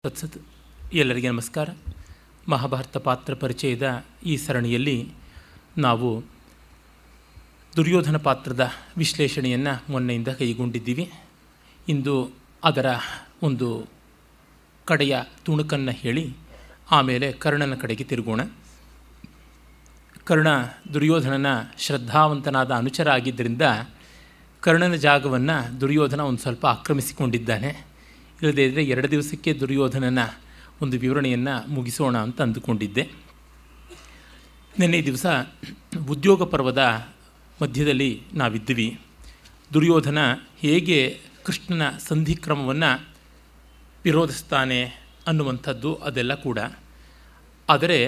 ತತ್ಸತ್. ಎಲ್ಲರಿಗೆ ನಮಸ್ಕಾರ. ಮಹಾಭಾರತ ಪಾತ್ರ ಪರಿಚಯದ ಈ ಸರಣಿಯಲ್ಲಿ ನಾವು ದುರ್ಯೋಧನ ಪಾತ್ರದ ವಿಶ್ಲೇಷಣೆಯನ್ನು ಮೊನ್ನೆಯಿಂದ ಕೈಗೊಂಡಿದ್ದೀವಿ. ಇಂದು ಅದರ ಒಂದು ಕಡೆಯ ತುಣುಕನ್ನು ಹೇಳಿ ಆಮೇಲೆ ಕರ್ಣನ ಕಡೆಗೆ ತಿರುಗೋಣ. ಕರ್ಣ ದುರ್ಯೋಧನನ ಶ್ರದ್ಧಾವಂತನಾದ ಅನುಚರ ಆಗಿದ್ದರಿಂದ ಕರ್ಣನ ಜಾಗವನ್ನು ದುರ್ಯೋಧನ ಒಂದು ಸ್ವಲ್ಪ ಆಕ್ರಮಿಸಿಕೊಂಡಿದ್ದಾನೆ. ಇಲ್ಲದೇ ಇದ್ದರೆ 2 ದಿವಸಕ್ಕೆ ದುರ್ಯೋಧನನ ಒಂದು ವಿವರಣೆಯನ್ನು ಮುಗಿಸೋಣ ಅಂತ ಅಂದುಕೊಂಡಿದ್ದೆ. ನಿನ್ನೆ ದಿವಸ ಉದ್ಯೋಗ ಪರ್ವದ ಮಧ್ಯದಲ್ಲಿ ನಾವಿದ್ದೀವಿ. ದುರ್ಯೋಧನ ಹೇಗೆ ಕೃಷ್ಣನ ಸಂಧಿಕ್ರಮವನ್ನು ವಿರೋಧಿಸ್ತಾನೆ ಅನ್ನುವಂಥದ್ದು ಅದೆಲ್ಲ ಕೂಡ. ಆದರೆ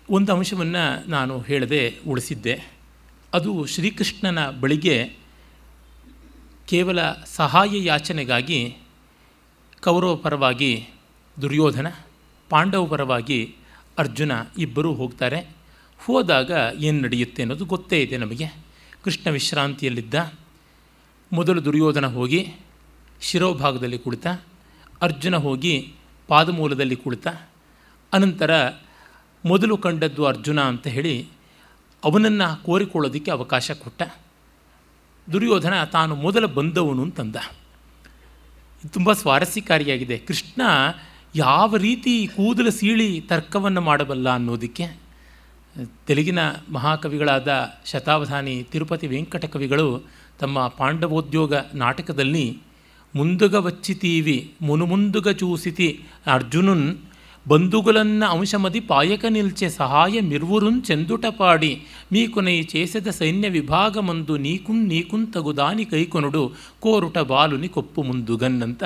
ಒಂದು ಅಂಶವನ್ನು ನಾನು ಹೇಳದೆ ಉಳಿಸಿದ್ದೆ. ಅದು ಶ್ರೀಕೃಷ್ಣನ ಬಳಿಗೆ ಕೇವಲ ಸಹಾಯ ಯಾಚನೆಗಾಗಿ ಕೌರವ ಪರವಾಗಿ ದುರ್ಯೋಧನ, ಪಾಂಡವ ಪರವಾಗಿ ಅರ್ಜುನ ಇಬ್ಬರೂ ಹೋಗ್ತಾರೆ. ಹೋದಾಗ ಏನು ನಡೆಯುತ್ತೆ ಅನ್ನೋದು ಗೊತ್ತೇ ಇದೆ ನಮಗೆ. ಕೃಷ್ಣ ವಿಶ್ರಾಂತಿಯಲ್ಲಿದ್ದ. ಮೊದಲು ದುರ್ಯೋಧನ ಹೋಗಿ ಶಿರೋಭಾಗದಲ್ಲಿ ಕುಳಿತ, ಅರ್ಜುನ ಹೋಗಿ ಪಾದಮೂಲದಲ್ಲಿ ಕುಳಿತ. ಅನಂತರ ಮೊದಲು ಕಂಡದ್ದು ಅರ್ಜುನ ಅಂತ ಹೇಳಿ ಅವನನ್ನು ಕೋರಿಕೊಳ್ಳೋದಕ್ಕೆ ಅವಕಾಶ ಕೊಟ್ಟ. ದುರ್ಯೋಧನ ತಾನು ಮೊದಲ ಬಂದವನು ಅಂತಂದ. ಇದು ತುಂಬ ಸ್ವಾರಸ್ಯಕಾರಿಯಾಗಿದೆ. ಕೃಷ್ಣ ಯಾವ ರೀತಿ ಕೂದಲು ಸೀಳಿ ತರ್ಕವನ್ನು ಮಾಡಬಲ್ಲ ಅನ್ನೋದಕ್ಕೆ ತೆಲುಗಿನ ಮಹಾಕವಿಗಳಾದ ಶತಾವಧಾನಿ ತಿರುಪತಿ ವೆಂಕಟ ಕವಿಗಳು ತಮ್ಮ ಪಾಂಡವೋದ್ಯೋಗ ನಾಟಕದಲ್ಲಿ ಮುಂದುಗ ವಚ್ಚಿತೀವಿ ಮುನುಮುಂದುಗ ಚೂಸಿತಿ ಅರ್ಜುನುನ್ ಬಂಧುಗಳನ್ನ ಅಂಶಮದಿ ಪಾಯಕ ನಿಲ್ಚೆ ಸಹಾಯ ಮಿರ್ವುರುನ್ ಚೆಂದುಟಪಾಡಿ ಮೀಕುನೈ ಚೇಸದ ಸೈನ್ಯ ವಿಭಾಗಮಂದು ನೀಕುನ್ ತಗುದಾನಿ ಕೈಕೊನುಡು ಕೋರುಟ ಬಾಲುನಿ ಕೊಪ್ಪು ಮುಂದುಗನ್ ಅಂತ.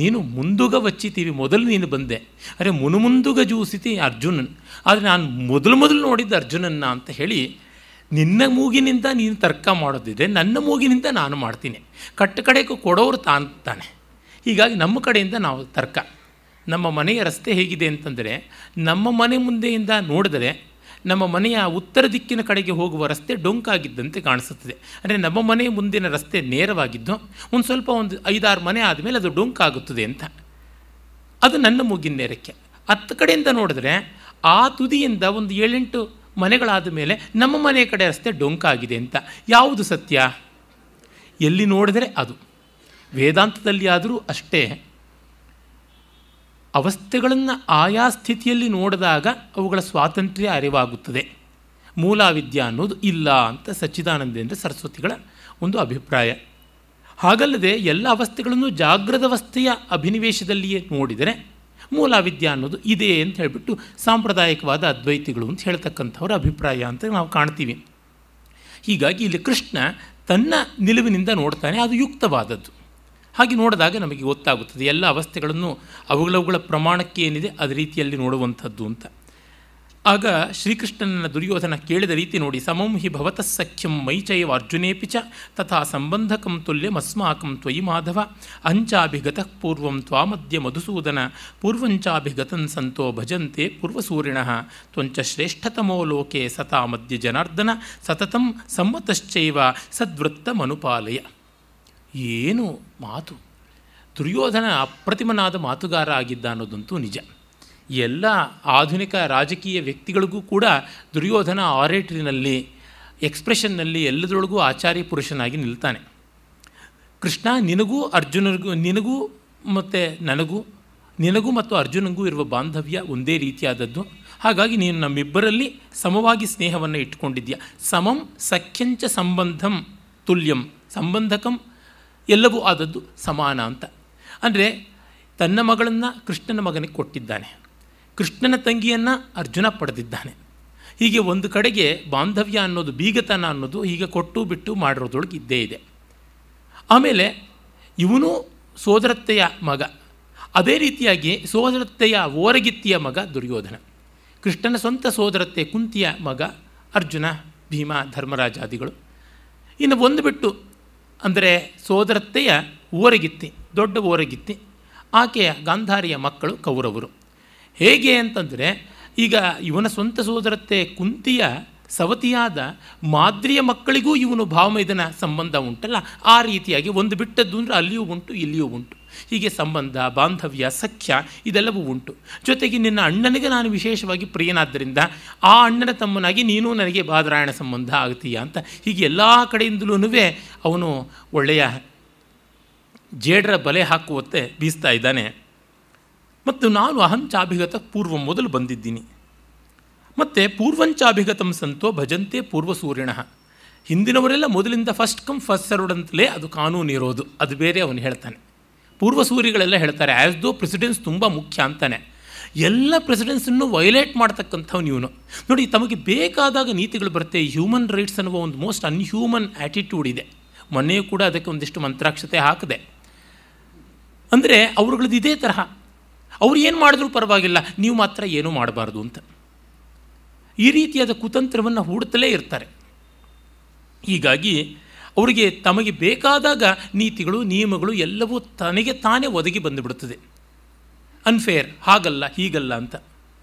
ನೀನು ಮುಂದುಗ ವಚ್ಚಿತೀವಿ, ಮೊದಲು ನೀನು ಬಂದೆ. ಅರೆ ಮುನುಮುಂದುಗ ಜೂಸಿತಿ ಅರ್ಜುನನ್, ಆದರೆ ನಾನು ಮೊದಲು ನೋಡಿದ್ದ ಅರ್ಜುನನ್ನ ಅಂತ ಹೇಳಿ ನಿನ್ನ ಮೂಗಿನಿಂದ ನೀನು ತರ್ಕ ಮಾಡೋದಿದ್ರೆ ನನ್ನ ಮೂಗಿನಿಂದ ನಾನು ಮಾಡ್ತೀನಿ. ಕಡೆಗೂ ಕೊಡೋರು ತಾನೆ. ಹೀಗಾಗಿ ನಮ್ಮ ಕಡೆಯಿಂದ ನಾವು ತರ್ಕ. ನಮ್ಮ ಮನೆಯ ರಸ್ತೆ ಹೇಗಿದೆ ಅಂತಂದರೆ, ನಮ್ಮ ಮನೆ ಮುಂದೆಯಿಂದ ನೋಡಿದರೆ ನಮ್ಮ ಮನೆಯ ಉತ್ತರ ದಿಕ್ಕಿನ ಕಡೆಗೆ ಹೋಗುವ ರಸ್ತೆ ಡೊಂಕಾಗಿದ್ದಂತೆ ಕಾಣಿಸುತ್ತದೆ. ಅಂದರೆ ನಮ್ಮ ಮನೆಯ ಮುಂದಿನ ರಸ್ತೆ ನೇರವಾಗಿದ್ದು ಒಂದು 5-6 ಮನೆ ಆದಮೇಲೆ ಅದು ಡೊಂಕಾಗುತ್ತದೆ ಅಂತ. ಅದು ನನ್ನ ಮೂಗಿನ ನೇರಕ್ಕೆ. 10 ಕಡೆಯಿಂದ ನೋಡಿದ್ರೆ ಆ ತುದಿಯಿಂದ ಒಂದು 7-8 ಮನೆಗಳಾದ ಮೇಲೆ ನಮ್ಮ ಮನೆಯ ಕಡೆ ರಸ್ತೆ ಡೊಂಕಾಗಿದೆ ಅಂತ. ಯಾವುದು ಸತ್ಯ? ಎಲ್ಲಿ ನೋಡಿದರೆ ಅದು. ವೇದಾಂತದಲ್ಲಿ ಆದರೂ ಅಷ್ಟೇ. ಅವಸ್ಥೆಗಳನ್ನು ಆಯಾ ಸ್ಥಿತಿಯಲ್ಲಿ ನೋಡಿದಾಗ ಅವುಗಳ ಸ್ವಾತಂತ್ರ್ಯ ಅರಿವಾಗುತ್ತದೆ. ಮೂಲಾವಿದ್ಯಾ ಅನ್ನೋದು ಇಲ್ಲ ಅಂತ ಸಚ್ಚಿದಾನಂದೇಂದ್ರ ಸರಸ್ವತಿಗಳ ಒಂದು ಅಭಿಪ್ರಾಯ. ಹಾಗಲ್ಲದೆ ಎಲ್ಲ ಅವಸ್ಥೆಗಳನ್ನು ಜಾಗೃತಾವಸ್ಥೆಯ ಅಭಿನಿವೇಶದಲ್ಲಿಯೇ ನೋಡಿದರೆ ಮೂಲಾವಿದ್ಯಾ ಅನ್ನೋದು ಇದೆ ಅಂತ ಹೇಳಿಬಿಟ್ಟು ಸಾಂಪ್ರದಾಯಿಕವಾದ ಅದ್ವೈತಿಗಳು ಅಂತ ಹೇಳ್ತಕ್ಕಂಥವ್ರ ಅಭಿಪ್ರಾಯ ಅಂತ ನಾವು ಕಾಣ್ತೀವಿ. ಹೀಗಾಗಿ ಇಲ್ಲಿ ಕೃಷ್ಣ ತನ್ನ ನಿಲುವಿನಿಂದ ನೋಡ್ತಾನೆ, ಅದು ಯುಕ್ತವಾದದ್ದು. ಹಾಗೆ ನೋಡಿದಾಗ ನಮಗೆ ಗೊತ್ತಾಗುತ್ತದೆ ಎಲ್ಲ ಅವಸ್ಥೆಗಳನ್ನು ಅವುಗಳ ಪ್ರಮಾಣಕ್ಕೆ ಏನಿದೆ ಅದೇ ರೀತಿಯಲ್ಲಿ ನೋಡುವಂಥದ್ದು ಅಂತ. ಆಗ ಶ್ರೀಕೃಷ್ಣನ ದುರ್ಯೋಧನ ಕೇಳಿದ ರೀತಿ ನೋಡಿ. ಸಮಂ ಹಿ ಭವತಃ ಸಖ್ಯಂ ಮೈಚೈವ ಅರ್ಜುನೇಪಿ ಚ ತಥಾ ಸಂಬಂಧಕಂ ತುಲ್ಯಮಸ್ಮಾಕಂ ತ್ವಯಿ ಮಾಧವ ಅಂಚಾಭಿಗತಃ ಪೂರ್ವಂ ತ್ವಾಮದ್ಯ ಮಧುಸೂದನ ಪೂರ್ವಂಚಾಭಿಗತನ್ ಸಂತೋ ಭಜಂತೆ ಪೂರ್ವಸೂರಿಣಃ ತ್ವಂಚ ಶ್ರೇಷ್ಠತಮೋ ಲೋಕೆ ಸತಾ ಮಧ್ಯ ಜನಾರ್ದನ ಸತತಂ ಸಮ್ಮತಶ್ಚೈವ ಸದ್ವೃತ್ತಮನುಪಾಲಯ. ಏನು ಮಾತು! ದುರ್ಯೋಧನ ಅಪ್ರತಿಮನಾದ ಮಾತುಗಾರ ಆಗಿದ್ದ ಅನ್ನೋದಂತೂ ನಿಜ. ಎಲ್ಲ ಆಧುನಿಕ ರಾಜಕೀಯ ವ್ಯಕ್ತಿಗಳಿಗೂ ಕೂಡ ದುರ್ಯೋಧನ ಆರೇಟ್ರಿನಲ್ಲಿ, ಎಕ್ಸ್ಪ್ರೆಷನ್ನಲ್ಲಿ ಎಲ್ಲದರೊಳಗೂ ಆಚಾರ್ಯ ಪುರುಷನಾಗಿ ನಿಲ್ತಾನೆ. ಕೃಷ್ಣ ನಿನಗೂ ಮತ್ತು ನಿನಗೂ ಮತ್ತು ಅರ್ಜುನನಿಗೂ ಇರುವ ಬಾಂಧವ್ಯ ಒಂದೇ ರೀತಿಯಾದದ್ದು. ಹಾಗಾಗಿ ನೀನು ನಮ್ಮಿಬ್ಬರಲ್ಲಿ ಸಮವಾಗಿ ಸ್ನೇಹವನ್ನು ಇಟ್ಕೊಂಡಿದ್ದೀಯ. ಸಮಂ ಸಖ್ಯಂಚ ಸಂಬಂಧಂ ತುಲ್ಯಂ, ಸಂಬಂಧಕಂ ಎಲ್ಲವೂ ಆದದ್ದು ಸಮಾನ ಅಂತ. ಅಂದರೆ ತನ್ನ ಮಗಳನ್ನು ಕೃಷ್ಣನ ಮಗನಿಗೆ ಕೊಟ್ಟಿದ್ದಾನೆ, ಕೃಷ್ಣನ ತಂಗಿಯನ್ನು ಅರ್ಜುನ ಪಡೆದಿದ್ದಾನೆ. ಹೀಗೆ ಒಂದು ಕಡೆಗೆ ಬಾಂಧವ್ಯ ಅನ್ನೋದು, ಬೀಗತನ ಅನ್ನೋದು ಹೀಗೆ ಕೊಟ್ಟು ಬಿಟ್ಟು ಮಾಡಿರೋದ್ರೊಳಗೆ ಇದ್ದೇ ಇದೆ. ಆಮೇಲೆ ಇವನು ಸೋದರತ್ತೆಯ ಮಗ, ಅದೇ ರೀತಿಯಾಗಿ ಸೋದರತ್ತೆಯ ಓರಗಿತ್ತಿಯ ಮಗ ದುರ್ಯೋಧನ. ಕೃಷ್ಣನ ಸ್ವಂತ ಸೋದರತ್ತೆ ಕುಂತಿಯ ಮಗ ಅರ್ಜುನ, ಭೀಮ, ಧರ್ಮರಾಜಾದಿಗಳು. ಇನ್ನು ಒಂದು ಬಿಟ್ಟು ಅಂದರೆ ಸೋದರತ್ತೆಯ ಓರಗಿತ್ತಿ, ದೊಡ್ಡ ಓರಗಿತ್ತಿ, ಆಕೆಯ ಗಾಂಧಾರಿಯ ಮಕ್ಕಳು ಕೌರವರು. ಹೇಗೆ ಅಂತಂದರೆ, ಈಗ ಇವನ ಸ್ವಂತ ಸೋದರತ್ತೆ ಕುಂತಿಯ ಸವತಿಯಾದ ಮಾದ್ರಿಯ ಮಕ್ಕಳಿಗೂ ಇವನು ಭಾವಮೈದನ ಸಂಬಂಧ ಉಂಟಲ್ಲ, ಆ ರೀತಿಯಾಗಿ ಒಂದು ಬಿಟ್ಟದ್ದು ಅಂದರೆ ಅಲ್ಲಿಯೂ ಉಂಟು ಇಲ್ಲಿಯೂ ಉಂಟು. ಹೀಗೆ ಸಂಬಂಧ, ಬಾಂಧವ್ಯ, ಸಖ್ಯ ಇದೆಲ್ಲವೂ ಉಂಟು. ಜೊತೆಗೆ ನಿನ್ನ ಅಣ್ಣನಿಗೆ ನಾನು ವಿಶೇಷವಾಗಿ ಪ್ರಿಯನಾದ್ದರಿಂದ ಆ ಅಣ್ಣನ ತಮ್ಮನಾಗಿ ನೀನು ನನಗೆ ಬಾದರಾಯಣ ಸಂಬಂಧ ಆಗ್ತೀಯ ಅಂತ ಹೀಗೆ ಎಲ್ಲ ಕಡೆಯಿಂದಲೂ ಅವನು ಒಳ್ಳೆಯ ಜೇಡರ ಬಲೆ ಹಾಕುವಂತೆ ಬೀಸ್ತಾ ಇದ್ದಾನೆ. ಮತ್ತು ನಾನು ಅಹಂಚಾಭಿಗತ ಪೂರ್ವ ಮೊದಲು ಬಂದಿದ್ದೀನಿ. ಮತ್ತು ಪೂರ್ವಂಚಾಭಿಗತಂ ಸಂತೋ ಭಜಂತೆ ಪೂರ್ವ ಸೂರ್ಯಣ. ಹಿಂದಿನವರೆಲ್ಲ ಮೊದಲಿಂದ ಫಸ್ಟ್ ಕಮ್ ಫಸ್ಟ್ ಸರ್ವ್ಡ್ ಅಂತಲೇ ಅದು ಕಾನೂನು ಇರೋದು, ಅದು ಬೇರೆ ಅವನು ಹೇಳ್ತಾನೆ. ಪೂರ್ವ ಸೂರ್ಯಗಳೆಲ್ಲ ಹೇಳ್ತಾರೆ ಆ್ಯಸ್ ದೋ ಪ್ರೆಸಿಡೆನ್ಸ್ ತುಂಬ ಮುಖ್ಯ ಅಂತಾನೆ. ಎಲ್ಲ ಪ್ರೆಸಿಡೆನ್ಸನ್ನು ವೈಲೇಟ್ ಮಾಡ್ತಕ್ಕಂಥವ್ನು ಇವನು. ನೋಡಿ, ತಮಗೆ ಬೇಕಾದಾಗ ನೀತಿಗಳು ಬರುತ್ತೆ. ಹ್ಯೂಮನ್ ರೈಟ್ಸ್ ಅನ್ನುವ ಒಂದು ಮೋಸ್ಟ್ ಅನ್ಹ್ಯೂಮನ್ ಆ್ಯಟಿಟ್ಯೂಡ್ ಇದೆ. ಮೊನ್ನೆಯೂ ಕೂಡ ಅದಕ್ಕೆ ಒಂದಿಷ್ಟು ಮಂತ್ರಾಕ್ಷತೆ ಹಾಕಿದೆ. ಅಂದರೆ ಅವ್ರುಗಳದ್ದು ಇದೇ ತರಹ. ಅವ್ರು ಏನು ಮಾಡಿದ್ರೂ ಪರವಾಗಿಲ್ಲ, ನೀವು ಮಾತ್ರ ಏನೂ ಮಾಡಬಾರ್ದು ಅಂತ. ಈ ರೀತಿಯಾದ ಕುತಂತ್ರವನ್ನು ಹೂಡುತ್ತಲೇ ಇರ್ತಾರೆ. ಹೀಗಾಗಿ ಅವರಿಗೆ ತಮಗೆ ಬೇಕಾದಾಗ ನೀತಿಗಳು, ನಿಯಮಗಳು ಎಲ್ಲವೂ ತನಗೆ ತಾನೇ ಒದಗಿ ಬಂದುಬಿಡುತ್ತದೆ. ಅನ್ಫೇರ್, ಹಾಗಲ್ಲ ಹೀಗಲ್ಲ ಅಂತ.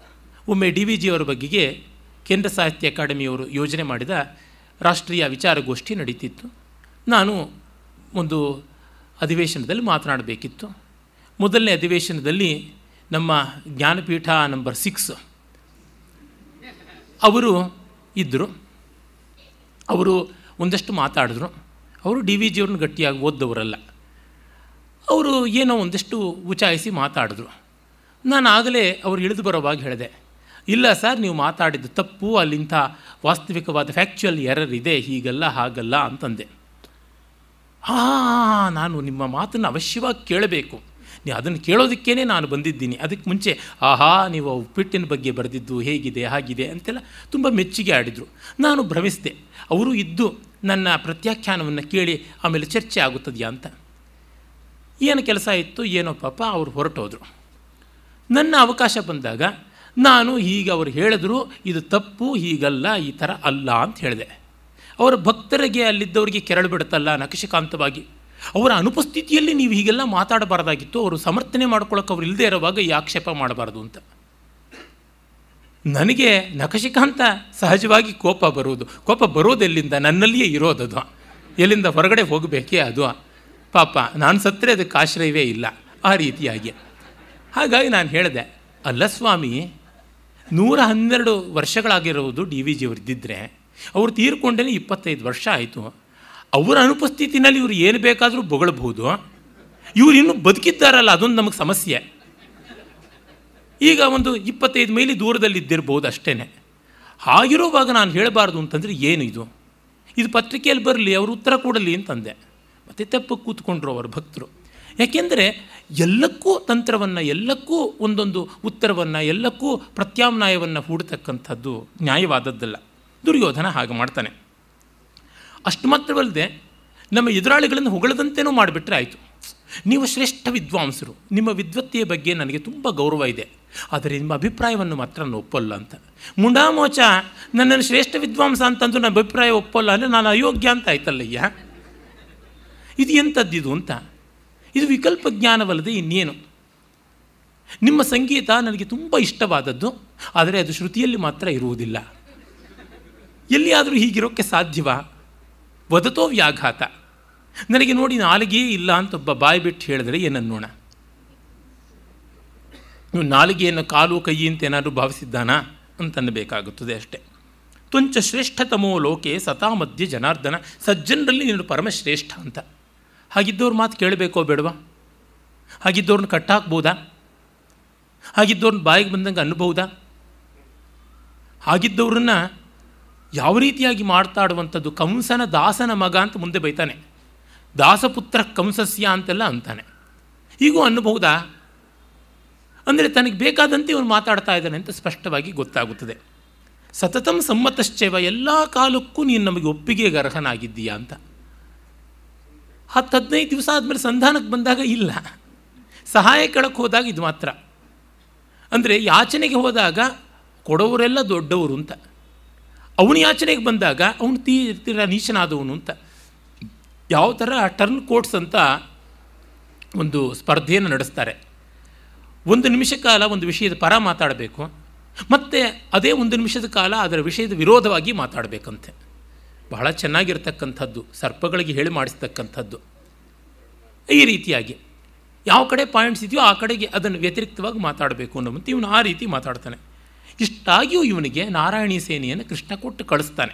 ಒಮ್ಮೆ DVG ಅವರ ಬಗ್ಗೆಗೆ ಕೇಂದ್ರ ಸಾಹಿತ್ಯ ಅಕಾಡೆಮಿಯವರು ಯೋಜನೆ ಮಾಡಿದ ರಾಷ್ಟ್ರೀಯ ವಿಚಾರಗೋಷ್ಠಿ ನಡೀತಿತ್ತು. ನಾನು ಒಂದು ಅಧಿವೇಶನದಲ್ಲಿ ಮಾತನಾಡಬೇಕಿತ್ತು. ಮೊದಲನೇ ಅಧಿವೇಶನದಲ್ಲಿ ನಮ್ಮ ಜ್ಞಾನಪೀಠ ನಂಬರ್ 6 ಅವರು ಇದ್ದರು. ಅವರು ಒಂದಷ್ಟು ಮಾತಾಡಿದ್ರು. ಅವರು DVG ಅವ್ರನ್ನ ಗಟ್ಟಿಯಾಗಿ ಓದ್ದವರಲ್ಲ. ಅವರು ಏನೋ ಒಂದಷ್ಟು ಉಚಾಯಿಸಿ ಮಾತಾಡಿದ್ರು. ನಾನು ಆಗಲೇ ಅವರು ಇಳಿದು ಬರೋವಾಗ ಹೇಳಿದೆ, ಇಲ್ಲ ಸರ್, ನೀವು ಮಾತಾಡಿದ್ದು ತಪ್ಪು, ಅಲ್ಲಿಂಥ ವಾಸ್ತವಿಕವಾದ ಫ್ಯಾಕ್ಚುಯಲ್ ಎರರ್ ಇದೆ, ಹೀಗಲ್ಲ ಹಾಗಲ್ಲ ಅಂತಂದೆ. ನಾನು ನಿಮ್ಮ ಮಾತನ್ನು ಅವಶ್ಯವಾಗಿ ಕೇಳಬೇಕು, ನೀವು ಅದನ್ನು ಕೇಳೋದಕ್ಕೇ ನಾನು ಬಂದಿದ್ದೀನಿ. ಅದಕ್ಕೆ ಮುಂಚೆ ನೀವು ಉಪ್ಪಿಟ್ಟಿನ ಬಗ್ಗೆ ಬರೆದಿದ್ದು ಹೇಗಿದೆ ಹಾಗಿದೆ ಅಂತೆಲ್ಲ ತುಂಬ ಮೆಚ್ಚುಗೆ ಆಡಿದರು. ನಾನು ಭ್ರಮಿಸಿದೆ. ಅವರು ಇದ್ದು ನನ್ನ ಪ್ರತ್ಯಾಖ್ಯಾನವನ್ನು ಕೇಳಿ ಆಮೇಲೆ ಚರ್ಚೆ ಆಗುತ್ತದೆಯಾ ಅಂತ. ಏನು ಕೆಲಸ ಇತ್ತು ಏನೋ ಪಾಪ, ಅವರು ಹೊರಟೋದ್ರು. ನನ್ನ ಅವಕಾಶ ಬಂದಾಗ ನಾನು ಹೀಗೆ ಅವರು ಹೇಳಿದ್ರು, ಇದು ತಪ್ಪು, ಹೀಗಲ್ಲ, ಈ ಥರ ಅಲ್ಲ ಅಂತ ಹೇಳಿದೆ. ಅವರ ಭಕ್ತರಿಗೆ, ಅಲ್ಲಿದ್ದವರಿಗೆ ಕೆರಳು ಬಿಡುತ್ತಲ್ಲ ನಖಶಿಕಾಂತವಾಗಿ. ಅವರ ಅನುಪಸ್ಥಿತಿಯಲ್ಲಿ ನೀವು ಹೀಗೆಲ್ಲ ಮಾತಾಡಬಾರ್ದಾಗಿತ್ತು, ಅವರು ಸಮರ್ಥನೆ ಮಾಡ್ಕೊಳ್ಳೋಕೆ ಅವ್ರು ಇಲ್ಲದೆ ಇರೋವಾಗ ಈ ಆಕ್ಷೇಪ ಮಾಡಬಾರ್ದು ಅಂತ. ನನಗೆ ನಖಶಿಕಾಂತ ಸಹಜವಾಗಿ ಕೋಪ ಬರೋದೆಲ್ಲಿಂದ? ನನ್ನಲ್ಲಿಯೇ ಇರೋದದು, ಎಲ್ಲಿಂದ ಹೊರಗಡೆ ಹೋಗಬೇಕೇ ಅದು. ಪಾಪ ನಾನು ಸತ್ತರೆ ಅದಕ್ಕೆ ಆಶ್ರಯವೇ ಇಲ್ಲ, ಆ ರೀತಿಯಾಗಿ. ಹಾಗಾಗಿ ನಾನು ಹೇಳಿದೆ, ಅಲ್ಲ ಸ್ವಾಮಿ, 112 ವರ್ಷಗಳಾಗಿರೋದು DVG ಅವರಿದ್ದಿದ್ರೆ, ಅವರು ತೀರ್ಕೊಂಡೇ 25 ವರ್ಷ ಆಯಿತು. ಅವರ ಅನುಪಸ್ಥಿತಿನಲ್ಲಿ ಇವರು ಏನು ಬೇಕಾದರೂ ಬೊಗಳಬಹುದು. ಇವರು ಇನ್ನೂ ಬದುಕಿದ್ದಾರಲ್ಲ, ಅದೊಂದು ನಮಗೆ ಸಮಸ್ಯೆ. ಈಗ ಒಂದು 25 ಮೈಲಿ ದೂರದಲ್ಲಿದ್ದಿರ್ಬೋದು ಅಷ್ಟೇ. ಹಾಗಿರೋವಾಗ ನಾನು ಹೇಳಬಾರ್ದು ಅಂತಂದರೆ ಏನು ಇದು ಪತ್ರಿಕೆಯಲ್ಲಿ ಬರಲಿ, ಅವರು ಉತ್ತರ ಕೊಡಲಿ ಅಂತಂದೆ. ಮತ್ತು ತಪ್ಪು ಕೂತ್ಕೊಂಡ್ರು ಅವರ ಭಕ್ತರು. ಯಾಕೆಂದರೆ ಎಲ್ಲಕ್ಕೂ ತಂತ್ರವನ್ನು, ಎಲ್ಲಕ್ಕೂ ಒಂದೊಂದು ಉತ್ತರವನ್ನು, ಎಲ್ಲಕ್ಕೂ ಪ್ರತ್ಯಾಮ್ನಾಯವನ್ನು ಹೂಡತಕ್ಕಂಥದ್ದು ನ್ಯಾಯವಾದದ್ದಲ್ಲ. ದುರ್ಯೋಧನ ಹಾಗೆ ಮಾಡ್ತಾನೆ. ಅಷ್ಟು ಮಾತ್ರವಲ್ಲದೆ ನಮ್ಮ ಎದುರಾಳಿಗಳನ್ನು ಹೊಗಳದಂತೆಯೂ ಮಾಡಿಬಿಟ್ರೆ ಆಯಿತು. ನೀವು ಶ್ರೇಷ್ಠ ವಿದ್ವಾಂಸರು, ನಿಮ್ಮ ವಿದ್ವತ್ತೆಯ ಬಗ್ಗೆ ನನಗೆ ತುಂಬ ಗೌರವ ಇದೆ, ಆದರೆ ನಿಮ್ಮ ಅಭಿಪ್ರಾಯವನ್ನು ಮಾತ್ರ ನಾನು ಒಪ್ಪಲ್ಲ ಅಂತ. ಮುಂಡಾಮೋಚ ನನ್ನನ್ನು ಶ್ರೇಷ್ಠ ವಿದ್ವಾಂಸ ಅಂತಂದು ನನ್ನ ಅಭಿಪ್ರಾಯ ಒಪ್ಪಲ್ಲ ಅಂದರೆ ನಾನು ಅಯೋಗ್ಯ ಅಂತ ಆಯ್ತಲ್ಲಯ್ಯ. ಇದು ಎಂಥದ್ದಿದು ಅಂತ. ಇದು ವಿಕಲ್ಪ ಜ್ಞಾನವಲ್ಲದೆ ಇನ್ನೇನು. ನಿಮ್ಮ ಸಂಗೀತ ನನಗೆ ತುಂಬ ಇಷ್ಟವಾದದ್ದು, ಆದರೆ ಅದು ಶ್ರುತಿಯಲ್ಲಿ ಮಾತ್ರ ಇರುವುದಿಲ್ಲ. ಎಲ್ಲಿಯಾದರೂ ಹೀಗಿರೋಕ್ಕೆ ಸಾಧ್ಯವಾ? ವದತೋ ವ್ಯಾಘಾತ. ನನಗೆ ನೋಡಿ ನಾಲಿಗೆಯೇ ಇಲ್ಲ ಅಂತ ಒಬ್ಬ ಬಾಯಿ ಬಿಟ್ಟು ಹೇಳಿದರೆ ಏನನ್ನೋಣ? ನೀವು ನಾಲಿಗೆಯನ್ನು ಕಾಲು ಕೈ ಅಂತ ಏನಾದರೂ ಭಾವಿಸಿದ್ದಾನಾ ಅಂತನ್ನಬೇಕಾಗುತ್ತದೆ ಅಷ್ಟೇ. ತ್ವಂಚ ಶ್ರೇಷ್ಠತಮೋ ಲೋಕೆ ಸತಾ ಮಧ್ಯೆ ಜನಾರ್ದನ. ಸಜ್ಜನರಲ್ಲಿ ನೀನು ಪರಮಶ್ರೇಷ್ಠ ಅಂತ. ಹಾಗಿದ್ದವ್ರ ಮಾತು ಕೇಳಬೇಕೋ ಬೇಡವಾ? ಹಾಗಿದ್ದವ್ರನ್ನ ಕಟ್ಟಾಕ್ಬೋದಾ? ಹಾಗಿದ್ದವ್ರನ್ನ ಬಾಯಿಗೆ ಬಂದಂಗೆ ಅನ್ನಬಹುದಾ? ಹಾಗಿದ್ದವ್ರನ್ನ ಯಾವ ರೀತಿಯಾಗಿ ಮಾತಾಡುವಂಥದ್ದು? ಕಂಸನ ದಾಸನ ಮಗ ಅಂತ ಮುಂದೆ ಬೈತಾನೆ. ದಾಸಪುತ್ರ ಕಂಸಸ್ಯ ಅಂತೆಲ್ಲ ಅಂತಾನೆ. ಹೀಗೂ ಅನ್ನಬಹುದಾ? ಅಂದರೆ ತನಗೆ ಬೇಕಾದಂತೆ ಇವನು ಮಾತಾಡ್ತಾ ಇದ್ದಾನೆ ಅಂತ ಸ್ಪಷ್ಟವಾಗಿ ಗೊತ್ತಾಗುತ್ತದೆ. ಸತತಂ ಸಮ್ಮತಶ್ಚೈವ, ಎಲ್ಲ ಕಾಲಕ್ಕೂ ನೀನು ನಮಗೆ ಒಪ್ಪಿಗೆಗೆ ಅರ್ಹನಾಗಿದ್ದೀಯಾ ಅಂತ. 10-15 ದಿವಸ ಆದಮೇಲೆ ಸಂಧಾನಕ್ಕೆ ಬಂದಾಗ ಇಲ್ಲ, ಸಹಾಯ ಕೇಳಕ್ಕೆ ಹೋದಾಗ ಇದು ಮಾತ್ರ. ಅಂದರೆ ಯಾಚನೆಗೆ ಹೋದಾಗ ಕೊಡೋವರೆಲ್ಲ ದೊಡ್ಡವರು ಅಂತ, ಅವನು ಯಾಚನೆಗೆ ಬಂದಾಗ ಅವನು ತೀರ ನೀಚನಾದವನು ಅಂತ. ಯಾವ ಥರ ಟರ್ನ್ ಕೋಟ್ಸ್ ಅಂತ ಒಂದು ಸ್ಪರ್ಧೆಯನ್ನು ನಡೆಸ್ತಾರೆ. 1 ನಿಮಿಷ ಕಾಲ ಒಂದು ವಿಷಯದ ಪರ ಮಾತಾಡಬೇಕು, ಮತ್ತು ಅದೇ ಒಂದು ನಿಮಿಷದ ಕಾಲ ಅದರ ವಿಷಯದ ವಿರೋಧವಾಗಿ ಮಾತಾಡಬೇಕಂತೆ. ಬಹಳ ಚೆನ್ನಾಗಿರ್ತಕ್ಕಂಥದ್ದು, ಸರ್ಪಗಳಿಗೆ ಹೇಳಿ ಮಾಡಿಸ್ತಕ್ಕಂಥದ್ದು. ಈ ರೀತಿಯಾಗಿ ಯಾವ ಕಡೆ ಪಾಯಿಂಟ್ಸ್ ಇದೆಯೋ ಆ ಕಡೆಗೆ ಅದನ್ನು ವ್ಯತಿರಿಕ್ತವಾಗಿ ಮಾತಾಡಬೇಕು ಅನ್ನೋವಂತೆ ಇವನು ಆ ರೀತಿ ಮಾತಾಡ್ತಾನೆ. ಇಷ್ಟಾಗಿಯೂ ಇವನಿಗೆ ನಾರಾಯಣಿ ಸೇನೆಯನ್ನು ಕೃಷ್ಣ ಕೊಟ್ಟು ಕಳಿಸ್ತಾನೆ.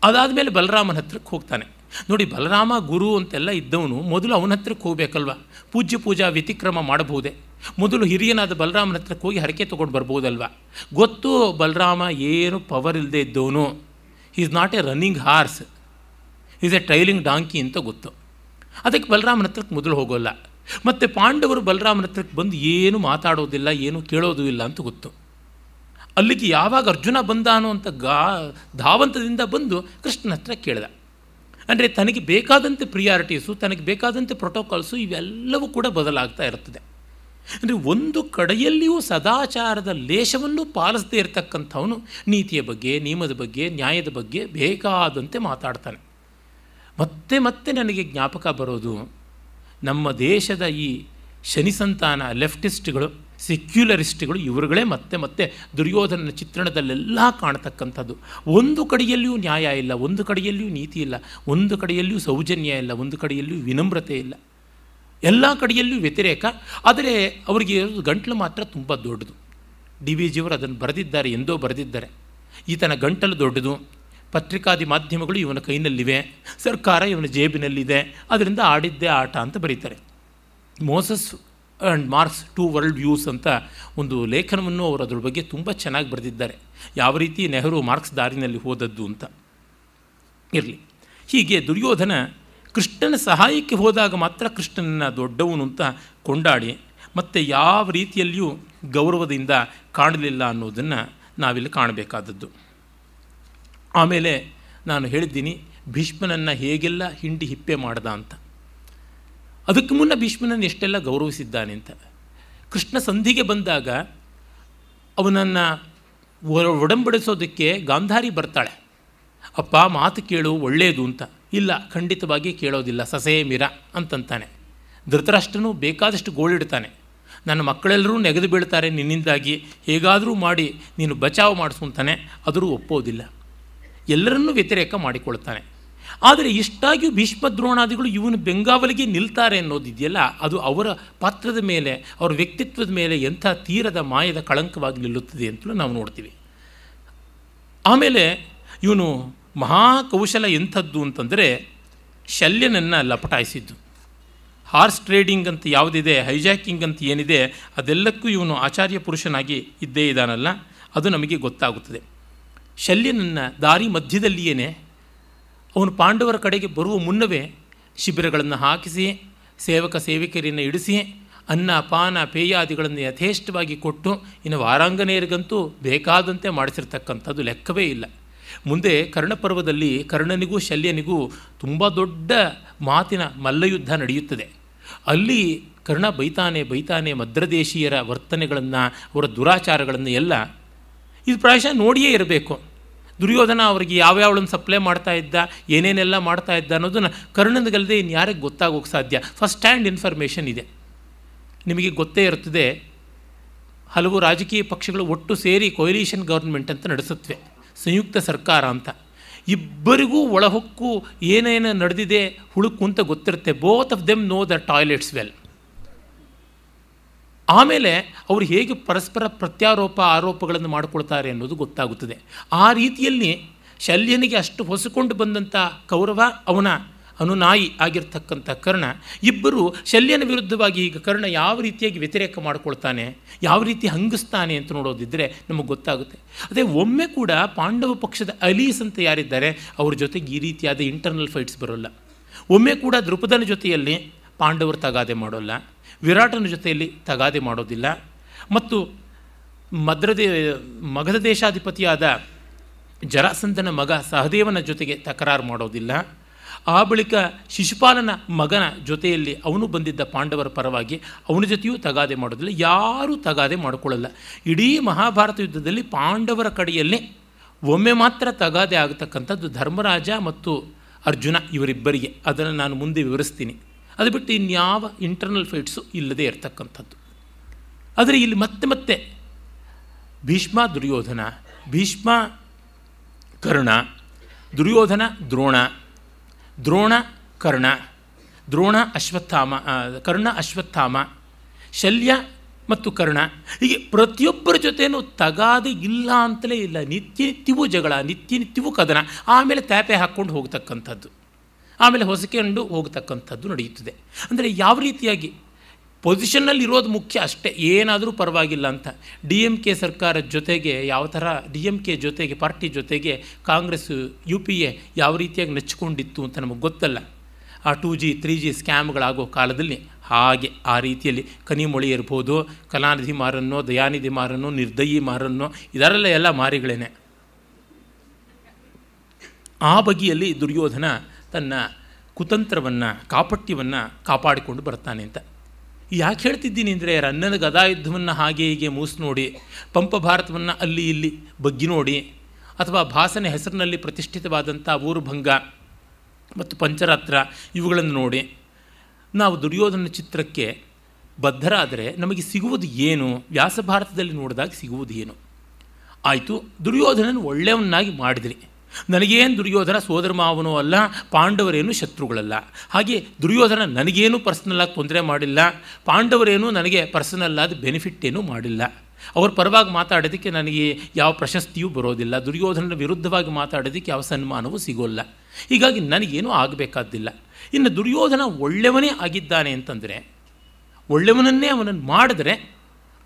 ಅದಾದಮೇಲೆ ಬಲರಾಮನ ಹತ್ರಕ್ಕೆ ಹೋಗ್ತಾನೆ. ನೋಡಿ, ಬಲರಾಮ ಗುರು ಅಂತೆಲ್ಲ ಇದ್ದವನು ಮೊದಲು ಅವನ ಹತ್ರಕ್ಕೆ ಹೋಗಬೇಕಲ್ವ? ಪೂಜಾ ವ್ಯತಿಕ್ರಮ ಮಾಡಬಹುದೇ? ಮೊದಲು ಹಿರಿಯನಾದ ಬಲರಾಮನ ಹತ್ರಕ್ಕೆ ಹೋಗಿ ಹರಕೆ ತೊಗೊಂಡು ಬರ್ಬೋದಲ್ವ? ಗೊತ್ತು ಬಲರಾಮ ಏನು ಪವರ್ ಇಲ್ಲದೆ ಇದ್ದವನು, is not A running horse, is A trailing donkey ಅಂತ ಗೊತ್ತು. ಅದಕ್ಕೆ ಬಲರಾಮನ ಹತ್ರಕ್ಕೆ ಮೊದಲು ಹೋಗೋಲ್ಲ. ಮತ್ತು ಪಾಂಡವರು ಬಲರಾಮನ ಹತ್ರಕ್ಕೆ ಬಂದು ಏನು ಮಾತಾಡೋದಿಲ್ಲ, ಏನು ಕೇಳೋದು ಇಲ್ಲ ಅಂತ ಗೊತ್ತು. ಅಲ್ಲಿಗೆ ಯಾವಾಗ ಅರ್ಜುನ ಬಂದಾನೋ ಅಂತ ಧಾವಂತದಿಂದ ಬಂದು ಕೃಷ್ಣನ ಹತ್ರ ಕೇಳಿದ. ಅಂದರೆ ತನಗೆ ಬೇಕಾದಂತೆ ಪ್ರಿಯಾರಿಟೀಸು, ತನಗೆ ಬೇಕಾದಂತೆ ಪ್ರೋಟೋಕಾಲ್ಸು ಇವೆಲ್ಲವೂ ಕೂಡ ಬದಲಾಗ್ತಾ ಇರ್ತದೆ. ಅಂದರೆ ಒಂದು ಕಡೆಯಲ್ಲಿಯೂ ಸದಾಚಾರದ ಲೇಷವನ್ನು ಪಾಲಿಸದೇ ಇರತಕ್ಕಂಥವನು ನೀತಿಯ ಬಗ್ಗೆ, ನಿಯಮದ ಬಗ್ಗೆ, ನ್ಯಾಯದ ಬಗ್ಗೆ ಬೇಕಾದಂತೆ ಮಾತಾಡ್ತಾನೆ. ಮತ್ತೆ ಮತ್ತೆ ನನಗೆ ಜ್ಞಾಪಕ ಬರೋದು ನಮ್ಮ ದೇಶದ ಈ ಶನಿ ಸಂತಾನ ಲೆಫ್ಟಿಸ್ಟ್ಗಳು, ಸೆಕ್ಯುಲರಿಸ್ಟ್ಗಳು, ಇವರುಗಳೇ ಮತ್ತೆ ಮತ್ತೆ ದುರ್ಯೋಧನನ ಚಿತ್ರಣದಲ್ಲೆಲ್ಲ ಕಾಣತಕ್ಕಂಥದ್ದು. ಒಂದು ಕಡೆಯಲ್ಲಿಯೂ ನ್ಯಾಯ ಇಲ್ಲ, ಒಂದು ಕಡೆಯಲ್ಲಿಯೂ ನೀತಿ ಇಲ್ಲ, ಒಂದು ಕಡೆಯಲ್ಲಿಯೂ ಸೌಜನ್ಯ ಇಲ್ಲ, ಒಂದು ಕಡೆಯಲ್ಲಿಯೂ ವಿನಮ್ರತೆ ಇಲ್ಲ, ಎಲ್ಲ ಕಡೆಯಲ್ಲಿಯೂ ವ್ಯತಿರೇಕ. ಆದರೆ ಅವರಿಗೆ ಇರೋದು ಗಂಟಲು ಮಾತ್ರ ತುಂಬ ದೊಡ್ಡದು. ಡಿ ವಿ ಜಿಯವರು ಅದನ್ನು ಬರೆದಿದ್ದಾರೆ, ಎಂದೋ ಬರೆದಿದ್ದಾರೆ. ಈತನ ಗಂಟಲು ದೊಡ್ಡದು, ಪತ್ರಿಕಾದಿ ಮಾಧ್ಯಮಗಳು ಇವನ ಕೈನಲ್ಲಿವೆ, ಸರ್ಕಾರ ಇವನ ಜೇಬಿನಲ್ಲಿದೆ, ಅದರಿಂದ ಆಡಿದ್ದೇ ಆಟ ಅಂತ ಬರೀತಾರೆ. Moses and marks 2 world views ಅಂತ ಒಂದು ಲೇಖನವನ್ನು ಅವರು ಅದ್ರ ಬಗ್ಗೆ ತುಂಬ ಚೆನ್ನಾಗಿ ಬರೆದಿದ್ದಾರೆ, ಯಾವ ರೀತಿ ನೆಹರು ಮಾರ್ಕ್ಸ್ ದಾರಿನಲ್ಲಿ ಹೋದದ್ದು ಅಂತ. ಇರಲಿ, ಹೀಗೆ ದುರ್ಯೋಧನ ಕೃಷ್ಣನ ಸಹಾಯಕ್ಕೆ ಹೋದಾಗ ಮಾತ್ರ ಕೃಷ್ಣನನ್ನು ದೊಡ್ಡವನು ಅಂತ ಕೊಂಡಾಡಿ ಮತ್ತು ಯಾವ ರೀತಿಯಲ್ಲಿಯೂ ಗೌರವದಿಂದ ಕಾಣಲಿಲ್ಲ ಅನ್ನೋದನ್ನು ನಾವಿಲ್ಲಿ ಕಾಣಬೇಕಾದದ್ದು. ಆಮೇಲೆ ನಾನು ಹೇಳಿದ್ದೀನಿ ಭೀಷ್ಮನನ್ನು ಹೇಗೆಲ್ಲ ಹಿಂಡಿ ಹಿಪ್ಪೆ ಮಾಡ್ದ ಅಂತ. ಅದಕ್ಕೆ ಮುನ್ನ ಭೀಷ್ಮನನ್ನು ಎಷ್ಟೆಲ್ಲ ಗೌರವಿಸಿದ್ದಾನೆ ಅಂತ. ಕೃಷ್ಣ ಸಂಧಿಗೆ ಬಂದಾಗ ಅವನನ್ನು ಒಡಂಬಡಿಸೋದಕ್ಕೆ ಗಾಂಧಾರಿ ಬರ್ತಾಳೆ. ಅಪ್ಪ ಮಾತು ಕೇಳು, ಒಳ್ಳೆಯದು ಅಂತ. ಇಲ್ಲ, ಖಂಡಿತವಾಗಿ ಕೇಳೋದಿಲ್ಲ, ಸಸೇ ಮಿರ ಅಂತಂತಾನೆ. ಧೃತರಾಷ್ಟ್ರನು ಬೇಕಾದಷ್ಟು ಗೋಳಿಡ್ತಾನೆ, ನನ್ನ ಮಕ್ಕಳೆಲ್ಲರೂ ನೆಗೆದು ಬೀಳ್ತಾರೆ ನಿನ್ನಿಂದಾಗಿ, ಹೇಗಾದರೂ ಮಾಡಿ ನೀನು ಬಚಾವ್ ಮಾಡಿಸ್ಕೊಂತಾನೆ. ಆದರೂ ಒಪ್ಪೋದಿಲ್ಲ, ಎಲ್ಲರನ್ನೂ ವ್ಯತಿರೇಕ ಮಾಡಿಕೊಳ್ತಾನೆ. ಆದರೆ ಇಷ್ಟಾಗಿಯೂ ಭೀಷ್ಮ ದ್ರೋಣಾದಿಗಳು ಇವನು ಬೆಂಗಾವಲಿಗೆ ನಿಲ್ತಾರೆ ಅನ್ನೋದಿದೆಯಲ್ಲ, ಅದು ಅವರ ಪಾತ್ರದ ಮೇಲೆ, ಅವರ ವ್ಯಕ್ತಿತ್ವದ ಮೇಲೆ ಎಂಥ ತೀರದ ಮಾಯದ ಕಳಂಕವಾಗಿ ನಿಲ್ಲುತ್ತದೆ ಅಂತಲೂ ನಾವು ನೋಡ್ತೀವಿ. ಆಮೇಲೆ ಇವನು ಮಹಾಕೌಶಲ ಎಂಥದ್ದು ಅಂತಂದರೆ ಶಲ್ಯನನ್ನು ಲಪಟಾಯಿಸಿದ್ದು. ಹಾರ್ಸ್ ಟ್ರೇಡಿಂಗ್ ಅಂತ ಯಾವುದಿದೆ, ಹೈಜಾಕಿಂಗ್ ಅಂತ ಏನಿದೆ, ಅದೆಲ್ಲಕ್ಕೂ ಇವನು ಆಚಾರ್ಯ ಪುರುಷನಾಗಿ ಇದ್ದೇ ಇದ್ದಾನಲ್ಲ, ಅದು ನಮಗೆ ಗೊತ್ತಾಗುತ್ತದೆ. ಶಲ್ಯನನ್ನು ದಾರಿ ಮಧ್ಯದಲ್ಲಿಯೇ ಅವನು ಪಾಂಡವರ ಕಡೆಗೆ ಬರುವ ಮುನ್ನವೇ ಶಿಬಿರಗಳನ್ನು ಹಾಕಿಸಿ, ಸೇವಕ ಸೇವಿಕರನ್ನು ಇಡಿಸಿ, ಅನ್ನ ಪಾನ ಪೇಯಾದಿಗಳನ್ನು ಯಥೇಷ್ಟವಾಗಿ ಕೊಟ್ಟು, ಇನ್ನು ವಾರಾಂಗನೆಯರಿಗಂತೂ ಬೇಕಾದಂತೆ ಮಾಡಿಸಿರ್ತಕ್ಕಂಥದ್ದು ಲೆಕ್ಕವೇ ಇಲ್ಲ. ಮುಂದೆ ಕರ್ಣಪರ್ವದಲ್ಲಿ ಕರ್ಣನಿಗೂ ಶಲ್ಯನಿಗೂ ತುಂಬ ದೊಡ್ಡ ಮಾತಿನ ಮಲ್ಲಯುದ್ಧ ನಡೆಯುತ್ತದೆ. ಅಲ್ಲಿ ಕರ್ಣ ಬೈತಾನೆ ಮದ್ರದೇಶೀಯರ ವರ್ತನೆಗಳನ್ನು, ಅವರ ದುರಾಚಾರಗಳನ್ನು ಎಲ್ಲ. ಇದು ಪ್ರಾಯಶಃ ನೋಡಿಯೇ ಇರಬೇಕು. ದುರ್ಯೋಧನ ಅವರಿಗೆ ಯಾವ್ಯಾವಳನ್ನು ಸಪ್ಲೈ ಮಾಡ್ತಾ ಇದ್ದ, ಏನೇನೆಲ್ಲ ಮಾಡ್ತಾ ಇದ್ದ ಅನ್ನೋದನ್ನು ಕರ್ಣನಿಗಲ್ಲದೆ ಇನ್ನು ಯಾರಿಗೆ ಗೊತ್ತಾಗೋಕ್ಕೆ ಸಾಧ್ಯ? ಫಸ್ಟ್ ಹ್ಯಾಂಡ್ ಇನ್ಫಾರ್ಮೇಷನ್ ಇದೆ. ನಿಮಗೆ ಗೊತ್ತೇ ಇರ್ತದೆ, ಹಲವು ರಾಜಕೀಯ ಪಕ್ಷಗಳು ಒಟ್ಟು ಸೇರಿ ಕೊಯಲೀಷನ್ ಗೌರ್ಮೆಂಟ್ ಅಂತ ನಡೆಸುತ್ತವೆ, ಸಂಯುಕ್ತ ಸರ್ಕಾರ ಅಂತ. ಇಬ್ಬರಿಗೂ ಒಳಹೊಕ್ಕು ಏನೇನು ನಡೆದಿದೆ ಹುಡುಕು ಅಂತ ಗೊತ್ತಿರುತ್ತೆ. Both of them know the toilets well. ಆಮೇಲೆ ಅವರು ಹೇಗೆ ಪರಸ್ಪರ ಪ್ರತ್ಯಾರೋಪ ಆರೋಪಗಳನ್ನು ಮಾಡಿಕೊಳ್ತಾರೆ ಅನ್ನೋದು ಗೊತ್ತಾಗುತ್ತದೆ. ಆ ರೀತಿಯಲ್ಲಿ ಶಲ್ಯನಿಗೆ ಅಷ್ಟು ಹೊಸಕೊಂಡು ಬಂದಂಥ ಕೌರವ, ಅವನ ಅನುನಾಯಿ ಆಗಿರ್ತಕ್ಕಂಥ ಕರ್ಣ, ಇಬ್ಬರು ಶಲ್ಯನ ವಿರುದ್ಧವಾಗಿ ಈಗ ಕರ್ಣ ಯಾವ ರೀತಿಯಾಗಿ ವ್ಯತಿರೇಕ ಮಾಡಿಕೊಳ್ತಾನೆ, ಯಾವ ರೀತಿ ಹಂಗಿಸ್ತಾನೆ ಅಂತ ನೋಡೋದಿದ್ದರೆ ನಮಗೆ ಗೊತ್ತಾಗುತ್ತೆ. ಅದೇ ಒಮ್ಮೆ ಕೂಡ ಪಾಂಡವ ಪಕ್ಷದ ಅಲೀಸ್ ಅಂತ ಯಾರಿದ್ದಾರೆ ಅವ್ರ ಜೊತೆಗೆ ಈ ರೀತಿಯಾದ ಇಂಟರ್ನಲ್ ಫೈಟ್ಸ್ ಬರೋಲ್ಲ. ಒಮ್ಮೆ ಕೂಡ ದೃಪದನ ಜೊತೆಯಲ್ಲಿ ಪಾಂಡವರು ತಗಾದೆ ಮಾಡೋಲ್ಲ, ವಿರಾಟನ ಜೊತೆಯಲ್ಲಿ ತಗಾದೆ ಮಾಡೋದಿಲ್ಲ, ಮತ್ತು ಮಗಧ ದೇಶಾಧಿಪತಿಯಾದ ಜರಾಸಂಧನ ಮಗ ಸಹದೇವನ ಜೊತೆಗೆ ತಕರಾರು ಮಾಡೋದಿಲ್ಲ. ಆ ಬಳಿಕ ಶಿಶುಪಾಲನ ಮಗನ ಜೊತೆಯಲ್ಲಿ ಅವನು ಬಂದಿದ್ದ ಪಾಂಡವರ ಪರವಾಗಿ, ಅವನ ಜೊತೆಯೂ ತಗಾದೆ ಮಾಡೋದಿಲ್ಲ. ಯಾರೂ ತಗಾದೆ ಮಾಡಿಕೊಳ್ಳಲ್ಲ. ಇಡೀ ಮಹಾಭಾರತ ಯುದ್ಧದಲ್ಲಿ ಪಾಂಡವರ ಕಡೆಯಲ್ಲಿ ಒಮ್ಮೆ ಮಾತ್ರ ತಗಾದೆ ಆಗತಕ್ಕಂಥದ್ದು ಧರ್ಮರಾಜ ಮತ್ತು ಅರ್ಜುನ ಇವರಿಬ್ಬರಿಗೆ. ಅದನ್ನು ನಾನು ಮುಂದೆ ವಿವರಿಸ್ತೀನಿ. ಅದು ಬಿಟ್ಟು ಇನ್ಯಾವ ಇಂಟರ್ನಲ್ ಫೈಟ್ಸು ಇಲ್ಲದೆ ಇರತಕ್ಕಂಥದ್ದು. ಆದರೆ ಇಲ್ಲಿ ಮತ್ತೆ ಮತ್ತೆ ಭೀಷ್ಮ ದುರ್ಯೋಧನ, ಭೀಷ್ಮ ಕರ್ಣ, ದುರ್ಯೋಧನ ದ್ರೋಣ, ದ್ರೋಣ ಕರ್ಣ, ದ್ರೋಣ ಅಶ್ವತ್ಥಾಮ, ಕರ್ಣ ಅಶ್ವತ್ಥಾಮ, ಶಲ್ಯ ಮತ್ತು ಕರ್ಣ. ಹೀಗೆ ಪ್ರತಿಯೊಬ್ಬರ ಜೊತೆಯೂ ತಗಾದೆ ಇಲ್ಲ ಅಂತಲೇ ಇಲ್ಲ. ನಿತ್ಯವೂ ಜಗಳ, ನಿತ್ಯವೂ ಕದನ, ಆಮೇಲೆ ತ್ಯಾಪೆ ಹಾಕ್ಕೊಂಡು ಹೋಗ್ತಕ್ಕಂಥದ್ದು, ಆಮೇಲೆ ಹೊಸಕೊಂಡು ಹೋಗ್ತಕ್ಕಂಥದ್ದು ನಡೆಯುತ್ತದೆ. ಅಂದರೆ ಯಾವ ರೀತಿಯಾಗಿ ಪೊಸಿಷನ್ನಲ್ಲಿ ಇರೋದು ಮುಖ್ಯ ಅಷ್ಟೇ, ಏನಾದರೂ ಪರವಾಗಿಲ್ಲ ಅಂತ. DMK ಸರ್ಕಾರದ ಜೊತೆಗೆ ಯಾವ ಥರ DMK ಜೊತೆಗೆ ಪಾರ್ಟಿ ಜೊತೆಗೆ ಕಾಂಗ್ರೆಸ್ UPA ಯಾವ ರೀತಿಯಾಗಿ ನೆಚ್ಚಿಕೊಂಡಿತ್ತು ಅಂತ ನಮಗೆ ಗೊತ್ತಲ್ಲ. ಆ 2G 3G ಸ್ಕ್ಯಾಮ್ಗಳಾಗೋ ಕಾಲದಲ್ಲಿ ಹಾಗೆ ಆ ರೀತಿಯಲ್ಲಿ ಕನಿಮೊಳಿ ಇರ್ಬೋದು, ಕಲಾನಿಧಿ ಮಾರನ್ನೋ, ದಯಾನಿಧಿ ಮಾರನ್ನೋ, ನಿರ್ದಯಿ ಮಾರನ್ನೋ, ಇದರೆಲ್ಲ ಎಲ್ಲ ಮಾರಿಗಳೇನೆ. ಆ ಬಗೆಯಲ್ಲಿ ದುರ್ಯೋಧನ ತನ್ನ ಕುತಂತ್ರವನ್ನು, ಕಾಪಟ್ಯವನ್ನು ಕಾಪಾಡಿಕೊಂಡು ಬರ್ತಾನೆ ಅಂತ. ಯಾಕೆ ಹೇಳ್ತಿದ್ದೀನಿ ಅಂದರೆ, ರನ್ನನ ಗದಾಯುದ್ಧವನ್ನು ಹಾಗೆ ಹೀಗೆ ಮೂಸು ನೋಡಿ, ಪಂಪ ಭಾರತವನ್ನು ಅಲ್ಲಿ ಇಲ್ಲಿ ಬಗ್ಗಿ ನೋಡಿ, ಅಥವಾ ಭಾಸನ ಹೆಸರಿನಲ್ಲಿ ಪ್ರತಿಷ್ಠಿತವಾದಂಥ ಊರುಭಂಗ ಮತ್ತು ಪಂಚರಾತ್ರ ಇವುಗಳನ್ನು ನೋಡಿ ನಾವು ದುರ್ಯೋಧನ ಚಿತ್ರಕ್ಕೆ ಬದ್ಧರಾದರೆ ನಮಗೆ ಸಿಗುವುದು ಏನು? ವ್ಯಾಸಭಾರತದಲ್ಲಿ ನೋಡಿದಾಗ ಸಿಗುವುದು ಏನು? ಆಯಿತು, ದುರ್ಯೋಧನನ ಒಳ್ಳೆಯವನ್ನಾಗಿ ಮಾಡಿದ್ರಿ. ನನಗೇನು ದುರ್ಯೋಧನ ಸೋದರ ಮಾವನೂ ಅಲ್ಲ, ಪಾಂಡವರೇನು ಶತ್ರುಗಳಲ್ಲ. ಹಾಗೆ ದುರ್ಯೋಧನ ನನಗೇನು ಪರ್ಸನಲ್ಲಾಗಿ ತೊಂದರೆ ಮಾಡಿಲ್ಲ, ಪಾಂಡವರೇನು ನನಗೆ ಪರ್ಸನಲ್ಲಾದ ಬೆನಿಫಿಟ್ ಏನೂ ಮಾಡಿಲ್ಲ. ಅವ್ರ ಪರವಾಗಿ ಮಾತಾಡೋದಕ್ಕೆ ನನಗೆ ಯಾವ ಪ್ರಶಸ್ತಿಯೂ ಬರೋದಿಲ್ಲ, ದುರ್ಯೋಧನನ ವಿರುದ್ಧವಾಗಿ ಮಾತಾಡೋದಕ್ಕೆ ಯಾವ ಸನ್ಮಾನವೂ ಸಿಗೋಲ್ಲ. ಹೀಗಾಗಿ ನನಗೇನೂ ಆಗಬೇಕಾದ್ದಿಲ್ಲ. ಇನ್ನು ದುರ್ಯೋಧನ ಒಳ್ಳೆಯವನೇ ಆಗಿದ್ದಾನೆ ಅಂತಂದರೆ, ಒಳ್ಳೆಯವನನ್ನೇ ಅವನನ್ನು ಮಾಡಿದ್ರೆ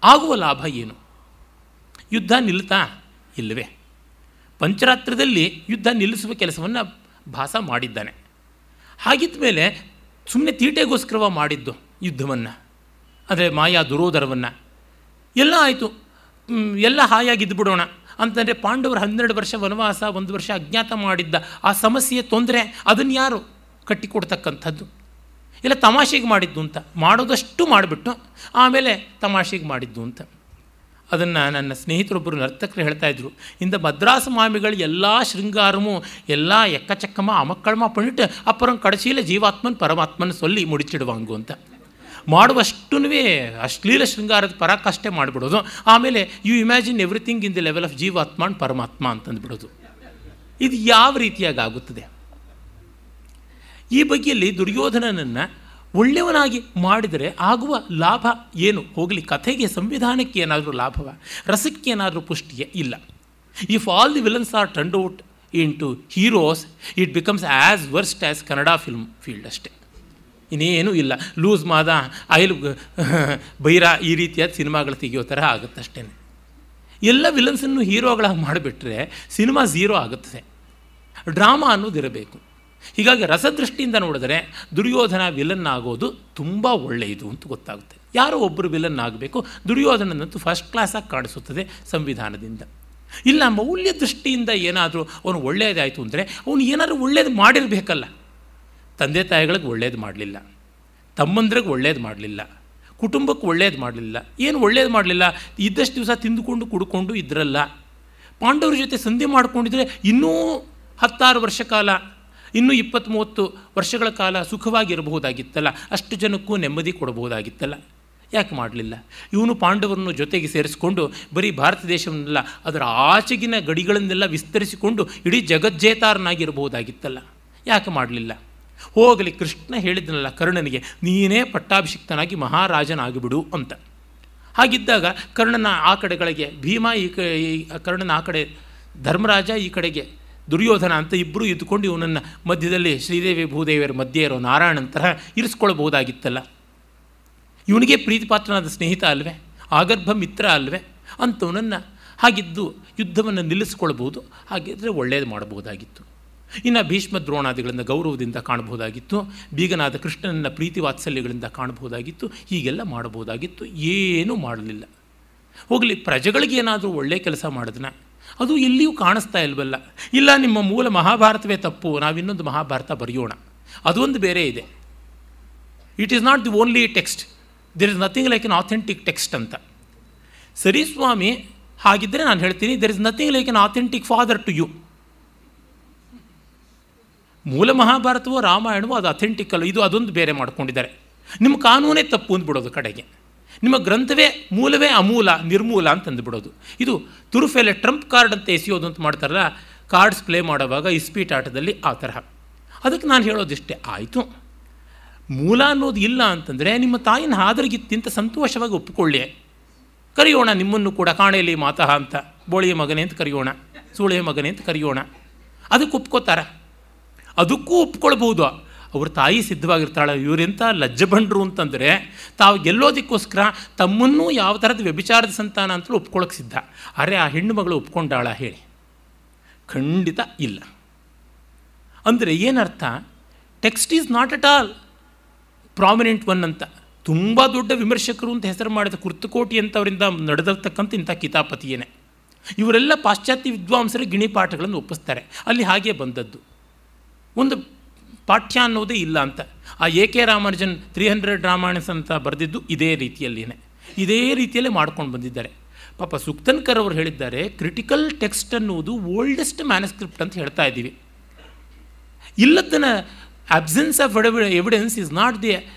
ಆಗುವ ಲಾಭ ಏನು? ಯುದ್ಧ ನಿಲ್ತಾ ಇಲ್ಲವೇ? ಪಂಚರಾತ್ರದಲ್ಲಿ ಯುದ್ಧ ನಿಲ್ಲಿಸುವ ಕೆಲಸವನ್ನು ಭಾಸ ಮಾಡಿದ್ದಾನೆ. ಹಾಗಿದ್ದ ಮೇಲೆ ಸುಮ್ಮನೆ ತೀಟೆಗೋಸ್ಕರವ ಮಾಡಿದ್ದು ಯುದ್ಧವನ್ನು, ಅಂದರೆ ಮಾಯಾ ದುರೋದರವನ್ನು. ಎಲ್ಲ ಆಯಿತು, ಎಲ್ಲ ಹಾಯಾಗಿದ್ದು ಬಿಡೋಣ ಅಂತಂದರೆ ಪಾಂಡವರು 12 ವರ್ಷ ವನವಾಸ, 1 ವರ್ಷ ಅಜ್ಞಾತ ಮಾಡಿದ್ದ ಆ ಸಮಸ್ಯೆ ತೊಂದರೆ ಅದನ್ನು ಯಾರು ಕಟ್ಟಿಕೊಡ್ತಕ್ಕಂಥದ್ದು? ಇಲ್ಲ ತಮಾಷೆಗೆ ಮಾಡಿದ್ದು ಅಂತ, ಮಾಡೋದಷ್ಟು ಮಾಡಿಬಿಟ್ಟು ಆಮೇಲೆ ತಮಾಷೆಗೆ ಮಾಡಿದ್ದು ಅಂತ. ಅದನ್ನು ನನ್ನ ಸ್ನೇಹಿತರೊಬ್ಬರು ನರ್ತಕರು ಹೇಳ್ತಾಯಿದ್ರು, ಇಂದ ಮದ್ರಾಸು ಮಾಮಿಗಳು ಎಲ್ಲ ಶೃಂಗಾರಮೂ ಎಲ್ಲ ಎಕ್ಕಚಕ್ಕಮ ಅಮಕ್ಕಳಮ ಪಣಿಟ್ಟು ಅಪ್ಪರಂ ಕಡಚೀಲ ಜೀವಾತ್ಮನ್ ಪರಮಾತ್ಮನ ಸೊಲ್ಲಿ ಮುಡಿಚಿಡುವಂಗು ಅಂತ. ಮಾಡುವಷ್ಟೂ ಅಶ್ಲೀಲ ಶೃಂಗಾರದ ಪರಾಕಾಷ್ಠೆ ಮಾಡಿಬಿಡೋದು, ಆಮೇಲೆ you imagine everything in the level of ಜೀವಾತ್ಮ ಅಂಡ್ ಪರಮಾತ್ಮ ಅಂತಂದುಬಿಡೋದು. ಇದು ಯಾವ ರೀತಿಯಾಗಿ ಆಗುತ್ತದೆ? ಈ ಬಗೆಯಲ್ಲಿ ದುರ್ಯೋಧನನನ್ನು ಒಳ್ಳೆಯವನಾಗಿ ಮಾಡಿದರೆ ಆಗುವ ಲಾಭ ಏನು? ಹೋಗಲಿ, ಕಥೆಗೆ ಸಂವಿಧಾನಕ್ಕೆ ಏನಾದರೂ ಲಾಭವ? ರಸಕ್ಕೆ ಏನಾದರೂ ಪುಷ್ಟಿಯೇ? ಇಲ್ಲ. If all the villains are turned out in to heroes, it becomes as worst as Kannada film field ಅಷ್ಟೇ, ಇನ್ನೇನೂ ಇಲ್ಲ. ಲೂಸ್ ಮಾದ, ಐಲ್ ಬೈರ ಈ ರೀತಿಯಾದ ಸಿನಿಮಾಗಳು ತೆಗೆಯೋ ಥರ ಆಗುತ್ತಷ್ಟೇ. ಎಲ್ಲ ವಿಲನ್ಸನ್ನು ಹೀರೋಗಳಾಗಿ ಮಾಡಿಬಿಟ್ರೆ ಸಿನಿಮಾ ಝೀರೋ ಆಗುತ್ತದೆ. ಡ್ರಾಮಾ ಅನ್ನೋದಿರಬೇಕು. ಹೀಗಾಗಿ ರಸದೃಷ್ಟಿಯಿಂದ ನೋಡಿದರೆ ದುರ್ಯೋಧನ ವಿಲನ್ ಆಗೋದು ತುಂಬ ಒಳ್ಳೆಯದು ಅಂತ ಗೊತ್ತಾಗುತ್ತೆ. ಯಾರೋ ಒಬ್ಬರು ವಿಲನ್ ಆಗಬೇಕು, ದುರ್ಯೋಧನನಂತೂ ಫಸ್ಟ್ ಕ್ಲಾಸಾಗಿ ಕಾಣಿಸುತ್ತದೆ ಸಂವಿಧಾನದಿಂದ. ಇಲ್ಲ, ಮೌಲ್ಯ ದೃಷ್ಟಿಯಿಂದ ಏನಾದರೂ ಅವನು ಒಳ್ಳೆಯದಾಯಿತು ಅಂದರೆ ಅವನು ಏನಾದರೂ ಒಳ್ಳೇದು ಮಾಡಿರಬೇಕಲ್ಲ. ತಂದೆ ತಾಯಿಗಳಿಗೆ ಒಳ್ಳೇದು ಮಾಡಲಿಲ್ಲ, ತಮ್ಮಂದ್ರಿಗೆ ಒಳ್ಳೇದು ಮಾಡಲಿಲ್ಲ, ಕುಟುಂಬಕ್ಕೆ ಒಳ್ಳೇದು ಮಾಡಲಿಲ್ಲ. ಏನು ಒಳ್ಳೇದು ಮಾಡಲಿಲ್ಲ? ಇದ್ದಷ್ಟು ದಿವಸ ತಿಂದುಕೊಂಡು ಕುಡ್ಕೊಂಡು ಇದ್ರಲ್ಲ. ಪಾಂಡವ್ರ ಜೊತೆ ಸಂಧಿ ಮಾಡಿಕೊಂಡಿದ್ರೆ ಇನ್ನೂ 16 ವರ್ಷ ಕಾಲ, ಇನ್ನೂ 20-30 ವರ್ಷಗಳ ಕಾಲ ಸುಖವಾಗಿರಬಹುದಾಗಿತ್ತಲ್ಲ, ಅಷ್ಟು ಜನಕ್ಕೂ ನೆಮ್ಮದಿ ಕೊಡಬಹುದಾಗಿತ್ತಲ್ಲ. ಯಾಕೆ ಮಾಡಲಿಲ್ಲ? ಇವನು ಪಾಂಡವರನ್ನು ಜೊತೆಗೆ ಸೇರಿಸಿಕೊಂಡು ಬರೀ ಭಾರತ ದೇಶವನ್ನೆಲ್ಲ ಅದರ ಆಚೆಗಿನ ಗಡಿಗಳನ್ನೆಲ್ಲ ವಿಸ್ತರಿಸಿಕೊಂಡು ಇಡೀ ಜಗಜ್ಜೇತಾರನಾಗಿರಬಹುದಾಗಿತ್ತಲ್ಲ. ಯಾಕೆ ಮಾಡಲಿಲ್ಲ? ಹೋಗಲಿ, ಕೃಷ್ಣ ಹೇಳಿದ್ನಲ್ಲ ಕರ್ಣನಿಗೆ, ನೀನೇ ಪಟ್ಟಾಭಿಷಿಕ್ತನಾಗಿ ಮಹಾರಾಜನಾಗಿಬಿಡು ಅಂತ. ಹಾಗಿದ್ದಾಗ ಕರ್ಣನ ಆ ಕಡೆಗಳಿಗೆ ಭೀಮ, ಕರ್ಣನ ಆ ಕಡೆ ಧರ್ಮರಾಜ, ಈ ಕಡೆಗೆ ದುರ್ಯೋಧನ ಅಂತ ಇಬ್ಬರು ಇದ್ದುಕೊಂಡು ಇವನನ್ನು ಮಧ್ಯದಲ್ಲಿ ಶ್ರೀದೇವಿ ಭೂದೇವಿಯರ ಮಧ್ಯೆ ಇರೋ ನಾರಾಯಣಂತರ ಇರಿಸ್ಕೊಳ್ಬಹುದಾಗಿತ್ತಲ್ಲ. ಇವನಿಗೆ ಪ್ರೀತಿಪಾತ್ರನಾದ ಸ್ನೇಹಿತ ಅಲ್ವೇ, ಆಗರ್ಭ ಮಿತ್ರ ಅಲ್ವೇ ಅಂಥವನನ್ನು ಹಾಗಿದ್ದು ಯುದ್ಧವನ್ನು ನಿಲ್ಲಿಸ್ಕೊಳ್ಬೋದು. ಹಾಗಿದ್ದರೆ ಒಳ್ಳೆಯದು ಮಾಡಬಹುದಾಗಿತ್ತು. ಇನ್ನು ಭೀಷ್ಮ ದ್ರೋಣಾದಿಗಳಿಂದ ಗೌರವದಿಂದ ಕಾಣಬಹುದಾಗಿತ್ತು, ಬೀಗನಾದ ಕೃಷ್ಣನನ್ನ ಪ್ರೀತಿ ವಾತ್ಸಲ್ಯಗಳಿಂದ ಕಾಣಬಹುದಾಗಿತ್ತು. ಹೀಗೆಲ್ಲ ಮಾಡಬಹುದಾಗಿತ್ತು. ಏನೂ ಮಾಡಲಿಲ್ಲ. ಹೋಗಲಿ, ಪ್ರಜೆಗಳಿಗೆ ಏನಾದರೂ ಒಳ್ಳೆಯ ಕೆಲಸ ಮಾಡಿದ್ನ? ಅದು ಎಲ್ಲಿಯೂ ಕಾಣಿಸ್ತಾ ಇಲ್ವಲ್ಲ. ಇಲ್ಲ, ನಿಮ್ಮ ಮೂಲ ಮಹಾಭಾರತವೇ ತಪ್ಪು, ನಾವಿನ್ನೊಂದು ಮಹಾಭಾರತ ಬರೆಯೋಣ, ಅದೊಂದು ಬೇರೆ ಇದೆ. It is not the only text, there is nothing like an authentic text ಅಂತ. ಸರಿ ಸ್ವಾಮಿ, ಹಾಗಿದ್ದರೆ ನಾನು ಹೇಳ್ತೀನಿ, there is nothing like an authentic father to you. ಮೂಲ ಮಹಾಭಾರತವೋ ರಾಮಾಯಣವೋ ಅದು ಅಥೆಂಟಿಕ್ ಅಲ್ಲ, ಇದು ಅದೊಂದು ಬೇರೆ ಮಾಡ್ಕೊಂಡಿದ್ದಾರೆ. ನಿಮ್ಮ ಕಾನೂನೇ ತಪ್ಪು ಅಂದ್ಬಿಡೋದು ಕಡೆಗೆ. ನಿಮ್ಮ ಗ್ರಂಥವೇ ಮೂಲವೇ ಅಮೂಲ ನಿರ್ಮೂಲ ಅಂತ ಅಂದುಬಿಡೋದು. ಇದು ತುರುಫೆಲೆ ಟ್ರಂಪ್ ಕಾರ್ಡ್ ಅಂತ ಎಸೆಯೋದು ಅಂತ ಮಾಡ್ತಾರಲ್ಲ, ಕಾರ್ಡ್ಸ್ ಪ್ಲೇ ಮಾಡುವಾಗ ಇಸ್ಪೀಟ್ ಆಟದಲ್ಲಿ ಆ ತರಹ. ಅದಕ್ಕೆ ನಾನು ಹೇಳೋದಿಷ್ಟೇ, ಆಯಿತು ಮೂಲ ಅನ್ನೋದು ಇಲ್ಲ ಅಂತಂದರೆ ನಿಮ್ಮ ತಾಯಿನ ಹಾದರಿಗಿತ್ತಿಂತ ಸಂತೋಷವಾಗಿ ಒಪ್ಪಿಕೊಳ್ಳಿ. ಕರೆಯೋಣ ನಿಮ್ಮನ್ನು ಕೂಡ, ಕಾಣೆಯಲ್ಲಿ ಮಾತಃ ಅಂತ, ಬೋಳಿಯ ಮಗನೇ ಅಂತ ಕರೆಯೋಣ, ಸೂಳೆಯ ಮಗನೇ ಅಂತ ಕರೆಯೋಣ. ಅದಕ್ಕೆ ಒಪ್ಕೋತಾರೆ. ಅದಕ್ಕೂ ಒಪ್ಕೊಳ್ಬೋದು. ಅವ್ರ ತಾಯಿ ಸಿದ್ಧವಾಗಿರ್ತಾಳೆ. ಇವರೆಂಥ ಲಜ್ಜಬಂಡ್ರು ಅಂತಂದರೆ ತಾವು ಗೆಲ್ಲೋದಕ್ಕೋಸ್ಕರ ತಮ್ಮನ್ನೂ ಯಾವ ಥರದ ವ್ಯಭಿಚಾರದ ಸಂತಾನ ಅಂತಲೂ ಒಪ್ಕೊಳ್ಳೋಕೆ ಸಿದ್ಧ. ಅರೆ ಆ ಹೆಣ್ಣು ಮಗಳು ಒಪ್ಕೊಂಡಾಳ ಹೇಳಿ? ಖಂಡಿತ ಇಲ್ಲ. ಅಂದರೆ ಏನರ್ಥ? Text is not at all prominent one ಅಂತ ತುಂಬ ದೊಡ್ಡ ವಿಮರ್ಶಕರು ಅಂತ ಹೆಸರು ಮಾಡಿದ ಕುರ್ತಕೋಟಿ ಅಂತವರಿಂದ ನಡೆದಿರ್ತಕ್ಕಂಥ ಇಂಥ ಕಿತಾಪತಿಯೇನೆ. ಇವರೆಲ್ಲ ಪಾಶ್ಚಾತ್ಯ ವಿದ್ವಾಂಸರ ಗಿಣಿಪಾಠಗಳನ್ನು ಒಪ್ಪಿಸ್ತಾರೆ. ಅಲ್ಲಿ ಹಾಗೆ ಬಂದದ್ದು. ಒಂದು ಪಾಠ್ಯ ಅನ್ನೋದೇ ಇಲ್ಲ ಅಂತ. ಆ ಎ.ಕೆ. ರಾಮಾನುಜನ್ 300 ರಾಮಾಯಣಸ್ ಅಂತ ಬರೆದಿದ್ದು ಇದೇ ರೀತಿಯಲ್ಲಿಯೇ, ಇದೇ ರೀತಿಯಲ್ಲೇ ಮಾಡ್ಕೊಂಡು ಬಂದಿದ್ದಾರೆ. ಪಾಪ ಸುಕ್ತನ್ಕರ್ ಅವರು ಹೇಳಿದ್ದಾರೆ, ಕ್ರಿಟಿಕಲ್ ಟೆಕ್ಸ್ಟ್ ಅನ್ನುವುದು ಓಲ್ಡೆಸ್ಟ್ ಮ್ಯಾನುಸ್ಕ್ರಿಪ್ಟ್ ಅಂತ ಹೇಳ್ತಾ ಇದ್ದೀವಿ. ಇಲ್ಲದನ್ನ absence of evidence is not the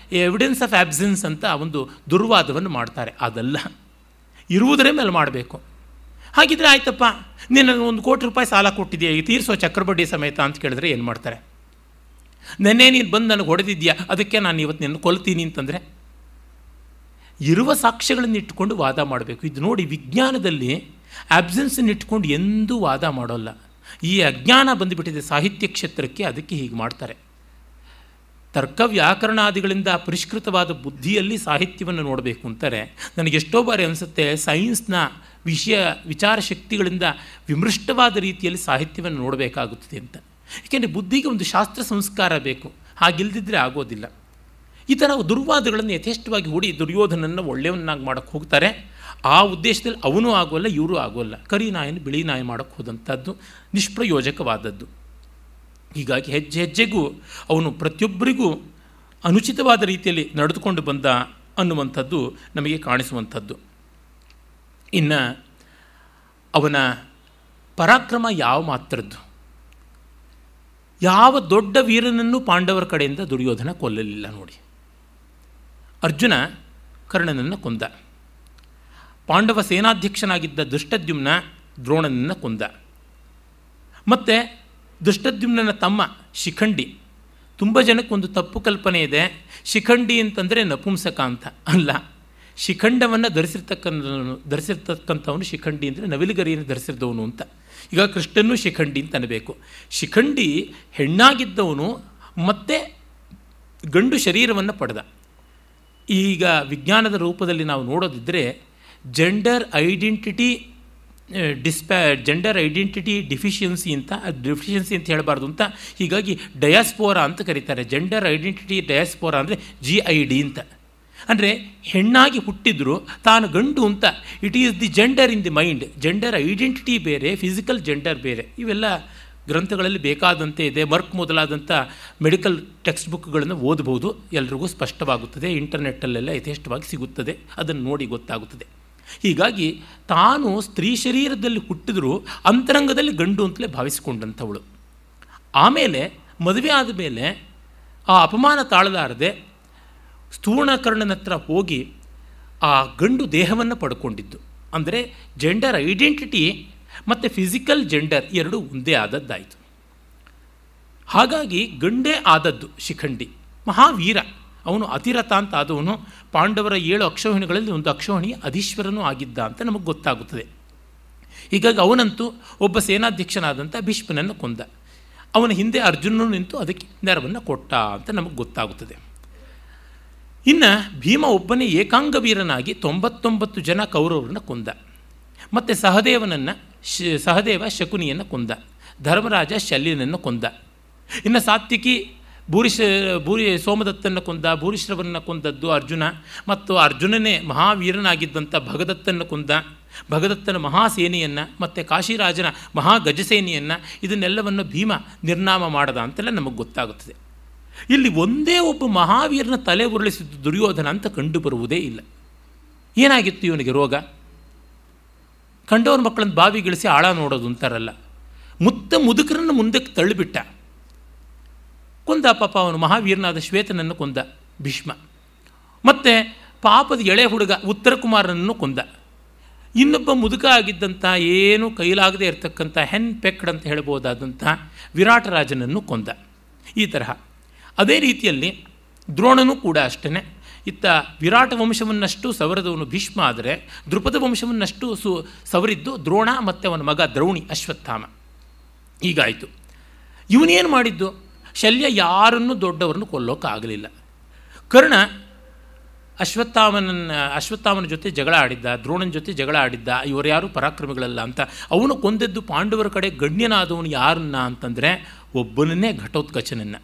evidence of absence ಅಂತ ಒಂದು ದುರ್ವಾದವನ್ನು ಮಾಡ್ತಾರೆ. ಅದಲ್ಲ, ಇರುವುದರ ಮೇಲೆ ಮಾಡಬೇಕು. ಹಾಗಿದ್ರೆ ಆಯ್ತಪ್ಪ, ನೀನು ₹1 ಕೋಟಿ ಸಾಲ ಕೊಟ್ಟಿದೆಯಾ, ಈ ತೀರಿಸೋ ಚಕ್ರಬಡ್ಡಿ ಸಮೇತ ಅಂತ ಕೇಳಿದ್ರೆ ಏನು ಮಾಡ್ತಾರೆ? ನೆನ್ನೆ ನೀನು ಬಂದು ನನಗೆ ಹೊಡೆದಿದ್ಯಾ, ಅದಕ್ಕೆ ನಾನು ಇವತ್ತು ನಿನ್ನ ಕೊಲ್ತೀನಿ ಅಂತಂದರೆ ಇರುವ ಸಾಕ್ಷ್ಯಗಳನ್ನು ಇಟ್ಕೊಂಡು ವಾದ ಮಾಡಬೇಕು. ಇದು ನೋಡಿ, ವಿಜ್ಞಾನದಲ್ಲಿ ಆಬ್ಸೆನ್ಸನ್ನು ಇಟ್ಕೊಂಡು ಎಂದೂ ವಾದ ಮಾಡೋಲ್ಲ. ಈ ಅಜ್ಞಾನ ಬಂದುಬಿಟ್ಟಿದೆ ಸಾಹಿತ್ಯ ಕ್ಷೇತ್ರಕ್ಕೆ, ಅದಕ್ಕೆ ಹೀಗೆ ಮಾಡ್ತಾರೆ. ತರ್ಕ ವ್ಯಾಕರಣಾದಿಗಳಿಂದ ಪರಿಷ್ಕೃತವಾದ ಬುದ್ಧಿಯಲ್ಲಿ ಸಾಹಿತ್ಯವನ್ನು ನೋಡಬೇಕು ಅಂತಾರೆ. ನನಗೆಷ್ಟೋ ಬಾರಿ ಅನಿಸುತ್ತೆ, ಸೈನ್ಸ್ನ ವಿಚಾರ ಶಕ್ತಿಗಳಿಂದ ವಿಮೃಷ್ಟವಾದ ರೀತಿಯಲ್ಲಿ ಸಾಹಿತ್ಯವನ್ನು ನೋಡಬೇಕಾಗುತ್ತದೆ ಅಂತ. ಏಕೆಂದರೆ ಬುದ್ಧಿಗೆ ಒಂದು ಶಾಸ್ತ್ರ ಸಂಸ್ಕಾರ ಬೇಕು, ಹಾಗಿಲ್ದಿದ್ರೆ ಆಗೋದಿಲ್ಲ. ಈ ಥರ ದುರ್ವಾದಗಳನ್ನು ಯಥೇಷ್ಟವಾಗಿ ಹೂಡಿ ದುರ್ಯೋಧನನ್ನು ಒಳ್ಳೆಯವನ್ನಾಗಿ ಮಾಡೋಕ್ಕೆ ಹೋಗ್ತಾರೆ. ಆ ಉದ್ದೇಶದಲ್ಲಿ ಅವನು ಆಗೋಲ್ಲ, ಇವರು ಆಗೋಲ್ಲ. ಕರಿ ನಾಯನ್ನು ಬಿಳಿ ನಾಯಿ ಮಾಡೋಕ್ಕೆ ಹೋದಂಥದ್ದು ನಿಷ್ಪ್ರಯೋಜಕವಾದದ್ದು. ಹೀಗಾಗಿ ಹೆಜ್ಜೆ ಹೆಜ್ಜೆಗೂ ಅವನು ಪ್ರತಿಯೊಬ್ಬರಿಗೂ ಅನುಚಿತವಾದ ರೀತಿಯಲ್ಲಿ ನಡೆದುಕೊಂಡು ಬಂದ ಅನ್ನುವಂಥದ್ದು ನಮಗೆ ಕಾಣಿಸುವಂಥದ್ದು. ಇನ್ನು ಅವನ ಪರಾಕ್ರಮ ಯಾವ ಮಾತ್ರದ್ದು. ಯಾವ ದೊಡ್ಡ ವೀರನನ್ನು ಪಾಂಡವರ ಕಡೆಯಿಂದ ದುರ್ಯೋಧನ ಕೊಲ್ಲಲಿಲ್ಲ ನೋಡಿ. ಅರ್ಜುನ ಕರ್ಣನನ್ನು ಕೊಂದ. ಪಾಂಡವ ಸೇನಾಧ್ಯಕ್ಷನಾಗಿದ್ದ ದುಷ್ಟದ್ಯುಮ್ನ ದ್ರೋಣನನ್ನು ಕೊಂದ. ಮತ್ತು ದುಷ್ಟದ್ಯುಮ್ನ ತಮ್ಮ ಶಿಖಂಡಿ. ತುಂಬ ಜನಕ್ಕೊಂದು ತಪ್ಪು ಕಲ್ಪನೆ ಇದೆ, ಶಿಖಂಡಿ ಅಂತಂದರೆ ನಪುಂಸಕ ಅಂತ. ಅಲ್ಲ, ಶಿಖಂಡವನ್ನು ಧರಿಸಿರ್ತಕ್ಕಂಥವನು ಶಿಖಂಡಿ ಅಂದರೆ ನವಿಲುಗರಿಯನ್ನು ಧರಿಸಿದ್ದವನು ಅಂತ. ಈಗ ಕೃಷ್ಣನೂ ಶಿಖಂಡಿ ಅಂತ ಅನ್ನಬೇಕು. ಶಿಖಂಡಿ ಹೆಣ್ಣಾಗಿದ್ದವನು ಮತ್ತು ಗಂಡು ಶರೀರವನ್ನು ಪಡೆದ. ಈಗ ವಿಜ್ಞಾನದ ರೂಪದಲ್ಲಿ ನಾವು ನೋಡೋದಿದ್ದರೆ ಜೆಂಡರ್ ಐಡೆಂಟಿಟಿ ಡಿಫಿಷಿಯನ್ಸಿ ಅಂತ ಹೇಳಬಾರ್ದು ಅಂತ, ಹೀಗಾಗಿ ಡಯಾಸ್ಪೋರಾ ಅಂತ ಕರೀತಾರೆ. ಜೆಂಡರ್ ಐಡೆಂಟಿಟಿ ಡಯಾಸ್ಪೋರಾ ಅಂದರೆ GID ಅಂತ. ಅಂದರೆ ಹೆಣ್ಣಾಗಿ ಹುಟ್ಟಿದ್ರು ತಾನು ಗಂಡು ಅಂತ. It is the gender in the mind. Gender identity ಬೇರೆ, ಫಿಸಿಕಲ್ ಜೆಂಡರ್ ಬೇರೆ. ಇವೆಲ್ಲ ಗ್ರಂಥಗಳಲ್ಲಿ ಬೇಕಾದಂತೆ ಇದೆ. ಮರ್ಕ್ ಮೊದಲಾದಂಥ ಮೆಡಿಕಲ್ ಟೆಕ್ಸ್ಟ್ ಬುಕ್ಗಳನ್ನು ಓದಬಹುದು, ಎಲ್ರಿಗೂ ಸ್ಪಷ್ಟವಾಗುತ್ತದೆ. ಇಂಟರ್ನೆಟ್ಟಲ್ಲೆಲ್ಲ ಯಥೇಷ್ಟವಾಗಿ ಸಿಗುತ್ತದೆ, ಅದನ್ನು ನೋಡಿ ಗೊತ್ತಾಗುತ್ತದೆ. ಹೀಗಾಗಿ ತಾನು ಸ್ತ್ರೀ ಶರೀರದಲ್ಲಿ ಹುಟ್ಟಿದರೂ ಅಂತರಂಗದಲ್ಲಿ ಗಂಡು ಅಂತಲೇ ಭಾವಿಸಿಕೊಂಡಂಥವಳು. ಆಮೇಲೆ ಮದುವೆ ಆದ ಮೇಲೆ ಆ ಅಪಮಾನ ತಾಳಲಾರದೆ ಸ್ಥೂರ್ಣಕರ್ಣನ ಹತ್ರ ಹೋಗಿ ಆ ಗಂಡು ದೇಹವನ್ನು ಪಡ್ಕೊಂಡಿದ್ದು. ಅಂದರೆ ಜೆಂಡರ್ ಐಡೆಂಟಿಟಿ ಮತ್ತು ಫಿಸಿಕಲ್ ಜೆಂಡರ್ ಎರಡೂ ಒಂದೇ ಆದದ್ದಾಯಿತು. ಹಾಗಾಗಿ ಗಂಡೇ ಆದದ್ದು ಶಿಖಂಡಿ. ಮಹಾವೀರ ಅವನು. ಅತಿರಥ ಅಂತ ಆದವನು. ಪಾಂಡವರ 7 ಅಕ್ಷೋಹಿಣಿಗಳಲ್ಲಿ ಒಂದು ಅಕ್ಷೋಹಿಣಿ ಅಧೀಶ್ವರನೂ ಆಗಿದ್ದ ಅಂತ ನಮಗೆ ಗೊತ್ತಾಗುತ್ತದೆ. ಹೀಗಾಗಿ ಅವನಂತೂ ಒಬ್ಬ ಸೇನಾಧ್ಯಕ್ಷನಾದಂಥ ಭೀಷ್ಮನನ್ನು ಕೊಂದ. ಅವನ ಹಿಂದೆ ಅರ್ಜುನನು ನಿಂತು ಅದಕ್ಕೆ ನೆರವನ್ನು ಕೊಟ್ಟ ಅಂತ ನಮಗೆ ಗೊತ್ತಾಗುತ್ತದೆ. ಇನ್ನು ಭೀಮ ಒಬ್ಬನೇ ಏಕಾಂಗ ವೀರನಾಗಿ 99 ಜನ ಕೌರವರನ್ನು ಕೊಂದ. ಮತ್ತು ಸಹದೇವ ಶಕುನಿಯನ್ನು ಕೊಂದ. ಧರ್ಮರಾಜ ಶಲ್ಯನನ್ನು ಕೊಂದ. ಇನ್ನು ಸಾತ್ವಿಕಿ ಸೋಮದತ್ತನ್ನು ಕೊಂದ. ಭೂರಿಶ್ರವರನ್ನು ಕೊಂದದ್ದು ಅರ್ಜುನ. ಮತ್ತು ಅರ್ಜುನನೇ ಮಹಾವೀರನಾಗಿದ್ದಂಥ ಭಗದತ್ತನ್ನು ಕೊಂದ. ಭಗದತ್ತನ ಮಹಾಸೇನೆಯನ್ನು ಮತ್ತು ಕಾಶಿರಾಜನ ಮಹಾಗಜಸೇನೆಯನ್ನು ಇದನ್ನೆಲ್ಲವನ್ನು ಭೀಮ ನಿರ್ನಾಮ ಮಾಡದ ಅಂತೆಲ್ಲ ನಮಗೆ ಗೊತ್ತಾಗುತ್ತದೆ. ಇಲ್ಲಿ ಒಂದೇ ಒಬ್ಬ ಮಹಾವೀರನ ತಲೆ ಉರುಳಿಸಿದ್ದು ದುರ್ಯೋಧನ ಅಂತ ಕಂಡು ಬರುವುದೇ ಇಲ್ಲ. ಏನಾಗಿತ್ತು ಇವನಿಗೆ ರೋಗ? ಕಂಡವ್ರ ಮಕ್ಕಳನ್ನು ಬಾವಿಗಿಳಿಸಿ ಆಳ ನೋಡೋದು ಅಂತಾರಲ್ಲ, ಮುದುಕರನ್ನು ಮುಂದಕ್ಕೆ ತಳ್ಳಿಬಿಟ್ಟ. ಕೊಂದ ಪಾಪ ಅವನು ಮಹಾವೀರನಾದ ಶ್ವೇತನನ್ನು ಕೊಂದ ಭೀಷ್ಮ. ಮತ್ತು ಪಾಪದ ಎಳೆ ಹುಡುಗ ಉತ್ತರ ಕುಮಾರನನ್ನು ಕೊಂದ. ಇನ್ನೊಬ್ಬ ಮುದುಕ ಆಗಿದ್ದಂಥ ಏನೂ ಕೈಲಾಗದೇ ಇರತಕ್ಕಂಥ ಹೆನ್ ಪೆಕ್ಡ್ ಅಂತ ಹೇಳ್ಬೋದಾದಂಥ ವಿರಾಟರಾಜನನ್ನು ಕೊಂದ. ಈ ತರಹ ಅದೇ ರೀತಿಯಲ್ಲಿ ದ್ರೋಣನೂ ಕೂಡ ಅಷ್ಟೇ. ಇತ್ತ ವಿರಾಟ ವಂಶವನ್ನಷ್ಟು ಸವರದವನು ಭೀಷ್ಮ ಆದರೆ ದೃಪದ ವಂಶವನ್ನಷ್ಟು ಸವರಿದ್ದು ದ್ರೋಣ ಮತ್ತು ಅವನ ಮಗ ದ್ರೌಣಿ ಅಶ್ವತ್ಥಾಮ. ಹೀಗಾಯಿತು. ಇವನೇನು ಮಾಡಿದ್ದು? ಶಲ್ಯ ಯಾರನ್ನೂ ದೊಡ್ಡವರನ್ನು ಕೊಲ್ಲೋಕ್ಕಾಗಲಿಲ್ಲ. ಕರ್ಣ ಅಶ್ವತ್ಥಾಮನ ಜೊತೆ ಜಗಳ ಆಡಿದ್ದ, ದ್ರೋಣನ ಜೊತೆ ಜಗಳ ಆಡಿದ್ದ, ಇವರು ಯಾರು ಪರಾಕ್ರಮಿಗಳಲ್ಲ ಅಂತ. ಅವನು ಕೊಂದದ್ದು ಪಾಂಡವರ ಕಡೆ ಗಣ್ಯನಾದವನು ಯಾರನ್ನ ಅಂತಂದರೆ ಒಬ್ಬನನ್ನೇ, ಘಟೋತ್ಕಚನನ್ನು.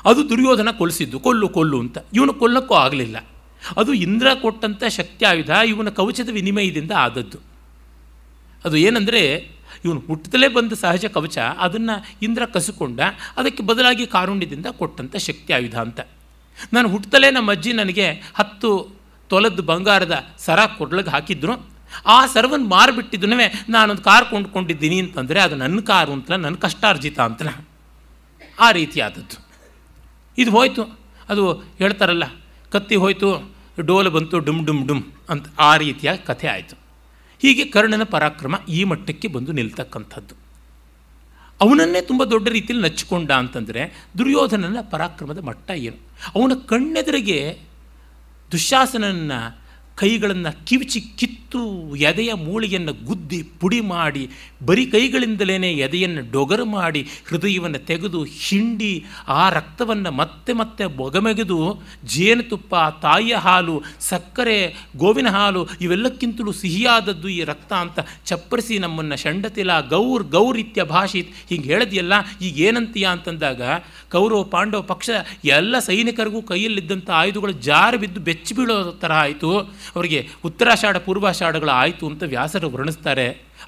ಅದು ದುರ್ಯೋಧನ ಕೊಲ್ಲಿಸಿದ್ದು, ಕೊಲ್ಲು ಅಂತ. ಇವನು ಕೊಲ್ಲಕ್ಕೂ ಆಗಲಿಲ್ಲ. ಅದು ಇಂದ್ರ ಕೊಟ್ಟಂಥ ಶಕ್ತಿ ಆಯುಧ ಇವನ ಕವಚದ ವಿನಿಮಯದಿಂದ ಆದದ್ದು. ಅದು ಏನಂದರೆ ಇವನು ಹುಟ್ಟದಲ್ಲೇ ಬಂದ ಸಹಜ ಕವಚ, ಅದನ್ನು ಇಂದ್ರ ಕಸಿಕೊಂಡ, ಅದಕ್ಕೆ ಬದಲಾಗಿ ಕಾರುಣ್ಯದಿಂದ ಕೊಟ್ಟಂಥ ಶಕ್ತಿ ಆಯುಧ ಅಂತ. ನಾನು ಹುಟ್ಟದಲ್ಲೇ ನಮ್ಮ ಅಜ್ಜಿ ನನಗೆ 10 ತೊಲದ ಬಂಗಾರದ ಸರ ಕೊಡ್ಲಿಗೆ ಹಾಕಿದ್ರು. ಆ ಸರವನ್ನು ಮಾರಿಬಿಟ್ಟಿದ್ದನೇ ನಾನೊಂದು ಕಾರ್ ಕೊಂಡ್ಕೊಂಡಿದ್ದೀನಿ ಅಂತಂದರೆ ಅದು ನನ್ನ ಕಾರು ಅಂತಲ್ಲ, ನನ್ನ ಕಷ್ಟಾರ್ಜಿತ ಅಂತಲ್ಲ. ಆ ರೀತಿ ಆದದ್ದು. ಇದು ಹೋಯಿತು. ಅದು ಹೇಳ್ತಾರಲ್ಲ, ಕತ್ತಿ ಹೋಯಿತು ಡೋಲು ಬಂತು ಡುಮ್ ಡುಮ್ ಡುಮ್ ಅಂತ, ಆ ರೀತಿಯ ಕಥೆ ಆಯಿತು. ಹೀಗೆ ಕರ್ಣನ ಪರಾಕ್ರಮ ಈ ಮಟ್ಟಕ್ಕೆ ಬಂದು ನಿಲ್ತಕ್ಕಂಥದ್ದು. ಅವನನ್ನೇ ತುಂಬ ದೊಡ್ಡ ರೀತಿಯಲ್ಲಿ ನಚ್ಚಿಕೊಂಡ ಅಂತಂದರೆ ದುರ್ಯೋಧನನ ಪರಾಕ್ರಮದ ಮಟ್ಟ ಏನು? ಅವನ ಕಣ್ಣೆದುರಿಗೆ ದುಶ್ಯಾಸನನ್ನ ಕೈಗಳನ್ನು ಕಿವಿಚಿ ಕಿತ್ತು ಎದೆಯ ಮೂಳೆಯನ್ನು ಗುದ್ದಿ ಪುಡಿ ಮಾಡಿ ಬರೀ ಕೈಗಳಿಂದಲೇ ಎದೆಯನ್ನು ಡೊಗರು ಮಾಡಿ ಹೃದಯವನ್ನು ತೆಗೆದು ಹಿಂಡಿ ಆ ರಕ್ತವನ್ನು ಮತ್ತೆ ಮತ್ತೆ ಬೊಗಮೆಗೆದು ಜೇನುತುಪ್ಪ, ತಾಯಿಯ ಹಾಲು, ಸಕ್ಕರೆ, ಗೋವಿನ ಹಾಲು ಇವೆಲ್ಲಕ್ಕಿಂತಲೂ ಸಿಹಿಯಾದದ್ದು ಈ ರಕ್ತ ಅಂತ ಚಪ್ಪರಿಸಿ ನಮ್ಮನ್ನು ಷಂಡತಿಲ ಗೌರ್ ಇತ್ಯ ಭಾಷಿತ್ ಹೀಗೆ ಹೇಳಿದೆಯಲ್ಲ, ಈಗ ಏನಂತೀಯ ಅಂತಂದಾಗ ಕೌರವ ಪಾಂಡವ ಪಕ್ಷ ಎಲ್ಲ ಸೈನಿಕರಿಗೂ ಕೈಯಲ್ಲಿದ್ದಂಥ ಆಯುಧಗಳು ಜಾರಿ ಬಿದ್ದು ಬೆಚ್ಚಿ ಬೀಳೋ ಥರ ಆಯಿತು. ಅವರಿಗೆ ಉತ್ತರಾಷಾಢ ಪೂರ್ವಾಷಾಢಗಳು ಆಯಿತು ಅಂತ ವ್ಯಾಸರು ವರ್ಣಿಸ್ತಾರೆ.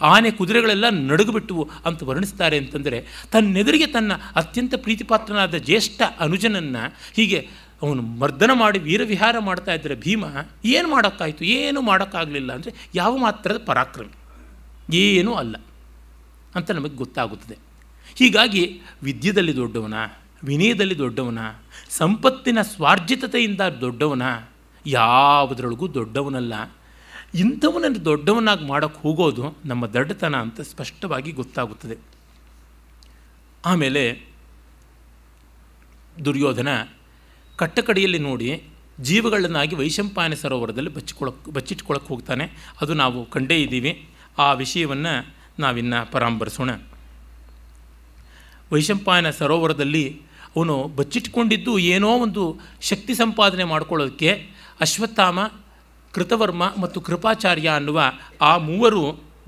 ಆನೆ ಕುದುರೆಗಳೆಲ್ಲ ನಡುಗುಬಿಟ್ಟವು ಅಂತ ವರ್ಣಿಸ್ತಾರೆ. ಅಂತಂದರೆ ತನ್ನೆದುರಿಗೆ ತನ್ನ ಅತ್ಯಂತ ಪ್ರೀತಿಪಾತ್ರನಾದ ಜ್ಯೇಷ್ಠ ಅನುಜನನ್ನು ಹೀಗೆ ಅವನು ಮರ್ದನ ಮಾಡಿ ವೀರವಿಹಾರ ಮಾಡ್ತಾ ಇದ್ದರೆ ಭೀಮ ಏನು ಮಾಡೋಕ್ಕಾಯಿತು? ಏನೂ ಮಾಡೋಕ್ಕಾಗಲಿಲ್ಲ. ಅಂದರೆ ಯಾವ ಮಾತ್ರದ ಪರಾಕ್ರಮಿ, ಏನೂ ಅಲ್ಲ ಅಂತ ನಮಗೆ ಗೊತ್ತಾಗುತ್ತದೆ. ಹೀಗಾಗಿ ವಿದ್ಯೆಯಲ್ಲಿ ದೊಡ್ಡವನ, ವಿನಯದಲ್ಲಿ ದೊಡ್ಡವನ, ಸಂಪತ್ತಿನ ಸ್ವಾರ್ಜಿತತೆಯಿಂದ ದೊಡ್ಡವನ, ಯಾವುದರೊಳಗೂ ದೊಡ್ಡವನಲ್ಲ. ಇಂಥವನನ್ನು ದೊಡ್ಡವನಾಗಿ ಮಾಡೋಕ್ಕೆ ಹೋಗೋದು ನಮ್ಮ ದಡ್ಡತನ ಅಂತ ಸ್ಪಷ್ಟವಾಗಿ ಗೊತ್ತಾಗುತ್ತದೆ. ಆಮೇಲೆ ದುರ್ಯೋಧನ ಕಟ್ಟಕಡೆಯಲ್ಲಿ ನೋಡಿ ಜೀವಗಳನ್ನಾಗಿ ವೈಶಂಪಾಯನ ಸರೋವರದಲ್ಲಿ ಬಚ್ಚಿಟ್ಕೊಳ್ಳೋಕ್ಕೆ ಹೋಗ್ತಾನೆ. ಅದು ನಾವು ಕಂಡೇ ಇದ್ದೀವಿ. ಆ ವಿಷಯವನ್ನು ನಾವಿನ್ನು ಪರಾಂಬರಿಸೋಣ. ವೈಶಂಪಾಯನ ಸರೋವರದಲ್ಲಿ ಅವನು ಬಚ್ಚಿಟ್ಕೊಂಡಿದ್ದು ಏನೋ ಒಂದು ಶಕ್ತಿ ಸಂಪಾದನೆ ಮಾಡ್ಕೊಳ್ಳೋದಕ್ಕೆ ಅಶ್ವತ್ಥಾಮ, ಕೃತವರ್ಮ ಮತ್ತು ಕೃಪಾಚಾರ್ಯ ಅನ್ನುವ ಆ ಮೂವರು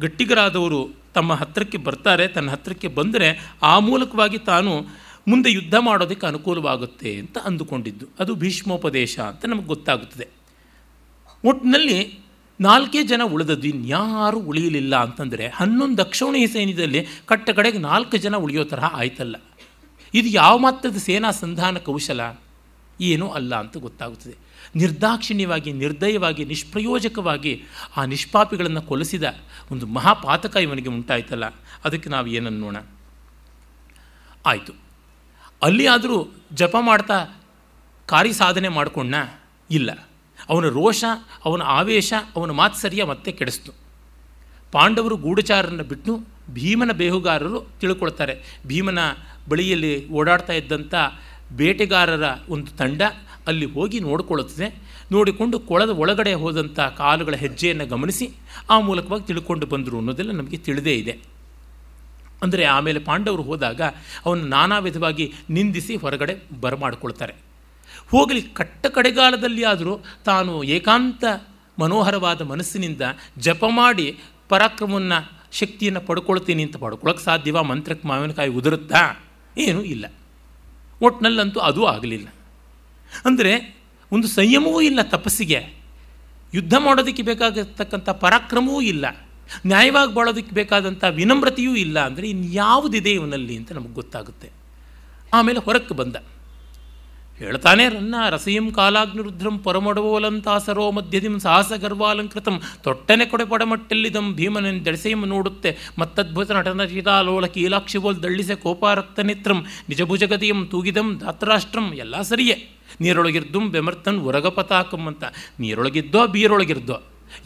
ಗಟ್ಟಿಗರಾದವರು ತಮ್ಮ ಹತ್ತಿರಕ್ಕೆ ಬರ್ತಾರೆ. ತನ್ನ ಹತ್ತಿರಕ್ಕೆ ಬಂದರೆ ಆ ಮೂಲಕವಾಗಿ ತಾನು ಮುಂದೆ ಯುದ್ಧ ಮಾಡೋದಕ್ಕೆ ಅನುಕೂಲವಾಗುತ್ತೆ ಅಂತ ಅಂದುಕೊಂಡಿದ್ದು. ಅದು ಭೀಷ್ಮೋಪದೇಶ ಅಂತ ನಮಗೆ ಗೊತ್ತಾಗುತ್ತದೆ. ಒಟ್ಟಿನಲ್ಲಿ 4 ಜನ ಉಳಿದದ್ದು, ಇನ್ಯಾರೂ ಉಳಿಯಲಿಲ್ಲ ಅಂತಂದರೆ 11 ದಕ್ಷಿಣೀಯ ಸೈನ್ಯದಲ್ಲಿ ಕಟ್ಟ ಕಡೆಗೆ 4 ಜನ ಉಳಿಯೋ ತರಹ ಆಯ್ತಲ್ಲ. ಇದು ಯಾವ ಮಾತ್ರದ ಸೇನಾ ಸಂಧಾನ ಕೌಶಲ? ಏನೂ ಅಲ್ಲ ಅಂತ ಗೊತ್ತಾಗುತ್ತದೆ. ನಿರ್ದಾಕ್ಷಿಣ್ಯವಾಗಿ, ನಿರ್ದಯವಾಗಿ, ನಿಷ್ಪ್ರಯೋಜಕವಾಗಿ ಆ ನಿಷ್ಪಾಪಿಗಳನ್ನು ಕೊಲಿಸಿದ ಒಂದು ಮಹಾಪಾತಕ ಇವನಿಗೆ ಉಂಟಾಯ್ತಲ್ಲ. ಅದಕ್ಕೆ ನಾವು ಏನನ್ನೋಣ? ಆಯಿತು, ಅಲ್ಲಿ ಆದರೂ ಜಪ ಮಾಡ್ತಾ ಕಾರ್ಯಸಾಧನೆ ಮಾಡಿಕೊಂಡ? ಇಲ್ಲ. ಅವನ ರೋಷ, ಅವನ ಆವೇಶ, ಅವನ ಮಾತ್ಸರ್ಯ ಮತ್ತೆ ಕೆಡಿಸ್ತು. ಪಾಂಡವರು ಗೂಢಚಾರರನ್ನು ಬಿಟ್ಟು ಭೀಮನ ಬೇಹುಗಾರರು ತಿಳ್ಕೊಳ್ತಾರೆ. ಭೀಮನ ಬಳಿಯಲ್ಲಿ ಓಡಾಡ್ತಾ ಇದ್ದಂಥ ಬೇಟೆಗಾರರ ಒಂದು ತಂಡ ಅಲ್ಲಿ ಹೋಗಿ ನೋಡಿಕೊಳ್ಳುತ್ತದೆ. ನೋಡಿಕೊಂಡು ಕೊಳದ ಒಳಗಡೆ ಹೋದಂಥ ಕಾಲುಗಳ ಹೆಜ್ಜೆಯನ್ನು ಗಮನಿಸಿ ಆ ಮೂಲಕವಾಗಿ ತಿಳ್ಕೊಂಡು ಬಂದರು ಅನ್ನೋದೆಲ್ಲ ನಮಗೆ ತಿಳಿದೇ ಇದೆ. ಅಂದರೆ ಆಮೇಲೆ ಪಾಂಡವರು ಹೋದಾಗ ಅವನು ನಾನಾ ವಿಧವಾಗಿ ನಿಂದಿಸಿ ಹೊರಗಡೆ ಬರಮಾಡ್ಕೊಳ್ತಾರೆ. ಹೋಗಲಿ, ಕಟ್ಟ ಕಡೆಗಾಲದಲ್ಲಿ ಆದರೂ ತಾನು ಏಕಾಂತ ಮನೋಹರವಾದ ಮನಸ್ಸಿನಿಂದ ಜಪ ಮಾಡಿ ಪರಾಕ್ರಮವನ್ನು, ಶಕ್ತಿಯನ್ನು ಪಡ್ಕೊಳ್ತೀನಿ ಅಂತ ಪಡ್ಕೊಳ್ಳೋಕ್ಕೆ ಸಾಧ್ಯವ? ಮಂತ್ರಕ್ಕೆ ಮಾವಿನಕಾಯಿ ಉದುರುತ್ತಾ? ಏನೂ ಇಲ್ಲ. ಒಟ್ಟಿನಲ್ಲಂತೂ ಅದೂ ಆಗಲಿಲ್ಲ. ಅಂದರೆ ಒಂದು ಸಂಯಮವೂ ಇಲ್ಲ ತಪಸ್ಸಿಗೆ, ಯುದ್ಧ ಮಾಡೋದಕ್ಕೆ ಬೇಕಾಗತಕ್ಕಂಥ ಪರಾಕ್ರಮವೂ ಇಲ್ಲ, ನ್ಯಾಯವಾಗಿ ಬಾಳೋದಕ್ಕೆ ಬೇಕಾದಂಥ ವಿನಮ್ರತೆಯೂ ಇಲ್ಲ. ಅಂದರೆ ಇನ್ಯಾವುದಿದೆ ಇವನಲ್ಲಿ ಅಂತ ನಮಗೆ ಗೊತ್ತಾಗುತ್ತೆ. ಆಮೇಲೆ ಹೊರಕ್ಕೆ ಬಂದ. ಹೇಳ್ತಾನೆ ರನ್ನ ರಸೀಂ ಕಾಲಾಗ್ನಿರುದ್ರಂ ಪರಮಡವೋಲಂತಾಸರೋ ಮಧ್ಯದಿಂ ಸಾಹಸ ಗರ್ವಾಲಂಕೃತಂ ತೊಟ್ಟನೆ ಕೊಡೆ ಪಡಮಟ್ಟೆಲ್ಲಿದಂ ಭೀಮನ ದೆಳಸೆಯಂ ನೋಡುತ್ತೆ ಮತ್ತದ್ಭುತ ನಟನ ಚೀತಾಲೋಲ ಕೀಲಾಕ್ಷಿಬೋಲ್ ದಳ್ಳಿಸೆ ಕೋಪಾರಕ್ತನೇತ್ರಂ ನಿಜಭುಜಗತಿಯಂ ತೂಗಿದಂ ಧಾತರಾಷ್ಟ್ರಂ ಎಲ್ಲ ಸರಿಯೇ. ನೀರೊಳಗಿರ್ದುಂ ಬೆಮರ್ತನ್ ಉರಗಪತಾಕಂ ಅಂತ. ನೀರೊಳಗಿದ್ದೋ ಬೀರೊಳಗಿರ್ದೋ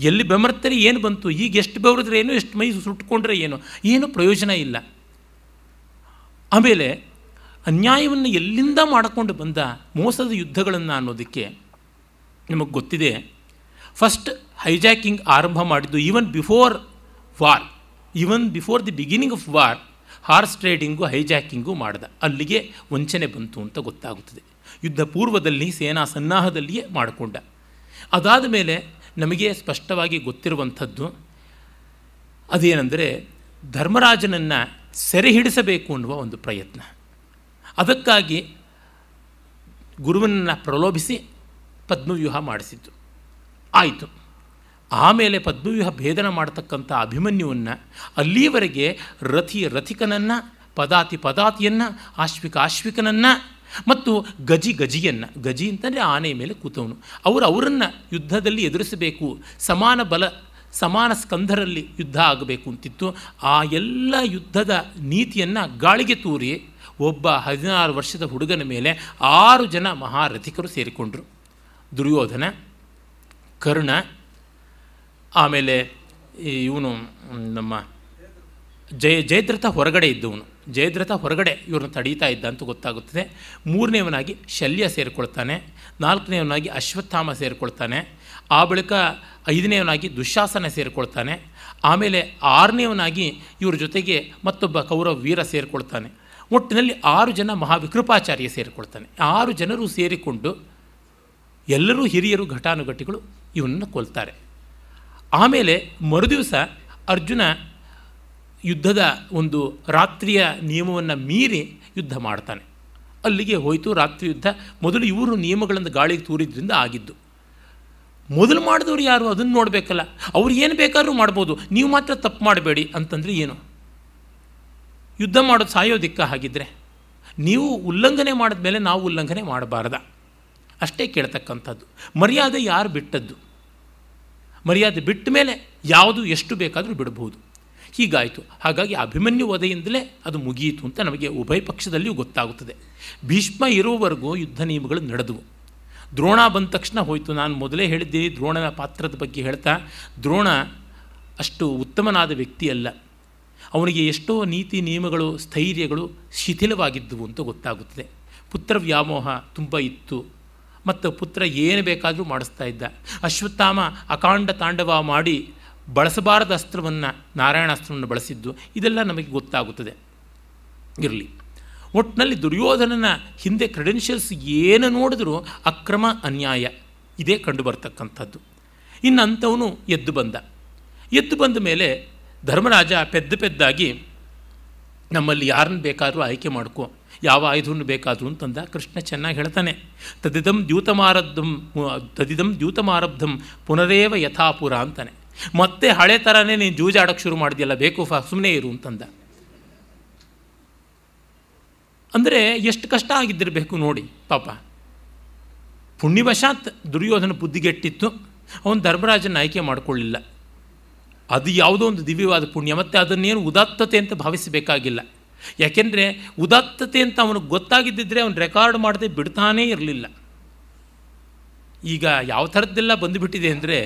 ಎಲ್ಲಿ ಬೆಮರ್ತರಿ ಏನು ಬಂತು? ಈಗ ಎಷ್ಟು ಬೆವರಿದ್ರೆ ಏನು, ಎಷ್ಟು ಮೈ ಸುಟ್ಕೊಂಡ್ರೆ ಏನು ಪ್ರಯೋಜನ ಇಲ್ಲ. ಆಮೇಲೆ ಅನ್ಯಾಯವನ್ನು ಎಲ್ಲಿಂದ ಮಾಡಿಕೊಂಡು ಬಂದ ಮೋಸದ ಯುದ್ಧಗಳನ್ನು ಅನ್ನೋದಕ್ಕೆ ನಿಮಗೆ ಗೊತ್ತಿದೆ. ಫಸ್ಟ್ ಹೈಜಾಕಿಂಗ್ ಆರಂಭ ಮಾಡಿದ್ದು even before the beginning of war horse trading hijacking ಮಾಡ್ದ. ಅಲ್ಲಿಗೆ ವಂಚನೆ ಬಂತು ಅಂತ ಗೊತ್ತಾಗುತ್ತದೆ. ಯುದ್ಧ ಪೂರ್ವದಲ್ಲಿ ಸೇನಾ ಸನ್ನಾಹದಲ್ಲಿಯೇ ಮಾಡಿಕೊಂಡ. ಅದಾದ ಮೇಲೆ ನಮಗೆ ಸ್ಪಷ್ಟವಾಗಿ ಗೊತ್ತಿರುವಂಥದ್ದು ಅದೇನೆಂದರೆ ಧರ್ಮರಾಜನನ್ನು ಸೆರೆ ಹಿಡಿಸಬೇಕು ಅನ್ನುವ ಒಂದು ಪ್ರಯತ್ನ. ಅದಕ್ಕಾಗಿ ಗುರುವನನ್ನು ಪ್ರಲೋಭಿಸಿ ಪದ್ಮವ್ಯೂಹ ಮಾಡಿಸಿದ್ದು ಆಯಿತು. ಆಮೇಲೆ ಪದ್ಮವ್ಯೂಹ ಭೇದನ ಮಾಡತಕ್ಕಂಥ ಅಭಿಮನ್ಯುವನ್ನು ಅಲ್ಲಿಯವರೆಗೆ ರಥಿಕನನ್ನು, ಪದಾತಿಯನ್ನು, ಆಶ್ವಿಕನನ್ನು ಮತ್ತು ಗಜಿಯನ್ನು, ಗಜಿ ಅಂತಂದರೆ ಆನೆ ಮೇಲೆ ಕೂತವನು, ಅವರನ್ನು ಯುದ್ಧದಲ್ಲಿ ಎದುರಿಸಬೇಕು, ಸಮಾನ ಸ್ಕಂಧರಲ್ಲಿ ಯುದ್ಧ ಆಗಬೇಕು ಅಂತಿತ್ತು. ಆ ಎಲ್ಲ ಯುದ್ಧದ ನೀತಿಯನ್ನು ಗಾಳಿಗೆ ತೂರಿ ಒಬ್ಬ 16 ವರ್ಷದ ಹುಡುಗನ ಮೇಲೆ 6 ಜನ ಮಹಾರಥಿಕರು ಸೇರಿಕೊಂಡರು. ದುರ್ಯೋಧನ, ಕರ್ಣ, ಆಮೇಲೆ ಇವನು ನಮ್ಮ ಜಯದ್ರಥ ಹೊರಗಡೆ ಇದ್ದವನು. ಜಯದ್ರಥ ಹೊರಗಡೆ ಇವ್ರನ್ನ ತಡೀತಾ ಇದ್ದ ಅಂತ ಗೊತ್ತಾಗುತ್ತದೆ. 3ನೇವನಾಗಿ ಶಲ್ಯ ಸೇರಿಕೊಳ್ತಾನೆ. 4ನೇವನಾಗಿ ಅಶ್ವತ್ಥಾಮ ಸೇರಿಕೊಳ್ತಾನೆ. ಆ ಬಳಿಕ 5ನೇವನಾಗಿ ದುಶ್ಯಾಸನ ಸೇರಿಕೊಳ್ತಾನೆ. ಆಮೇಲೆ 6ನೇವನಾಗಿ ಇವ್ರ ಜೊತೆಗೆ ಮತ್ತೊಬ್ಬ ಕೌರವ ವೀರ ಸೇರಿಕೊಳ್ತಾನೆ. ಒಟ್ಟಿನಲ್ಲಿ 6 ಜನ ಮಹಾವಿಕೃಪಾಚಾರ್ಯ ಸೇರಿಕೊಳ್ತಾನೆ. 6 ಜನರು ಸೇರಿಕೊಂಡು ಎಲ್ಲರೂ ಹಿರಿಯರು ಘಟಾನುಘಟಿಗಳು ಇವನನ್ನು ಕೊಲ್ತಾರೆ. ಆಮೇಲೆ ಮರುದಿವಸ ಅರ್ಜುನ ಯುದ್ಧದ ಒಂದು ರಾತ್ರಿಯ ನಿಯಮವನ್ನು ಮೀರಿ ಯುದ್ಧ ಮಾಡ್ತಾನೆ. ಅಲ್ಲಿಗೆ ಹೋಯಿತು ರಾತ್ರಿ ಯುದ್ಧ. ಮೊದಲು ಇವರು ನಿಯಮಗಳನ್ನು ಗಾಳಿಗೆ ತೂರಿದ್ರಿಂದ ಆಗಿದ್ದು. ಮೊದಲು ಮಾಡಿದವರು ಯಾರು ಅದನ್ನು ನೋಡಬೇಕಲ್ಲ. ಅವ್ರು ಏನು ಬೇಕಾದ್ರೂ ಮಾಡ್ಬೋದು, ನೀವು ಮಾತ್ರ ತಪ್ಪು ಮಾಡಬೇಡಿ ಅಂತಂದರೆ ಏನು? ಯುದ್ಧ ಮಾಡೋದು ಸಾಯೋದಿಕ್ಕ? ಹಾಗಿದ್ದರೆ ನೀವು ಉಲ್ಲಂಘನೆ ಮಾಡಿದ ಮೇಲೆ ನಾವು ಉಲ್ಲಂಘನೆ ಮಾಡಬಾರ್ದ? ಅಷ್ಟೇ ಕೇಳ್ತಕ್ಕಂಥದ್ದು. ಮರ್ಯಾದೆ ಯಾರು ಬಿಟ್ಟದ್ದು? ಮರ್ಯಾದೆ ಬಿಟ್ಟ ಮೇಲೆ ಯಾವುದು ಎಷ್ಟು ಬೇಕಾದರೂ ಬಿಡಬಹುದು. ಹೀಗಾಯಿತು. ಹಾಗಾಗಿ ಅಭಿಮನ್ಯು ವಧೆಯಿಂದಲೇ ಅದು ಮುಗಿಯಿತು ಅಂತ ನಮಗೆ ಉಭಯ ಪಕ್ಷದಲ್ಲಿಯೂ ಗೊತ್ತಾಗುತ್ತದೆ. ಭೀಷ್ಮ ಇರುವವರೆಗೂ ಯುದ್ಧ ನಿಯಮಗಳು ನಡೆದವು. ದ್ರೋಣ ಬಂದ ತಕ್ಷಣ ಹೋಯಿತು. ನಾನು ಮೊದಲೇ ಹೇಳಿದ್ದೀನಿ ದ್ರೋಣನ ಪಾತ್ರದ ಬಗ್ಗೆ ಹೇಳ್ತಾ, ದ್ರೋಣ ಅಷ್ಟು ಉತ್ತಮನಾದ ವ್ಯಕ್ತಿಯಲ್ಲ. ಅವನಿಗೆ ಎಷ್ಟೋ ನೀತಿ ನಿಯಮಗಳು, ಸ್ಥೈರ್ಯಗಳು ಶಿಥಿಲವಾಗಿದ್ದವು ಅಂತ ಗೊತ್ತಾಗುತ್ತದೆ. ಪುತ್ರ ವ್ಯಾಮೋಹ ತುಂಬ ಇತ್ತು ಮತ್ತು ಪುತ್ರ ಏನು ಬೇಕಾದರೂ ಮಾಡಿಸ್ತಾ ಇದ್ದ. ಅಶ್ವತ್ಥಾಮ ಅಕಾಂಡ ತಾಂಡವ ಮಾಡಿ ಬಳಸಬಾರದ ಅಸ್ತ್ರವನ್ನು, ನಾರಾಯಣಾಸ್ತ್ರವನ್ನು ಬಳಸಿದ್ದು, ಇದೆಲ್ಲ ನಮಗೆ ಗೊತ್ತಾಗುತ್ತದೆ. ಇರಲಿ, ಒಟ್ಟಿನಲ್ಲಿ ದುರ್ಯೋಧನನ ಹಿಂದೆ ಕ್ರೆಡೆನ್ಷಿಯಲ್ಸ್ ಏನು ನೋಡಿದ್ರೂ ಅಕ್ರಮ, ಅನ್ಯಾಯ ಇದೇ ಕಂಡು ಬರ್ತಕ್ಕಂಥದ್ದು. ಇನ್ನು ಅಂಥವನು ಎದ್ದು ಬಂದ ಮೇಲೆ ಧರ್ಮರಾಜ ಪೆದ್ದಾಗಿ ನಮ್ಮಲ್ಲಿ ಯಾರನ್ನು ಬೇಕಾದರೂ ಆಯ್ಕೆ ಮಾಡ್ಕೋ, ಯಾವ ಆಯುಧವನ್ನು ಬೇಕಾದರೂ ಅಂತಂದ. ಕೃಷ್ಣ ಚೆನ್ನಾಗಿ ಹೇಳ್ತಾನೆ, ತದಿದಂ ದ್ಯೂತಮಾರಬ್ಧಂ ಪುನರೇವ ಯಥಾಪುರ ಅಂತಾನೆ. ಮತ್ತೆ ಹಳೆ ಥರನೇ ನೀನು ಜೂಜಾಡೋಕ್ಕೆ ಶುರು ಮಾಡಿದೆಯಲ್ಲ, ಬೇಕು ಸುಮ್ಮನೆ ಇರು ಅಂತಂದ. ಅಂದರೆ ಎಷ್ಟು ಕಷ್ಟ ಆಗಿದ್ದಿರಬೇಕು ನೋಡಿ ಪಾಪ. ಪುಣ್ಯವಶಾತ್ ದುರ್ಯೋಧನ ಬುದ್ಧಿಗೆಟ್ಟಿತ್ತು, ಅವನು ಧರ್ಮರಾಜನ ಆಯ್ಕೆ ಮಾಡಿಕೊಳ್ಳಿಲ್ಲ. ಅದು ಯಾವುದೋ ಒಂದು ದಿವ್ಯವಾದ ಪುಣ್ಯ. ಮತ್ತು ಅದನ್ನೇನು ಉದಾತ್ತತೆ ಅಂತ ಭಾವಿಸಬೇಕಾಗಿಲ್ಲ. ಯಾಕೆಂದರೆ ಉದಾತ್ತತೆ ಅಂತ ಅವನಿಗೆ ಗೊತ್ತಾಗಿದ್ದಿದ್ರೆ ಅವನು ರೆಕಾರ್ಡ್ ಮಾಡದೆ ಬಿಡ್ತಾನೇ ಇರಲಿಲ್ಲ. ಈಗ ಯಾವ ಥರದ್ದೆಲ್ಲ ಬಂದುಬಿಟ್ಟಿದೆ ಅಂದರೆ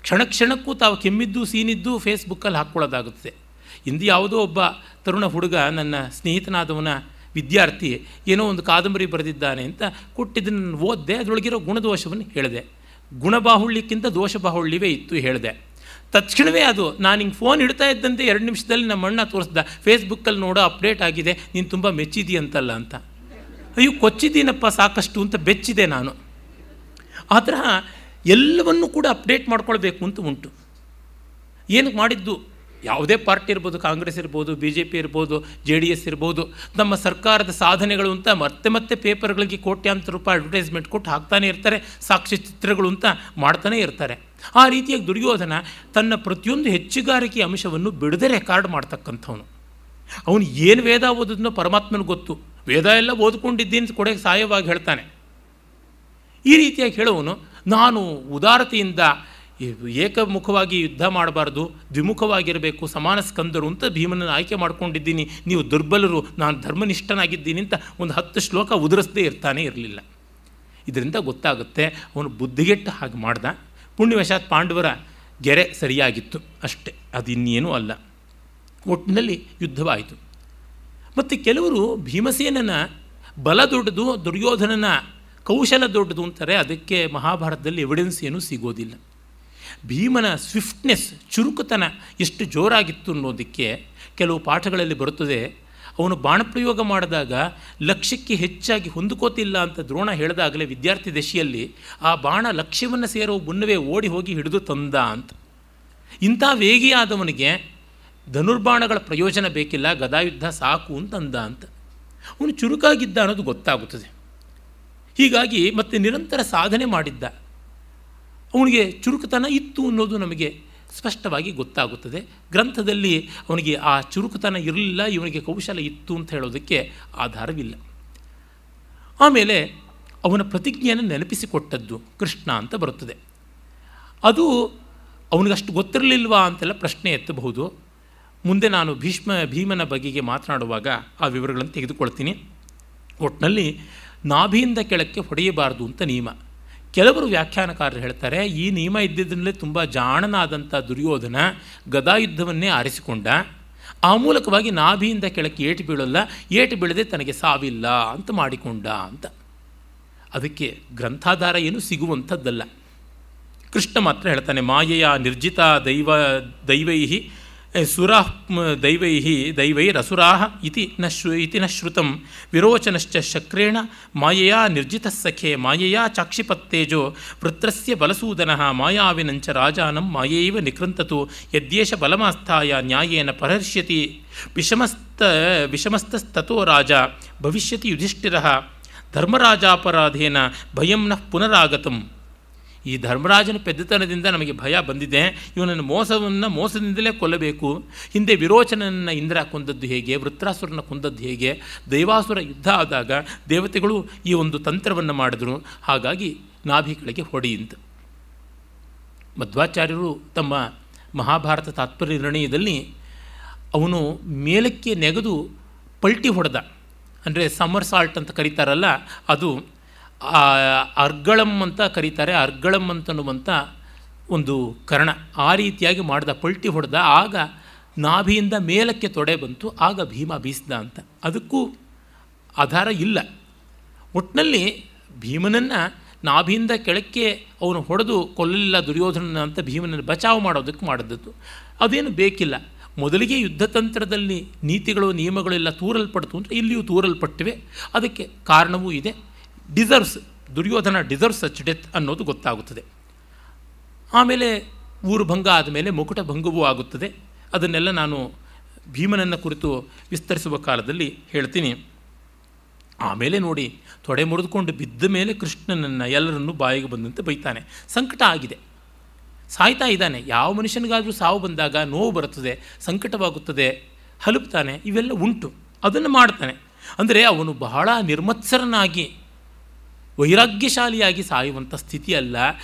ಕ್ಷಣಕ್ಕೂ ತಾವು ಕೆಮ್ಮಿದ್ದು ಸೀನಿದ್ದು ಫೇಸ್ಬುಕ್ಕಲ್ಲಿ ಹಾಕ್ಕೊಳ್ಳೋದಾಗುತ್ತೆ. ಇಂದು ಯಾವುದೋ ಒಬ್ಬ ತರುಣ ಹುಡುಗ, ನನ್ನ ಸ್ನೇಹಿತನಾದವನ ವಿದ್ಯಾರ್ಥಿ, ಏನೋ ಒಂದು ಕಾದಂಬರಿ ಬರೆದಿದ್ದಾನೆ ಅಂತ ಕೊಟ್ಟಿದ್ದನ್ನು ಓದಿದೆ. ಅದರೊಳಗಿರೋ ಗುಣದೋಷವನ್ನು ಹೇಳಿದೆ. ಗುಣಬಾಹುಳ್ಯಕ್ಕಿಂತ ದೋಷಬಾಹುಳ್ಯವೇ ಇತ್ತು ಹೇಳಿದೆ. ತಕ್ಷಣವೇ ಅದು ನಾನು ಹಿಂಗೆ ಫೋನ್ ಇಡ್ತಾ ಇದ್ದಂತೆ 2 ನಿಮಿಷದಲ್ಲಿ ನಮ್ಮ ಅಣ್ಣ ತೋರಿಸ್ದ, ಫೇಸ್ಬುಕ್ಕಲ್ಲಿ ನೋಡೋ ಅಪ್ಡೇಟ್ ಆಗಿದೆ, ನೀನು ತುಂಬ ಮೆಚ್ಚಿದೀಯಂತಲ್ಲ ಅಂತ. ಅಯ್ಯೋ ಕೊಚ್ಚಿದ್ದೀನಪ್ಪ ಸಾಕಷ್ಟು ಅಂತ ಬೆಚ್ಚಿದೆ ನಾನು. ಆ ತರಹ ಎಲ್ಲವನ್ನೂ ಕೂಡ ಅಪ್ಡೇಟ್ ಮಾಡ್ಕೊಳ್ಬೇಕು ಅಂತ ಉಂಟು. ಏನಕ್ಕೆ ಮಾಡಿದ್ದು? ಯಾವುದೇ ಪಾರ್ಟಿ ಇರ್ಬೋದು, ಕಾಂಗ್ರೆಸ್ ಇರ್ಬೋದು, BJP ಇರ್ಬೋದು, JDS ಇರ್ಬೋದು, ನಮ್ಮ ಸರ್ಕಾರದ ಸಾಧನೆಗಳು ಅಂತ ಮತ್ತೆ ಪೇಪರ್ಗಳಿಗೆ ಕೋಟ್ಯಾಂತರ ರೂಪಾಯಿ ಅಡ್ವರ್ಟೈಸ್ಮೆಂಟ್ ಕೊಟ್ಟು ಹಾಕ್ತಾನೆ ಇರ್ತಾರೆ. ಸಾಕ್ಷ್ಯ ಚಿತ್ರಗಳು ಅಂತ ಮಾಡ್ತಾನೆ ಇರ್ತಾರೆ. ಆ ರೀತಿಯಾಗಿ ದುರ್ಯೋಧನ ತನ್ನ ಪ್ರತಿಯೊಂದು ಹೆಚ್ಚುಗಾರಿಕೆ ಅಂಶವನ್ನು ಬಿಡದೆ ರೆಕಾರ್ಡ್ ಮಾಡ್ತಕ್ಕಂಥವನು. ಅವನು ಏನು ವೇದ ಓದೋದನ್ನೋ ಪರಮಾತ್ಮನಿಗೆ ಗೊತ್ತು. ವೇದ ಎಲ್ಲ ಓದ್ಕೊಂಡಿದ್ದೀನಿ ಕೊಡೋಕ್ಕೆ ಸಹಾಯವಾಗಿ ಹೇಳ್ತಾನೆ. ಈ ರೀತಿಯಾಗಿ ಹೇಳುವನು ನಾನು ಉದಾರತೆಯಿಂದ ಏಕಮುಖವಾಗಿ ಯುದ್ಧ ಮಾಡಬಾರ್ದು, ದ್ವಿಮುಖವಾಗಿರಬೇಕು, ಸಮಾನ ಸ್ಕಂದರು ಅಂತ ಭೀಮನನ್ನು ಆಯ್ಕೆ ಮಾಡ್ಕೊಂಡಿದ್ದೀನಿ, ನೀವು ದುರ್ಬಲರು, ನಾನು ಧರ್ಮನಿಷ್ಠನಾಗಿದ್ದೀನಿ ಅಂತ ಒಂದು 10 ಶ್ಲೋಕ ಉದುರಿಸದೇ ಇರ್ತಾನೆ ಇರಲಿಲ್ಲ. ಇದರಿಂದ ಗೊತ್ತಾಗುತ್ತೆ ಅವನು ಬುದ್ಧಿಗೆಟ್ಟು ಹಾಗೆ ಮಾಡ್ದ. ಪುಣ್ಯವಶಾತ್ ಪಾಂಡವರ ಗೆರೆ ಸರಿಯಾಗಿತ್ತು ಅಷ್ಟೇ, ಅದು ಇನ್ನೇನೂ ಅಲ್ಲ. ಒಟ್ಟಿನಲ್ಲಿ ಯುದ್ಧವಾಯಿತು. ಮತ್ತು ಕೆಲವರು ಭೀಮಸೇನನ ಬಲ ದೊಡ್ಡದು, ದುರ್ಯೋಧನನ ಕೌಶಲ ದೊಡ್ಡದು ಅಂತಾರೆ. ಅದಕ್ಕೆ ಮಹಾಭಾರತದಲ್ಲಿ ಎವಿಡೆನ್ಸ್ ಏನೂ ಸಿಗೋದಿಲ್ಲ. ಭೀಮನ ಸ್ವಿಫ್ಟ್ನೆಸ್, ಚುರುಕುತನ ಎಷ್ಟು ಜೋರಾಗಿತ್ತು ಅನ್ನೋದಕ್ಕೆ ಕೆಲವು ಪಾಠಗಳಲ್ಲಿ ಬರುತ್ತದೆ. ಅವನು ಬಾಣಪ್ರಯೋಗ ಮಾಡಿದಾಗ ಲಕ್ಷ್ಯಕ್ಕೆ ಹೆಚ್ಚಾಗಿ ಹೊಂದಿಕೋತಿಲ್ಲ ಅಂತ ದ್ರೋಣ ಹೇಳಿದಾಗಲೇ ವಿದ್ಯಾರ್ಥಿ ದಶೆಯಲ್ಲಿ ಆ ಬಾಣ ಲಕ್ಷ್ಯವನ್ನು ಸೇರೋ ಮುನ್ನವೇ ಓಡಿ ಹೋಗಿ ಹಿಡಿದು ತಂದ ಅಂತ. ಇಂಥ ವೇಗಿಯಾದವನಿಗೆ ಧನುರ್ಬಾಣಗಳ ಪ್ರಯೋಜನ ಬೇಕಿಲ್ಲ, ಗದಾಯುದ್ಧ ಸಾಕು ಅಂತಂದ ಅಂತ. ಅವನು ಚುರುಕಾಗಿದ್ದ ಅನ್ನೋದು ಗೊತ್ತಾಗುತ್ತದೆ. ಹೀಗಾಗಿ ಮತ್ತೆ ನಿರಂತರ ಸಾಧನೆ ಮಾಡಿದ್ದ, ಅವನಿಗೆ ಚುರುಕುತನ ಇತ್ತು ಅನ್ನೋದು ನಮಗೆ ಸ್ಪಷ್ಟವಾಗಿ ಗೊತ್ತಾಗುತ್ತದೆ. ಗ್ರಂಥದಲ್ಲಿ ಅವನಿಗೆ ಆ ಚುರುಕುತನ ಇರಲಿಲ್ಲ, ಇವನಿಗೆ ಕೌಶಲ ಇತ್ತು ಅಂತ ಹೇಳೋದಕ್ಕೆ ಆಧಾರವಿಲ್ಲ. ಆಮೇಲೆ ಅವನ ಪ್ರತಿಜ್ಞೆಯನ್ನು ನೆನಪಿಸಿಕೊಟ್ಟದ್ದು ಕೃಷ್ಣ ಅಂತ ಬರುತ್ತದೆ. ಅದು ಅವನಿಗಷ್ಟು ಗೊತ್ತಿರಲಿಲ್ವಾ ಅಂತೆಲ್ಲ ಪ್ರಶ್ನೆ ಎತ್ತಬಹುದು. ಮುಂದೆ ನಾನು ಭೀಮನ ಬಗೆಗೆ ಮಾತನಾಡುವಾಗ ಆ ವಿವರಗಳನ್ನು ತೆಗೆದುಕೊಳ್ತೀನಿ. ಒಟ್ಟಿನಲ್ಲಿ ನಾಭಿಯಿಂದ ಕೆಳಕ್ಕೆ ಹೊಡೆಯಬಾರದು ಅಂತ ನಿಯಮ. ಕೆಲವರು ವ್ಯಾಖ್ಯಾನಕಾರರು ಹೇಳ್ತಾರೆ, ಈ ನಿಯಮ ಇದ್ದಿದ್ದರಲ್ಲೇ ತುಂಬ ಜಾಣನಾದಂಥ ದುರ್ಯೋಧನ ಗದಾಯುದ್ಧವನ್ನೇ ಆರಿಸಿಕೊಂಡ, ಆ ಮೂಲಕವಾಗಿ ನಾಭಿಯಿಂದ ಕೆಳಕ್ಕೆ ಏಟು ಬೀಳಲ್ಲ, ಏಟು ಬೀಳದೆ ತನಗೆ ಸಾವಿಲ್ಲ ಅಂತ ಮಾಡಿಕೊಂಡ ಅಂತ. ಅದಕ್ಕೆ ಗ್ರಂಥಾಧಾರ ಏನು ಸಿಗುವಂಥದ್ದಲ್ಲ. ಕೃಷ್ಣ ಮಾತ್ರ ಹೇಳ್ತಾನೆ, ಮಾಯೆಯ ನಿರ್ಜಿತ ದೈವೈ ಸುರಾ ದೈವೈರಸುರಾ ಇತಿ ನ ಶ್ರುತಂ ವಿರೋಚನಶ್ಚ ಶಕ್ರೇಣ ಮಾಯೆಯ ನಿರ್ಜಿತ ಸಖೆ ಮಾಯೆಯ ಚಾಕ್ಷಿಪತ್ತೇಜೋ ವೃತ್ರಸ್ಯ ಬಲಸೂದನಃ ಮಾಯಾವಿನಂಚ ರಾಜಾನಂ ಮಾಯೈವ ನಿಕೃಂತತು ಯದ್ಯೇಷ ಬಲಮಾಸ್ಥಾಯ ನ್ಯಾಯೇನ ಪರರ್ಷ್ಯತಿ ವಿಷಮಸ್ತಸ್ತೋ ರಾಜ ಭವಿಷ್ಯತಿ ಯುಧಿಷ್ಠಿರಃ ಧರ್ಮರಾಜಾಪರಾಧೇನ ಭಯಂ ನಃ ಪುನರಾಗತಂ. ಈ ಧರ್ಮರಾಜನ ಪೆದ್ದತನದಿಂದ ನಮಗೆ ಭಯ ಬಂದಿದೆ, ಇವನನ್ನು ಮೋಸದಿಂದಲೇ ಕೊಲ್ಲಬೇಕು. ಹಿಂದೆ ವಿರೋಚನನ್ನು ಇಂದ್ರ ಕೊಂದದ್ದು ಹೇಗೆ, ವೃತ್ರಾಸುರನ ಕೊಂದದ್ದು ಹೇಗೆ, ದೈವಾಸುರ ಯುದ್ಧ ಆದಾಗ ದೇವತೆಗಳು ಈ ಒಂದು ತಂತ್ರವನ್ನು ಮಾಡಿದ್ರು, ಹಾಗಾಗಿ ನಾಭಿಗಳಿಗೆ ಹೊಡೆಯಿಂತ. ಮಧ್ವಾಚಾರ್ಯರು ತಮ್ಮ ಮಹಾಭಾರತ ತಾತ್ಪರ್ಯ ನಿರ್ಣಯದಲ್ಲಿ ಅವನು ಮೇಲಕ್ಕೆ ನೆಗೆದು ಪಲ್ಟಿ ಹೊಡೆದ, ಅಂದರೆ ಸಮ್ಮರ್ ಸಾಲ್ಟ್ ಅಂತ ಕರೀತಾರಲ್ಲ, ಅದು ಅರ್ಗಳಂ ಅಂತ ಕರೀತಾರೆ. ಅರ್ಗಳಂ ಅಂತನ್ನುವಂಥ ಒಂದು ಕರ್ಣ ಆ ರೀತಿಯಾಗಿ ಮಾಡಿದ, ಪಲ್ಟಿ ಹೊಡೆದ. ಆಗ ನಾಭಿಯಿಂದ ಮೇಲಕ್ಕೆ ತೊಡೆ ಬಂತು, ಆಗ ಭೀಮ ಬೀಸಿದ ಅಂತ. ಅದಕ್ಕೂ ಆಧಾರ ಇಲ್ಲ. ಒಟ್ಟಿನಲ್ಲಿ ಭೀಮನನ್ನು ನಾಭಿಯಿಂದ ಕೆಳಕ್ಕೆ ಅವನು ಹೊಡೆದು ಕೊಲ್ಲಲಿಲ್ಲ ದುರ್ಯೋಧನನ ಅಂತ ಭೀಮನನ್ನು ಬಚಾವು ಮಾಡೋದಕ್ಕೆ ಮಾಡಿದ್ದದ್ದು. ಅದೇನು ಬೇಕಿಲ್ಲ. ಮೊದಲಿಗೆ ಯುದ್ಧತಂತ್ರದಲ್ಲಿ ನೀತಿಗಳು ನಿಯಮಗಳೆಲ್ಲ ತೂರಲ್ಪಡ್ತು ಅಂದರೆ ಇಲ್ಲಿಯೂ ತೂರಲ್ಪಟ್ಟಿವೆ. ಅದಕ್ಕೆ ಕಾರಣವೂ ಇದೆ. ದುರ್ಯೋಧನ ಡಿಸರ್ವ್ಸ್ ಸಚ್ ಡೆತ್ ಅನ್ನೋದು ಗೊತ್ತಾಗುತ್ತದೆ. ಆಮೇಲೆ ಊರು ಭಂಗ ಆದಮೇಲೆ ಮುಕುಟ ಭಂಗವೂ ಆಗುತ್ತದೆ. ಅದನ್ನೆಲ್ಲ ನಾನು ಭೀಮನನ್ನು ಕುರಿತು ವಿಸ್ತರಿಸುವ ಕಾಲದಲ್ಲಿ ಹೇಳ್ತೀನಿ. ಆಮೇಲೆ ನೋಡಿ, ತೊಡೆ ಮುರಿದುಕೊಂಡು ಬಿದ್ದ ಮೇಲೆ ಕೃಷ್ಣನನ್ನು ಎಲ್ಲರನ್ನೂ ಬಾಯಿಗೆ ಬಂದಂತೆ ಬೈತಾನೆ. ಸಂಕಟ ಆಗಿದೆ, ಸಾಯ್ತಾ ಇದ್ದಾನೆ. ಯಾವ ಮನುಷ್ಯನಿಗಾದರೂ ಸಾವು ಬಂದಾಗ ನೋವು ಬರುತ್ತದೆ, ಸಂಕಟವಾಗುತ್ತದೆ, ಹಲುಪ್ತಾನೆ, ಇವೆಲ್ಲ ಉಂಟು. ಅದನ್ನು ಮಾಡ್ತಾನೆ. ಅಂದರೆ ಅವನು ಬಹಳ ನಿರ್ಮತ್ಸರನಾಗಿ ವೈರಾಗ್ಯಶಾಲಿಯಾಗಿ ಸಾಯುವಂಥ ಸ್ಥಿತಿ ಅಲ್ಲ,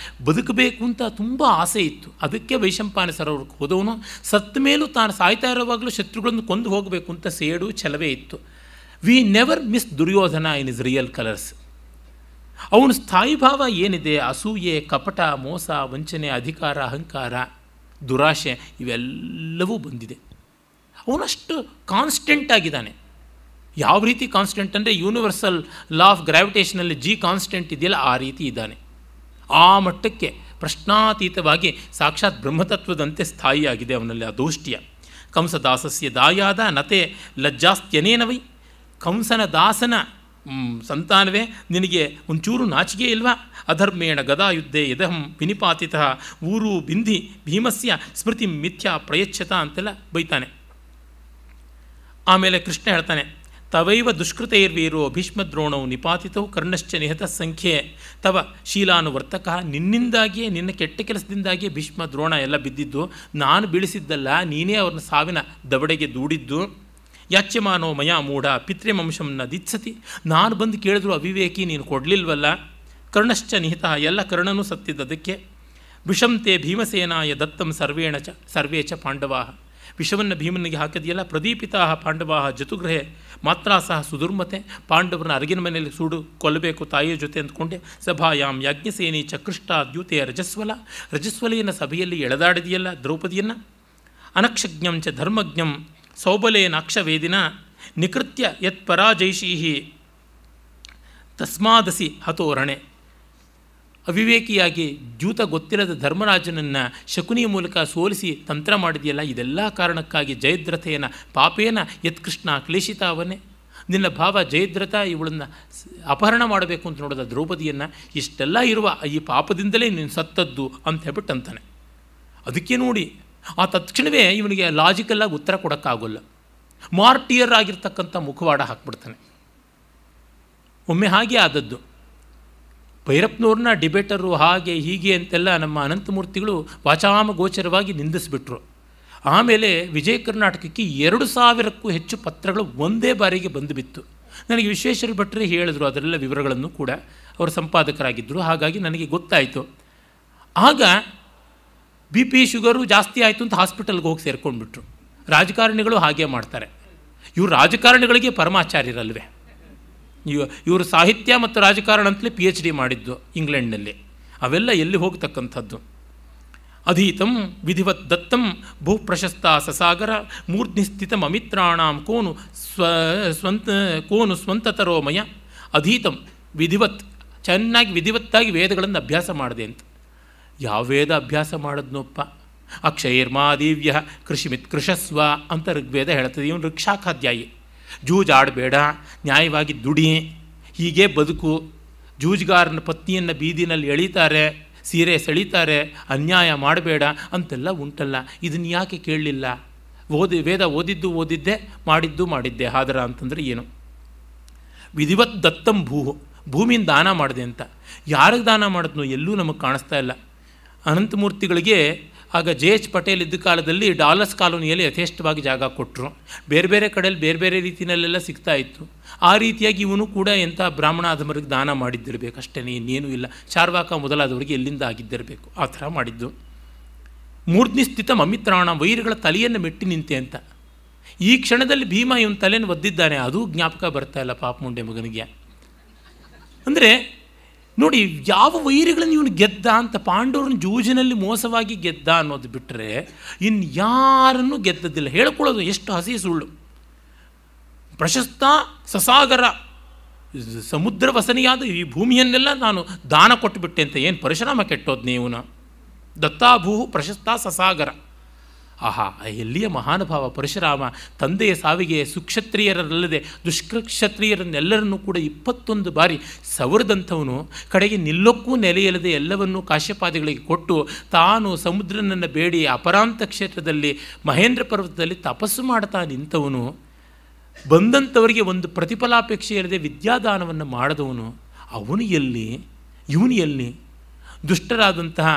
ಬದುಕಬೇಕು ಅಂತ ತುಂಬ ಆಸೆ ಇತ್ತು. ಅದಕ್ಕೆ ವೈಶಂಪಾಯನ ಸರೋವರಕ್ಕೆ ಹೋದವನು ಸತ್ತ ಮೇಲೂ ತಾನು ಸಾಯ್ತಾ ಇರೋವಾಗಲೂ ಶತ್ರುಗಳನ್ನು ಕೊಂದು ಹೋಗಬೇಕು ಅಂತ ಸೇಡು ಛಲವೇ ಇತ್ತು. We never miss Duryodhana in is real colours. ಅವನ ಸ್ಥಾಯಿಭಾವ ಏನಿದೆ, ಅಸೂಯೆ, ಕಪಟ, ಮೋಸ, ವಂಚನೆ, ಅಧಿಕಾರ, ಅಹಂಕಾರ, ದುರಾಶೆ ಇವೆಲ್ಲವೂ ಬಂದಿದೆ. ಅವನಷ್ಟು ಕಾನ್ಸ್ಟೆಂಟ್ ಆಗಿದ್ದಾನೆ. ಯಾವ ರೀತಿ ಕಾನ್ಸ್ಟೆಂಟ್ ಅಂದರೆ ಯೂನಿವರ್ಸಲ್ ಲಾ ಆಫ್ ಗ್ರಾವಿಟೇಷನಲ್ಲಿ ಜಿ ಕಾನ್ಸ್ಟೆಂಟ್ ಇದೆಯಲ್ಲ, ಆ ರೀತಿ ಇದ್ದಾನೆ. ಆ ಮಟ್ಟಕ್ಕೆ ಪ್ರಶ್ನಾತೀತವಾಗಿ ಸಾಕ್ಷಾತ್ ಬ್ರಹ್ಮತತ್ವದಂತೆ ಸ್ಥಾಯಿಯಾಗಿದೆ ಅವನಲ್ಲಿ ಆ ದೌಷ್ಟ್ಯ. ಕಂಸದಾಸಸ್ಯ ದಾಯಾದ ನತೆ ಲಜ್ಜಾಸ್ತ್ಯನೇನವೈ. ಕಂಸನ ದಾಸನ ಸಂತಾನವೇ, ನಿನಗೆ ಒಂಚೂರು ನಾಚಿಕೆ ಇಲ್ವಾ? ಅಧರ್ಮೇಣ ಗದಾಯುದ್ಧೆ ಯದಹಂ ವಿನಿಪಾತಿತಃ ಊರು ಬಿಂಧಿ ಭೀಮಸ್ಯ ಸ್ಮೃತಿ ಮಿಥ್ಯಾ ಪ್ರಯಚ್ಛತ ಅಂತೆಲ್ಲ ಬೈತಾನೆ. ಆಮೇಲೆ ಕೃಷ್ಣ ಹೇಳ್ತಾನೆ, ತವೈವ ದುಷ್ಕೃತೈರ್ವೀರೋ ಭೀಷ್ಮದ್ರೋಣವು ನಿಪಾತಿತವು ಕರ್ಣಶ್ಚ ನಿಹತ ಸಂಖ್ಯೆ ತವ ಶೀಲಾನುವರ್ತಕ. ನಿನ್ನಿಂದಾಗಿಯೇ, ನಿನ್ನ ಕೆಟ್ಟ ಕೆಲಸದಿಂದಾಗಿಯೇ ಭೀಷ್ಮ ದ್ರೋಣ ಎಲ್ಲ ಬಿದ್ದಿದ್ದು. ನಾನು ಬೀಳಿಸಿದ್ದಲ್ಲ, ನೀನೇ ಅವ್ರನ್ನ ಸಾವಿನ ದವಡೆಗೆ ದೂಡಿದ್ದು. ಯಾಚ್ಯಮಾನೋ ಮಯಾ ಮೂಢ ಪಿತೃವಂಶಂನ ದಿತ್ಸತಿ. ನಾನು ಬಂದು ಕೇಳಿದ್ರು ಅವಿವೇಕಿ, ನೀನು ಕೊಡಲಿಲ್ವಲ್ಲ. ಕರ್ಣಶ್ಚ ನಿಹಿತ, ಎಲ್ಲ ಕರ್ಣನೂ ಸತ್ತಿದ್ದದಕ್ಕೆ. ವಿಷಂತೆ ಭೀಮಸೇನಾಯ ದತ್ತಂ ಸರ್ವೇ ಚ ಪಾಂಡವಾ, ವಿಷವನ್ನು ಭೀಮನಿಗೆ ಹಾಕಿದೆಯಲ್ಲ. ಪ್ರದೀಪಿತಾ ಪಾಂಡವಾ ಜತುಗೃಹೆ ಮಾತ್ರ ಸಹ ಸುದುರ್ಮತೆ, ಪಾಂಡವರನ್ನ ಅರಗಿನ ಮನೆಯಲ್ಲಿ ಕೊಲ್ಲಬೇಕು ತಾಯಿಯ ಜೊತೆ ಅಂದ್ಕೊಂಡೆ. ಸಭಾಯಾಮ್ ಯಾಜ್ಞಸೇನಿ ಚಕೃಷ್ಟ ದ್ಯೂತೆ ರಜಸ್ವಲೆಯನ್ನು ಸಭೆಯಲ್ಲಿ ಎಳೆದಾಡಿದೆಯಲ್ಲ ದ್ರೌಪದಿಯನ್ನು. ಅನಕ್ಷಜ್ಞಂ ಚ ಧರ್ಮಜ್ಞಂ ಸೌಬಲೇನಾಕ್ಷವೇದಿನ ನಿಕೃತ್ಯ ಯತ್ ಪರಾಜೈಷೀ ತಸ್ಮಾದಸಿ ಹತೋರಣೆ. ಅವಿವೇಕಿಯಾಗಿ ದ್ಯೂತ ಗೊತ್ತಿಲ್ಲದ ಧರ್ಮರಾಜನನ್ನು ಶಕುನಿಯ ಮೂಲಕ ಸೋಲಿಸಿ ತಂತ್ರ ಮಾಡಿದೆಯಲ್ಲ, ಇದೆಲ್ಲ ಕಾರಣಕ್ಕಾಗಿ ಜಯದ್ರಥೆಯನ ಪಾಪೇನ ಯತ್ಕೃಷ್ಣ ಕ್ಲೇಶಿತಾವನ್ನೇ. ನಿನ್ನ ಭಾವ ಜಯದ್ರಥ ಇವಳನ್ನು ಅಪಹರಣ ಮಾಡಬೇಕು ಅಂತ ನೋಡಿದ ದ್ರೌಪದಿಯನ್ನು, ಇಷ್ಟೆಲ್ಲ ಇರುವ ಈ ಪಾಪದಿಂದಲೇ ನೀನು ಸತ್ತದ್ದು ಅಂತ ಹೇಳ್ಬಿಟ್ಟು ಅಂತಾನೆ. ಅದಕ್ಕೆ ನೋಡಿ ಆ ತಕ್ಷಣವೇ ಇವನಿಗೆ ಲಾಜಿಕಲ್ಲಾಗಿ ಉತ್ತರ ಕೊಡೋಕ್ಕಾಗೋಲ್ಲ. ಮಾರ್ಟಿಯರ್ ಆಗಿರ್ತಕ್ಕಂಥ ಮುಖವಾಡ ಹಾಕ್ಬಿಡ್ತಾನೆ. ಒಮ್ಮೆ ಹಾಗೆ ಆದದ್ದು. ಭೈರಪ್ಪನವ್ರನ್ನ ಡಿಬೇಟರು ಹಾಗೆ ಹೀಗೆ ಅಂತೆಲ್ಲ ನಮ್ಮ ಅನಂತಮೂರ್ತಿಗಳು ವಾಚಾಮಗೋಚರವಾಗಿ ನಿಂದಿಸಿಬಿಟ್ರು. ಆಮೇಲೆ ವಿಜಯ ಕರ್ನಾಟಕಕ್ಕೆ 2000ಕ್ಕೂ ಹೆಚ್ಚು ಪತ್ರಗಳು ಒಂದೇ ಬಾರಿಗೆ ಬಂದು ಬಿತ್ತು. ನನಗೆ ವಿಶ್ವೇಶ್ವರ ಭಟ್ರೆ ಹೇಳಿದ್ರು ಅದರೆಲ್ಲ ವಿವರಗಳನ್ನು ಕೂಡ, ಅವರು ಸಂಪಾದಕರಾಗಿದ್ದರು. ಹಾಗಾಗಿ ನನಗೆ ಗೊತ್ತಾಯಿತು. ಆಗ BP ಶುಗರು ಜಾಸ್ತಿ ಆಯಿತು ಅಂತ ಹಾಸ್ಪಿಟಲ್ಗೆ ಹೋಗಿ ಸೇರ್ಕೊಂಡ್ಬಿಟ್ರು. ರಾಜಕಾರಣಿಗಳು ಹಾಗೆ ಮಾಡ್ತಾರೆ. ಇವರು ರಾಜಕಾರಣಿಗಳಿಗೆ ಪರಮಾಚಾರ್ಯರಲ್ವೇ. ಇವರು ಸಾಹಿತ್ಯ ಮತ್ತು ರಾಜಕಾರಣ ಅಂತಲೇ PhD ಮಾಡಿದ್ದು ಇಂಗ್ಲೆಂಡ್ನಲ್ಲಿ. ಅವೆಲ್ಲ ಎಲ್ಲಿ ಹೋಗ್ತಕ್ಕಂಥದ್ದು. ಅಧೀತಂ ವಿಧಿವತ್ ದತ್ತಂ ಬಹುಪ್ರಶಸ್ತ ಸಸಾಗರ ಮೂರ್ಧ್ನಿಸ್ಥಿತಂ ಅಮಿತ್ರಾಣಾಂ ಕೋನು ಸ್ವಂತತರೋಮಯ. ಅಧೀತಂ ವಿಧಿವತ್, ಚೆನ್ನಾಗಿ ವಿಧಿವತ್ತಾಗಿ ವೇದಗಳನ್ನು ಅಭ್ಯಾಸ ಮಾಡಿದೆ ಅಂತ. ಯಾವ ವೇದ ಅಭ್ಯಾಸ ಮಾಡಿದ್ನೊಪ್ಪ? ಅಕ್ಷೈರ್ಮಾದಿವ್ಯ ಕೃಷಿಮಿತ್ ಕೃಷಸ್ವ ಅಂತ ಋಗ್ವೇದ ಹೇಳ್ತದೆ. ಇವನು ಋಕ್ಷಾಖಾಧ್ಯಾಯಿ. ಜೂಜಾಡಬೇಡ, ನ್ಯಾಯವಾಗಿ ದುಡಿ, ಹೀಗೆ ಬದುಕು. ಜೂಜುಗಾರನ ಪತ್ನಿಯನ್ನು ಬೀದಿನಲ್ಲಿ ಎಳೀತಾರೆ, ಸೀರೆ ಸೆಳೀತಾರೆ, ಅನ್ಯಾಯ ಮಾಡಬೇಡ ಅಂತೆಲ್ಲ ಉಂಟಲ್ಲ. ಇದನ್ನು ಯಾಕೆ ಕೇಳಲಿಲ್ಲ? ವೇದ ಓದಿದ್ದೆ, ಮಾಡಿದ್ದೆ. ಹಾದರ ಅಂತಂದರೆ ಏನು? ವಿಧಿವತ್ ದತ್ತಂ ಭೂಮಿಯಿಂದ ದಾನ ಮಾಡಿದೆ ಅಂತ. ಯಾರಿಗೆ ದಾನ ಮಾಡಿದ್ನೋ ಎಲ್ಲೂ ನಮಗೆ ಕಾಣಿಸ್ತಾ ಇಲ್ಲ. ಅನಂತಮೂರ್ತಿಗಳಿಗೆ ಆಗ JH ಪಟೇಲ್ ಇದ್ದ ಕಾಲದಲ್ಲಿ ಡಾಲರ್ಸ್ ಕಾಲೋನಿಯಲ್ಲಿ ಯಥೇಷ್ಟವಾಗಿ ಜಾಗ ಕೊಟ್ಟರು. ಬೇರೆ ಬೇರೆ ಕಡೆಯಲ್ಲಿ ಬೇರೆ ಬೇರೆ ರೀತಿಯಲ್ಲೆಲ್ಲ ಸಿಗ್ತಾ ಇತ್ತು. ಆ ರೀತಿಯಾಗಿ ಇವನು ಕೂಡ ಎಂಥ ಬ್ರಾಹ್ಮಣ ಆದವರಿಗೆ ದಾನ ಮಾಡಿದ್ದಿರಬೇಕು ಅಷ್ಟೇ, ಇನ್ನೇನೂ ಇಲ್ಲ. ಚಾರ್ವಾಕ ಮೊದಲಾದವರಿಗೆ ಎಲ್ಲಿಂದ ಆಗಿದ್ದಿರಬೇಕು, ಆ ಥರ ಮಾಡಿದ್ದು. ಮೂರ್ಧ್ನಿಸ್ಥಿತ ಅಮಿತ್ರಾಣ, ವೈರಿಗಳ ತಲೆಯನ್ನು ಮೆಟ್ಟಿ ನಿಂತೆ ಅಂತ. ಈ ಕ್ಷಣದಲ್ಲಿ ಭೀಮ ಇವನ ತಲೆಯನ್ನು ಒದ್ದಿದ್ದಾನೆ, ಅದು ಜ್ಞಾಪಕ ಬರ್ತಾ ಇಲ್ಲ ಪಾಪ ಮುಂಡೆ ಮಗನಿಗೆ. ಅಂದರೆ ನೋಡಿ, ಯಾವ ವೈರಿಗಳನ್ನು ಇವನು ಗೆದ್ದ ಅಂತ. ಪಾಂಡವರನ್ನ ಜೂಜಿನಲ್ಲಿ ಮೋಸವಾಗಿ ಗೆದ್ದ ಅನ್ನೋದು ಬಿಟ್ಟರೆ ಇನ್ಯಾರನ್ನೂ ಗೆದ್ದದಿಲ್ಲ. ಹೇಳ್ಕೊಳ್ಳೋದು ಎಷ್ಟು ಹಸಿ ಸುಳ್ಳು. ಪ್ರಶಸ್ತ ಸಸಾಗರ, ಸಮುದ್ರ ವಸನಿಯಾದ ಈ ಭೂಮಿಯನ್ನೆಲ್ಲ ನಾನು ದಾನ ಕೊಟ್ಟುಬಿಟ್ಟೆ ಅಂತ. ಏನು ಪರಿಶ್ರಮ ಕೆಟ್ಟೋದು ನೀವುನ. ದತ್ತಾಭೂ ಪ್ರಶಸ್ತ ಸಸಾಗರ. ಆಹಾ, ಎಲ್ಲಿಯ ಮಹಾನುಭಾವ ಪರಶುರಾಮ. ತಂದೆಯ ಸಾವಿಗೆ ಸುಕ್ಷತ್ರಿಯರಲ್ಲದೆ ದುಷ್ಕ್ಷತ್ರಿಯರನ್ನೆಲ್ಲರನ್ನೂ ಕೂಡ 21 ಬಾರಿ ಸವರದಂಥವನು. ಕಡೆಗೆ ನಿಲ್ಲಕ್ಕೂ ನೆಲೆಯಲ್ಲದೆ ಎಲ್ಲವನ್ನೂ ಕಾಶ್ಯಪಾದಿಗಳಿಗೆ ಕೊಟ್ಟು ತಾನು ಸಮುದ್ರನನ್ನು ಬೇಡಿ ಅಪರಾಂತ ಕ್ಷೇತ್ರದಲ್ಲಿ ಮಹೇಂದ್ರ ಪರ್ವತದಲ್ಲಿ ತಪಸ್ಸು ಮಾಡ್ತಾ ನಿಂತವನು. ಬಂದಂಥವರಿಗೆ ಒಂದು ಪ್ರತಿಫಲಾಪೇಕ್ಷೆ ಇಲ್ಲದೆ ವಿದ್ಯಾದಾನವನ್ನು ಮಾಡಿದವನು. ಅವನು ಎಲ್ಲಿ, ಇವನು ಎಲ್ಲಿ? ದುಷ್ಟರಾದಂತಹ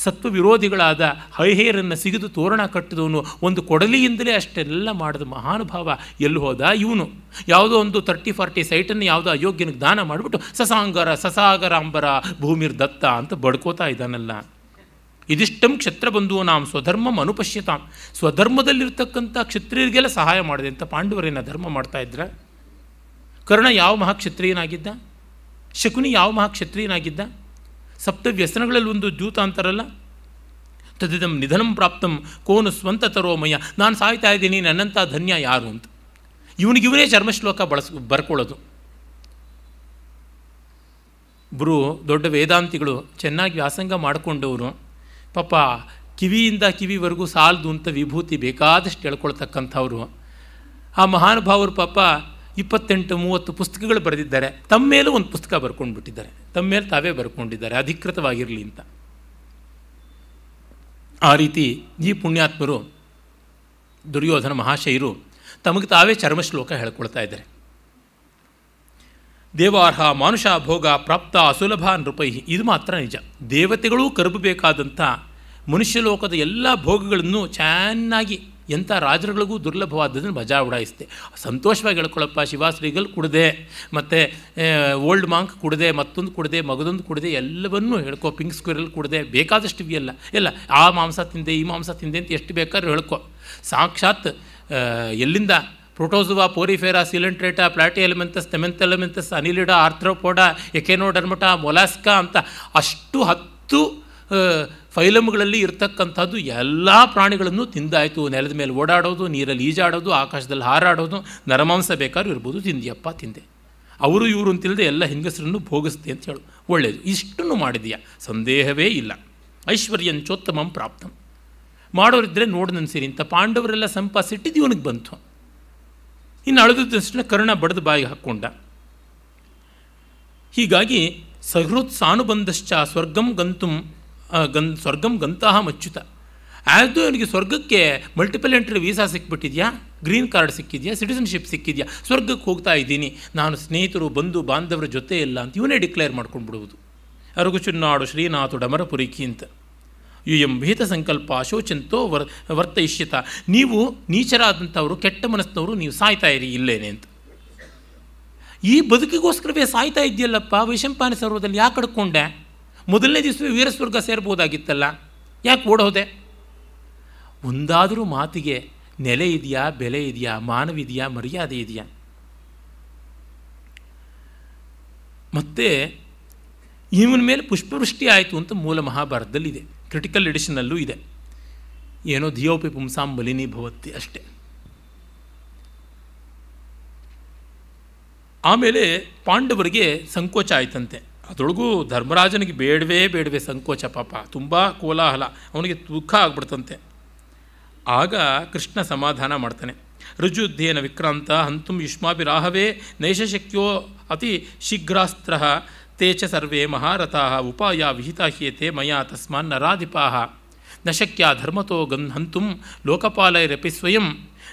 ಸತ್ವ ವಿರೋಧಿಗಳಾದ ಹೈಹೇರನ್ನು ಸಿಗಿದು ತೋರಣ ಕಟ್ಟಿದವನು ಒಂದು ಕೊಡಲಿಯಿಂದಲೇ ಅಷ್ಟೆಲ್ಲ ಮಾಡಿದ ಮಹಾನುಭಾವ ಎಲ್ಲಿ ಹೋದ? ಇವನು ಯಾವುದೋ ಒಂದು 30-40 ಸೈಟನ್ನು ಯಾವುದೋ ಅಯೋಗ್ಯನಿಗೆ ದಾನ ಮಾಡಿಬಿಟ್ಟು ಸಸಾಗರ ಅಂಬರ ಭೂಮಿರ್ ದತ್ತ ಅಂತ ಬಡ್ಕೋತಾ ಇದ್ದಾನಲ್ಲ. ಇದಿಷ್ಟಂ ಕ್ಷತ್ರಬಂಧು ನಾಂ ಸ್ವಧರ್ಮಂ ಅನುಪಶ್ಯತಾಂ. ಸ್ವಧರ್ಮದಲ್ಲಿರ್ತಕ್ಕಂಥ ಕ್ಷತ್ರಿಯರಿಗೆಲ್ಲ ಸಹಾಯ ಮಾಡಿದೆ ಅಂತ ಪಾಂಡವರೇನ ಧರ್ಮ ಮಾಡ್ತಾ ಇದ್ರ? ಕರ್ಣ ಯಾವ ಮಹಾಕ್ಷತ್ರಿಯನಾಗಿದ್ದ? ಶಕುನಿ ಯಾವ ಮಹಾಕ್ಷತ್ರಿಯನಾಗಿದ್ದ? ಸಪ್ತ ವ್ಯಸನಗಳಲ್ಲಿ ಒಂದು ದ್ಯೂತ ಅಂತಾರಲ್ಲ, ತದಿದಂ ನಿಧನಂ ಪ್ರಾಪ್ತಂ ಕೋನು ಸ್ವಂತ ತರೋಮಯ. ನಾನು ಸಾಯ್ತಾ ಇದ್ದೀನಿ, ನನ್ನಂಥ ಧನ್ಯ ಯಾರು ಅಂತ ಇವನಿಗಿವನೇ ಚರ್ಮಶ್ಲೋಕ ಬರ್ಕೊಳ್ಳೋದು. ಇಬ್ಬರು ದೊಡ್ಡ ವೇದಾಂತಿಗಳು ಚೆನ್ನಾಗಿ ವ್ಯಾಸಂಗ ಮಾಡಿಕೊಂಡವರು. ಪಾಪ ಕಿವಿಯಿಂದ ಕಿವಿವರೆಗೂ ಸಾಲದು ಅಂತ ವಿಭೂತಿ ಬೇಕಾದಷ್ಟು ಹೇಳ್ಕೊಳ್ತಕ್ಕಂಥವ್ರು. ಆ ಮಹಾನುಭಾವರು ಪಾಪ 28-30 ಪುಸ್ತಕಗಳು ಬರೆದಿದ್ದಾರೆ. ತಮ್ಮ ಮೇಲೂ ಒಂದು ಪುಸ್ತಕ ಬರ್ಕೊಂಡ್ಬಿಟ್ಟಿದ್ದಾರೆ. ತಮ್ಮ ಮೇಲೆ ತಾವೇ ಬರ್ಕೊಂಡಿದ್ದಾರೆ, ಅಧಿಕೃತವಾಗಿರಲಿ ಅಂತ. ಆ ರೀತಿ ಈ ಪುಣ್ಯಾತ್ಮರು ದುರ್ಯೋಧನ ಮಹಾಶಯರು ತಮಗೆ ತಾವೇ ಚರ್ಮಶ್ಲೋಕ ಹೇಳ್ಕೊಳ್ತಾ ಇದ್ದಾರೆ. ದೇವಾರ್ಹ ಮಾನುಷ ಭೋಗ ಪ್ರಾಪ್ತ ಅಸುಲಭ ನೃಪೈ. ಇದು ಮಾತ್ರ ನಿಜ. ದೇವತೆಗಳೂ ಕರುಬಬೇಕಾದಂಥ ಮನುಷ್ಯಲೋಕದ ಎಲ್ಲ ಭೋಗಗಳನ್ನು ಚೆನ್ನಾಗಿ ಎಂಥ ರಾಜರುಗಳಿಗೂ ದುರ್ಲಭವಾದದನ್ನು ಮಜಾ ಉಡಾಯಿಸ್ತೆ. ಸಂತೋಷವಾಗಿ ಹೇಳ್ಕೊಳ್ಳಪ್ಪ, ಶಿವಾಶ್ರೀಗಲ್ ಕುಡದೆ, ಮತ್ತು ಓಲ್ಡ್ ಮಾಂಕ್ ಕುಡದೆ, ಮತ್ತೊಂದು ಕುಡದೆ, ಮಗದೊಂದು ಕುಡದೆ, ಎಲ್ಲವನ್ನೂ ಹೇಳ್ಕೊ. ಪಿಂಕ್ ಸ್ಕ್ವೇರಲ್ಲಿ ಕುಡದೆ, ಬೇಕಾದಷ್ಟು ಇವೆಯಲ್ಲ, ಎಲ್ಲ ಆ ಮಾಂಸ ತಿಂದೆ, ಈ ಮಾಂಸ ತಿಂದೆ ಅಂತ ಎಷ್ಟು ಬೇಕಾದ್ರೂ ಹೇಳ್ಕೊ. ಸಾಕ್ಷಾತ್ ಎಲ್ಲಿಂದ ಪ್ರೋಟೋಸುವಾ, ಪೋರಿಫೇರಾ, ಸಿಲೆಂಟ್ರೇಟಾ, ಪ್ಲಾಟಿ ಎಲಿಮೆಂತಸ್, ತೆಮೆಂತೆಲಿಮೆಂತಸ್, ಅನಿಲಿಡಾ, ಆರ್ಥ್ರೋಪೋಡಾ, ಎಕೆನೋಡರ್ಮಟಾ, ಮೊಲಾಸ್ಕಾ ಅಂತ ಅಷ್ಟು 10 ಫೈಲಮ್ಗಳಲ್ಲಿ ಇರ್ತಕ್ಕಂಥದ್ದು ಎಲ್ಲ ಪ್ರಾಣಿಗಳನ್ನು ತಿಂದಾಯಿತು. ನೆಲದ ಮೇಲೆ ಓಡಾಡೋದು, ನೀರಲ್ಲಿ ಈಜಾಡೋದು, ಆಕಾಶದಲ್ಲಿ ಹಾರಾಡೋದು, ನರಮಾಂಸ ಬೇಕಾದ್ರೂ ಇರ್ಬೋದು, ತಿಂದಿಯಪ್ಪ ತಿಂದೆ. ಅವರು ಇವರು ಅಂತಿಲ್ಲದೆ ಎಲ್ಲ ಹೆಂಗಸರನ್ನು ಭೋಗಿಸ್ತೆ ಅಂತ ಹೇಳು. ಒಳ್ಳೆಯದು, ಇಷ್ಟನ್ನು ಮಾಡಿದೆಯಾ, ಸಂದೇಹವೇ ಇಲ್ಲ. ಐಶ್ವರ್ಯಂಚೋತ್ತಮಂ ಪ್ರಾಪ್ತಂ. ಮಾಡೋರಿದ್ದರೆ ನೋಡಿ ನನ್ಸಿರಿ ಇಂಥ ಪಾಂಡವರೆಲ್ಲ ಸಂಪಾದಿಸಿಟ್ಟಿದ್ದು ಇವನಿಗೆ ಬಂತು. ಇನ್ನು ಅಳದಷ್ಟನ್ನ ಕರ್ಣ ಬಡ್ದು ಬಾಯಿಗೆ ಹಾಕ್ಕೊಂಡ. ಹೀಗಾಗಿ ಸಹೃತ್ಸಾನುಬಂಧಶ್ಚ ಸ್ವರ್ಗಂ ಗಂತಹ ಮಚ್ಯುತ. ಆದರೂ ಅವನಿಗೆ ಸ್ವರ್ಗಕ್ಕೆ ಮಲ್ಟಿಪಲ್ ಎಂಟ್ರಿ ವೀಸಾ ಸಿಕ್ಬಿಟ್ಟಿದೆಯಾ, ಗ್ರೀನ್ ಕಾರ್ಡ್ ಸಿಕ್ಕಿದೆಯಾ, ಸಿಟಿಸನ್ಶಿಪ್ ಸಿಕ್ಕಿದೆಯಾ, ಸ್ವರ್ಗಕ್ಕೆ ಹೋಗ್ತಾ ಇದ್ದೀನಿ, ನಾನು ಸ್ನೇಹಿತರು ಬಂಧು ಬಾಂಧವರ ಜೊತೆ ಇಲ್ಲ ಅಂತ ಇವನೇ ಡಿಕ್ಲೇರ್ ಮಾಡ್ಕೊಂಡು ಬಿಡುವುದು. ಅರಗುಚುನ್ನಾಡು ಶ್ರೀನಾಥುಡ ಮರಪುರಿಕಿ ಅಂತ. ಯುಯಂ ವಿಹಿತ ಸಂಕಲ್ಪ ಅಶೋಚಂತೋ ವರ್ತಯಿಷ್ಯತ. ನೀವು ನೀಚರಾದಂಥವರು, ಕೆಟ್ಟ ಮನಸ್ಸಿನವರು, ನೀವು ಸಾಯ್ತಾ ಇರಿ ಇಲ್ಲೇನೆ ಅಂತ. ಈ ಬದುಕಿಗೋಸ್ಕರವೇ ಸಾಯ್ತಾ ಇದೆಯಲ್ಲಪ್ಪ, ವೈಶಂಪಾಯನ ಸರೋವರದಲ್ಲಿ ಯಾಕೆ ಕಡ್ಕೊಂಡೆ? ಮೊದಲನೇ ದಿವಸವೇ ವೀರಸ್ವರ್ಗ ಸೇರ್ಬೋದಾಗಿತ್ತಲ್ಲ, ಯಾಕೆ ಓಡೋದೆ? ಒಂದಾದರೂ ಮಾತಿಗೆ ನೆಲೆ ಇದೆಯಾ, ಬೆಲೆ ಇದೆಯಾ, ಮಾನವಿದೆಯಾ, ಮರ್ಯಾದೆ ಇದೆಯಾ? ಮತ್ತು ಇವನ ಮೇಲೆ ಪುಷ್ಪವೃಷ್ಟಿ ಆಯಿತು ಅಂತ ಮೂಲ ಮಹಾಭಾರತದಲ್ಲಿದೆ, ಕ್ರಿಟಿಕಲ್ ಎಡಿಷನಲ್ಲೂ ಇದೆ. ಏನೋ ಧಿಯೋಪಿ ಪುಂಸಾಂ ಬಲಿನಿ ಭವತಿ ಅಷ್ಟೇ. ಆಮೇಲೆ ಪಾಂಡವರಿಗೆ ಸಂಕೋಚ ಆಯ್ತಂತೆ. ಅದರೊಳಗೂ ಧರ್ಮರಾಜನಿಗೆ ಬೇಡವೇ ಸಂಕೋಚ, ಪಾಪ ತುಂಬ ಕೋಲಾಹಲ, ಅವನಿಗೆ ದುಃಖ ಆಗ್ಬಿಡ್ತಂತೆ. ಆಗ ಕೃಷ್ಣ ಸಮಾಧಾನ ಮಾಡ್ತಾನೆ. ರುಜುಯುದ್ಧೇನ ವಿಕ್ರಾಂತ ಹಂತುಂ ಯುಷ್ಮಾಭಿರಾಹವೇ ನೈಷಶಕ್ಯೋ ಅತಿ ಶೀಘ್ರಾಸ್ತ್ರ ತೇ ಚ ಸರ್ವೇ ಮಹಾರಥಾಃ ಉಪಾಯ ವಿಹಿತಾ ಹ್ಯೇತೆ ಮಯಾ ತಸ್ಮಾನ್ ನರಾಧಿಪಾಃ ನ ಶಕ್ಯ ಧರ್ಮತೋ ಹಂತುಂ ಲೋಕಪಾಲೈರಪಿ ಸ್ವಯಂ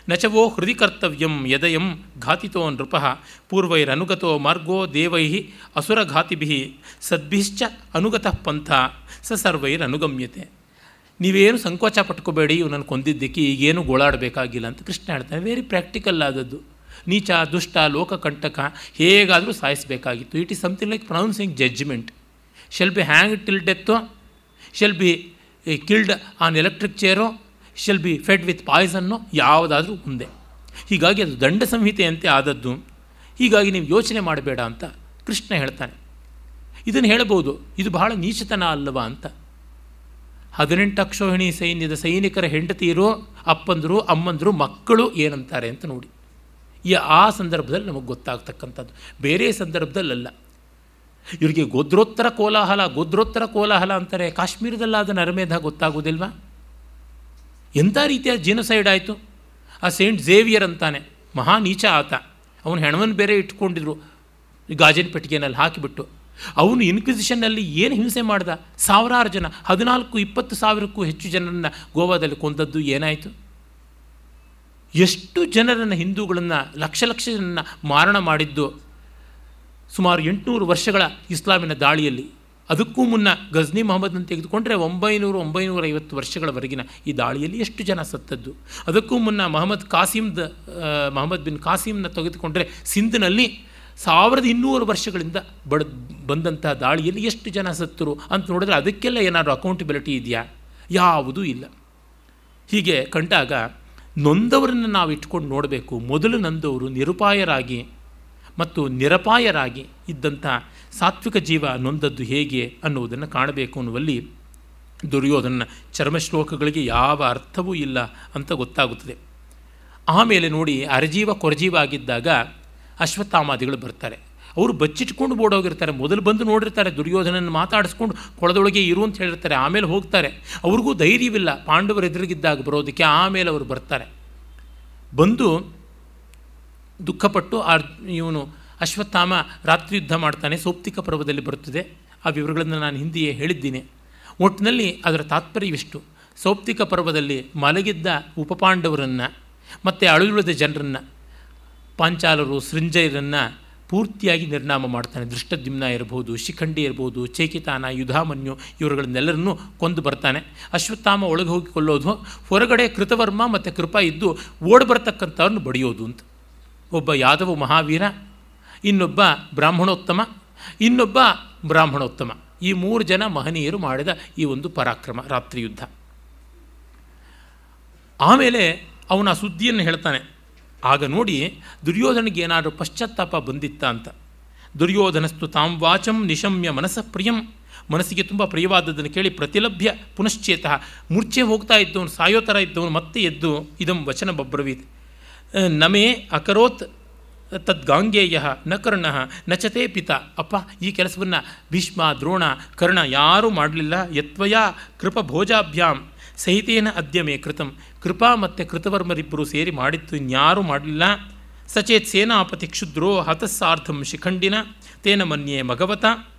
ನ ಚ ವೋ ಹೃದಿ ಕರ್ತವ್ಯಂ ಯದಯಂ ಘಾತಿತೋ ನೃಪಃ ಪೂರ್ವೈರನುಗತೋ ಮಾರ್ಗೋ ದೇವೈಃ ಅಸುರಘಾತಿಭಿಃ ಸದ್ಭಿಶ್ಚ ಅನುಗತಃ ಪಂಥ ಸ ಸರ್ವೈರನುಗಮ್ಯತೆ. ನೀವೇನು ಸಂಕೋಚ ಪಟ್ಕೋಬೇಡಿ, ಇವನನ್ನು ಕೊಂದಿದ್ದಕ್ಕೆ ಈಗೇನು ಗೋಳಾಡಬೇಕಾಗಿಲ್ಲ ಅಂತ ಕೃಷ್ಣ ಹೇಳ್ತಾನೆ. ವೆರಿ ಪ್ರಾಕ್ಟಿಕಲ್ ಆದದ್ದು. ನೀಚ, ದುಷ್ಟ, ಲೋಕಕಂಟಕ ಹೇಗಾದರೂ ಸಾಯಿಸಬೇಕಾಗಿತ್ತು. It is something like pronouncing judgment. Shall be hang till ಡೆತ್ತೋ, shall be killed on electric ಚೇರೋ, ಶೆಲ್ ಬಿ ಫೆಡ್ ವಿತ್ ಪಾಯ್ಸನ್ನೋ, ಯಾವುದಾದ್ರೂ ಮುಂದೆ. ಹೀಗಾಗಿ ಅದು ದಂಡ ಸಂಹಿತೆಯಂತೆ ಆದದ್ದು. ಹೀಗಾಗಿ ನೀವು ಯೋಚನೆ ಮಾಡಬೇಡ ಅಂತ ಕೃಷ್ಣ ಹೇಳ್ತಾನೆ. ಇದನ್ನು ಹೇಳಬಹುದು, ಇದು ಬಹಳ ನೀಚತನ ಅಲ್ಲವಾ ಅಂತ. 18 ಅಕ್ಷೋಹಿಣಿ ಸೈನ್ಯದ ಸೈನಿಕರ ಹೆಂಡತಿಯರು, ಅಪ್ಪಂದರು, ಅಮ್ಮಂದರು, ಮಕ್ಕಳು ಏನಂತಾರೆ ಅಂತ ನೋಡಿ. ಆ ಸಂದರ್ಭದಲ್ಲಿ ನಮಗೆ ಗೊತ್ತಾಗ್ತಕ್ಕಂಥದ್ದು, ಬೇರೆ ಸಂದರ್ಭದಲ್ಲಲ್ಲ. ಇವರಿಗೆ ಗೋತ್ರೋತ್ತರ ಕೋಲಾಹಲ ಅಂತಾರೆ. ಕಾಶ್ಮೀರದಲ್ಲಾದ ನರಮೇಧ ಗೊತ್ತಾಗೋದಿಲ್ವಾ? ಎಂಥ ರೀತಿಯ ಜಿನೋಸೈಡ್ ಆಯಿತು. ಆ ಸೇಂಟ್ ಝೇವಿಯರ್ ಅಂತಾನೆ, ಮಹಾ ನೀಚ ಆತ. ಅವನು ಹೆಣವನ್ನು ಬೇರೆ ಇಟ್ಕೊಂಡಿದ್ರು ಗಾಜಿನ ಪೆಟ್ಟಿಗೆನಲ್ಲಿ ಹಾಕಿಬಿಟ್ಟು. ಅವನು ಇನ್ಕ್ವಿಸಿಷನ್ನಲ್ಲಿ ಏನು ಹಿಂಸೆ ಮಾಡ್ದ, ಸಾವಿರಾರು ಜನ, 14-20 ಸಾವಿರಕ್ಕೂ ಹೆಚ್ಚು ಜನರನ್ನು ಗೋವಾದಲ್ಲಿ ಕೊಂದದ್ದು ಏನಾಯಿತು? ಎಷ್ಟು ಜನರನ್ನು, ಹಿಂದೂಗಳನ್ನು, ಲಕ್ಷ ಜನರನ್ನು ಮಾರಣ ಮಾಡಿದ್ದು ಸುಮಾರು 800 ವರ್ಷಗಳ ಇಸ್ಲಾಮಿನ ದಾಳಿಯಲ್ಲಿ. ಅದಕ್ಕೂ ಮುನ್ನ ಗಜ್ನಿ ಮೊಹಮ್ಮದನ್ನು ತೆಗೆದುಕೊಂಡ್ರೆ 900-950 ವರ್ಷಗಳವರೆಗಿನ ಈ ದಾಳಿಯಲ್ಲಿ ಎಷ್ಟು ಜನ ಸತ್ತದ್ದು. ಅದಕ್ಕೂ ಮುನ್ನ ಮೊಹಮ್ಮದ್ ಬಿನ್ ಕಾಸಿಮ್ನ ತೆಗೆದುಕೊಂಡ್ರೆ ಸಿಂಧ್ನಲ್ಲಿ 1200 ವರ್ಷಗಳಿಂದ ಬಂದಂಥ ದಾಳಿಯಲ್ಲಿ ಎಷ್ಟು ಜನ ಸತ್ತರು ಅಂತ ನೋಡಿದ್ರೆ ಅದಕ್ಕೆಲ್ಲ ಏನಾದರೂ ಅಕೌಂಟಬಿಲಿಟಿ ಇದೆಯಾ? ಯಾವುದೂ ಇಲ್ಲ. ಹೀಗೆ ಕಂಡಾಗ ನೊಂದವರನ್ನು ನಾವು ಇಟ್ಕೊಂಡು ನೋಡಬೇಕು. ಮೊದಲು ನೊಂದವರು ನಿರುಪಾಯರಾಗಿ ಮತ್ತು ನಿರಪಾಯರಾಗಿ ಇದ್ದಂಥ ಸಾತ್ವಿಕ ಜೀವ ನೊಂದದ್ದು ಹೇಗೆ ಅನ್ನುವುದನ್ನು ಕಾಣಬೇಕು ಅನ್ನುವಲ್ಲಿ ದುರ್ಯೋಧನ ಚರ್ಮಶ್ಲೋಕಗಳಿಗೆ ಯಾವ ಅರ್ಥವೂ ಇಲ್ಲ ಅಂತ ಗೊತ್ತಾಗುತ್ತದೆ. ಆಮೇಲೆ ನೋಡಿ, ಅರಜೀವ ಕೊರಜೀವ ಆಗಿದ್ದಾಗ ಅಶ್ವತ್ಥಾಮಾದಿಗಳು ಬರ್ತಾರೆ. ಅವರು ಬಚ್ಚಿಟ್ಕೊಂಡು ಓಡೋಗಿರ್ತಾರೆ. ಮೊದಲು ಬಂದು ನೋಡಿರ್ತಾರೆ, ದುರ್ಯೋಧನನ್ನು ಮಾತಾಡಿಸ್ಕೊಂಡು ಕೊಳದೊಳಗೆ ಇರು ಅಂತ ಹೇಳಿರ್ತಾರೆ. ಆಮೇಲೆ ಹೋಗ್ತಾರೆ. ಅವ್ರಿಗೂ ಧೈರ್ಯವಿಲ್ಲ ಪಾಂಡವರು ಎದುರಿಗಿದ್ದಾಗ ಬರೋದಕ್ಕೆ. ಆಮೇಲೆ ಅವರು ಬರ್ತಾರೆ. ಬಂದು ದುಃಖಪಟ್ಟು ಇವನು ಅಶ್ವತ್ಥಾಮ ರಾತ್ರಿ ಯುದ್ಧ ಮಾಡ್ತಾನೆ. ಸೌಪ್ತಿಕ ಪರ್ವದಲ್ಲಿ ಬರುತ್ತದೆ. ಆ ವಿವರಗಳನ್ನು ನಾನು ಹಿಂದೆಯೇ ಹೇಳಿದ್ದೀನಿ. ಒಟ್ಟಿನಲ್ಲಿ ಅದರ ತಾತ್ಪರ್ಯವಿಷ್ಟು: ಸೌಪ್ತಿಕ ಪರ್ವದಲ್ಲಿ ಮಲಗಿದ್ದ ಉಪಪಾಂಡವರನ್ನು ಮತ್ತು ಅಳುಳಿದ ಜನರನ್ನು, ಪಾಂಚಾಲರು, ಸೃಂಜಯರನ್ನು ಪೂರ್ತಿಯಾಗಿ ನಿರ್ನಾಮ ಮಾಡ್ತಾನೆ. ದೃಷ್ಟದ್ಯುಮ್ನ ಇರ್ಬೋದು, ಶಿಖಂಡಿ ಇರ್ಬೋದು, ಚೇಕಿತಾನ, ಯುಧಾಮನ್ಯು ಇವರುಗಳನ್ನೆಲ್ಲರನ್ನೂ ಕೊಂದು ಬರ್ತಾನೆ. ಅಶ್ವತ್ಥಾಮ ಒಳಗೆ ಹೋಗಿ ಕೊಲ್ಲೋದು, ಹೊರಗಡೆ ಕೃತವರ್ಮ ಮತ್ತು ಕೃಪಾ ಇದ್ದು ಓಡಿ ಬರ್ತಕ್ಕಂಥವ್ರನ್ನ ಬಡಿಯೋದು ಅಂತ. ಒಬ್ಬ ಯಾದವ ಮಹಾವೀರ, ಇನ್ನೊಬ್ಬ ಬ್ರಾಹ್ಮಣೋತ್ತಮ, ಇನ್ನೊಬ್ಬ ಬ್ರಾಹ್ಮಣೋತ್ತಮ, ಈ 3 ಜನ ಮಹನೀಯರು ಮಾಡಿದ ಈ ಒಂದು ಪರಾಕ್ರಮ ರಾತ್ರಿ ಯುದ್ಧ. ಆಮೇಲೆ ಅವನ ಸುದ್ದಿಯನ್ನು ಹೇಳ್ತಾನೆ. ಆಗ ನೋಡಿ ದುರ್ಯೋಧನಿಗೆ ಏನಾದರೂ ಪಶ್ಚಾತ್ತಾಪ ಬಂದಿತ್ತ ಅಂತ. ದುರ್ಯೋಧನಸ್ತು ತಾಂ ವಾಚಂ ನಿಶಮ್ಯ ಮನಸ್ಸ ಪ್ರಿಯಂ, ಮನಸ್ಸಿಗೆ ತುಂಬ ಪ್ರಿಯವಾದದ್ದನ್ನು ಕೇಳಿ ಪ್ರತಿಲಭ್ಯ ಪುನಶ್ಚೇತಃ, ಮೂರ್ಛೆ ಹೋಗ್ತಾ ಇದ್ದವನು, ಸಾಯೋ ಥರ ಇದ್ದವನು ಮತ್ತೆ ಎದ್ದು ಇದಂ ವಚನ ಬಬ್ರವೀತ್, ನಮೇ ಅಕರೋತ್ ತದ್ಗಾಂಗೇಯ ನ ಕರ್ಣ ನಚತೆ ಪಿತ. ಅಪ್ಪ, ಈ ಕೆಲಸವನ್ನು ಭೀಷ್ಮ, ದ್ರೋಣ, ಕರ್ಣ ಯಾರೂ ಮಾಡಲಿಲ್ಲ. ಯತ್ವಯ ಕೃಪ ಭೋಜಾಭ್ಯಾಂ ಸಹಿತೇನ ಅದ್ಯಮೇ ಕೃತಂ, ಕೃಪಾ ಮತ್ತು ಕೃತವರ್ಮರಿಬ್ಬರು ಸೇರಿ ಮಾಡಿತ್ತು, ಇನ್ಯಾರೂ ಮಾಡಲಿಲ್ಲ. ಸಚೇತ್ ಸೇನಾಪತಿ ಕ್ಷುದ್ರೋ ಹತಸ್ಸಾರ್ಧಂ ಶಿಖಂಡಿನ ತೇನ ಮನ್ಯೇ ಮಗವತ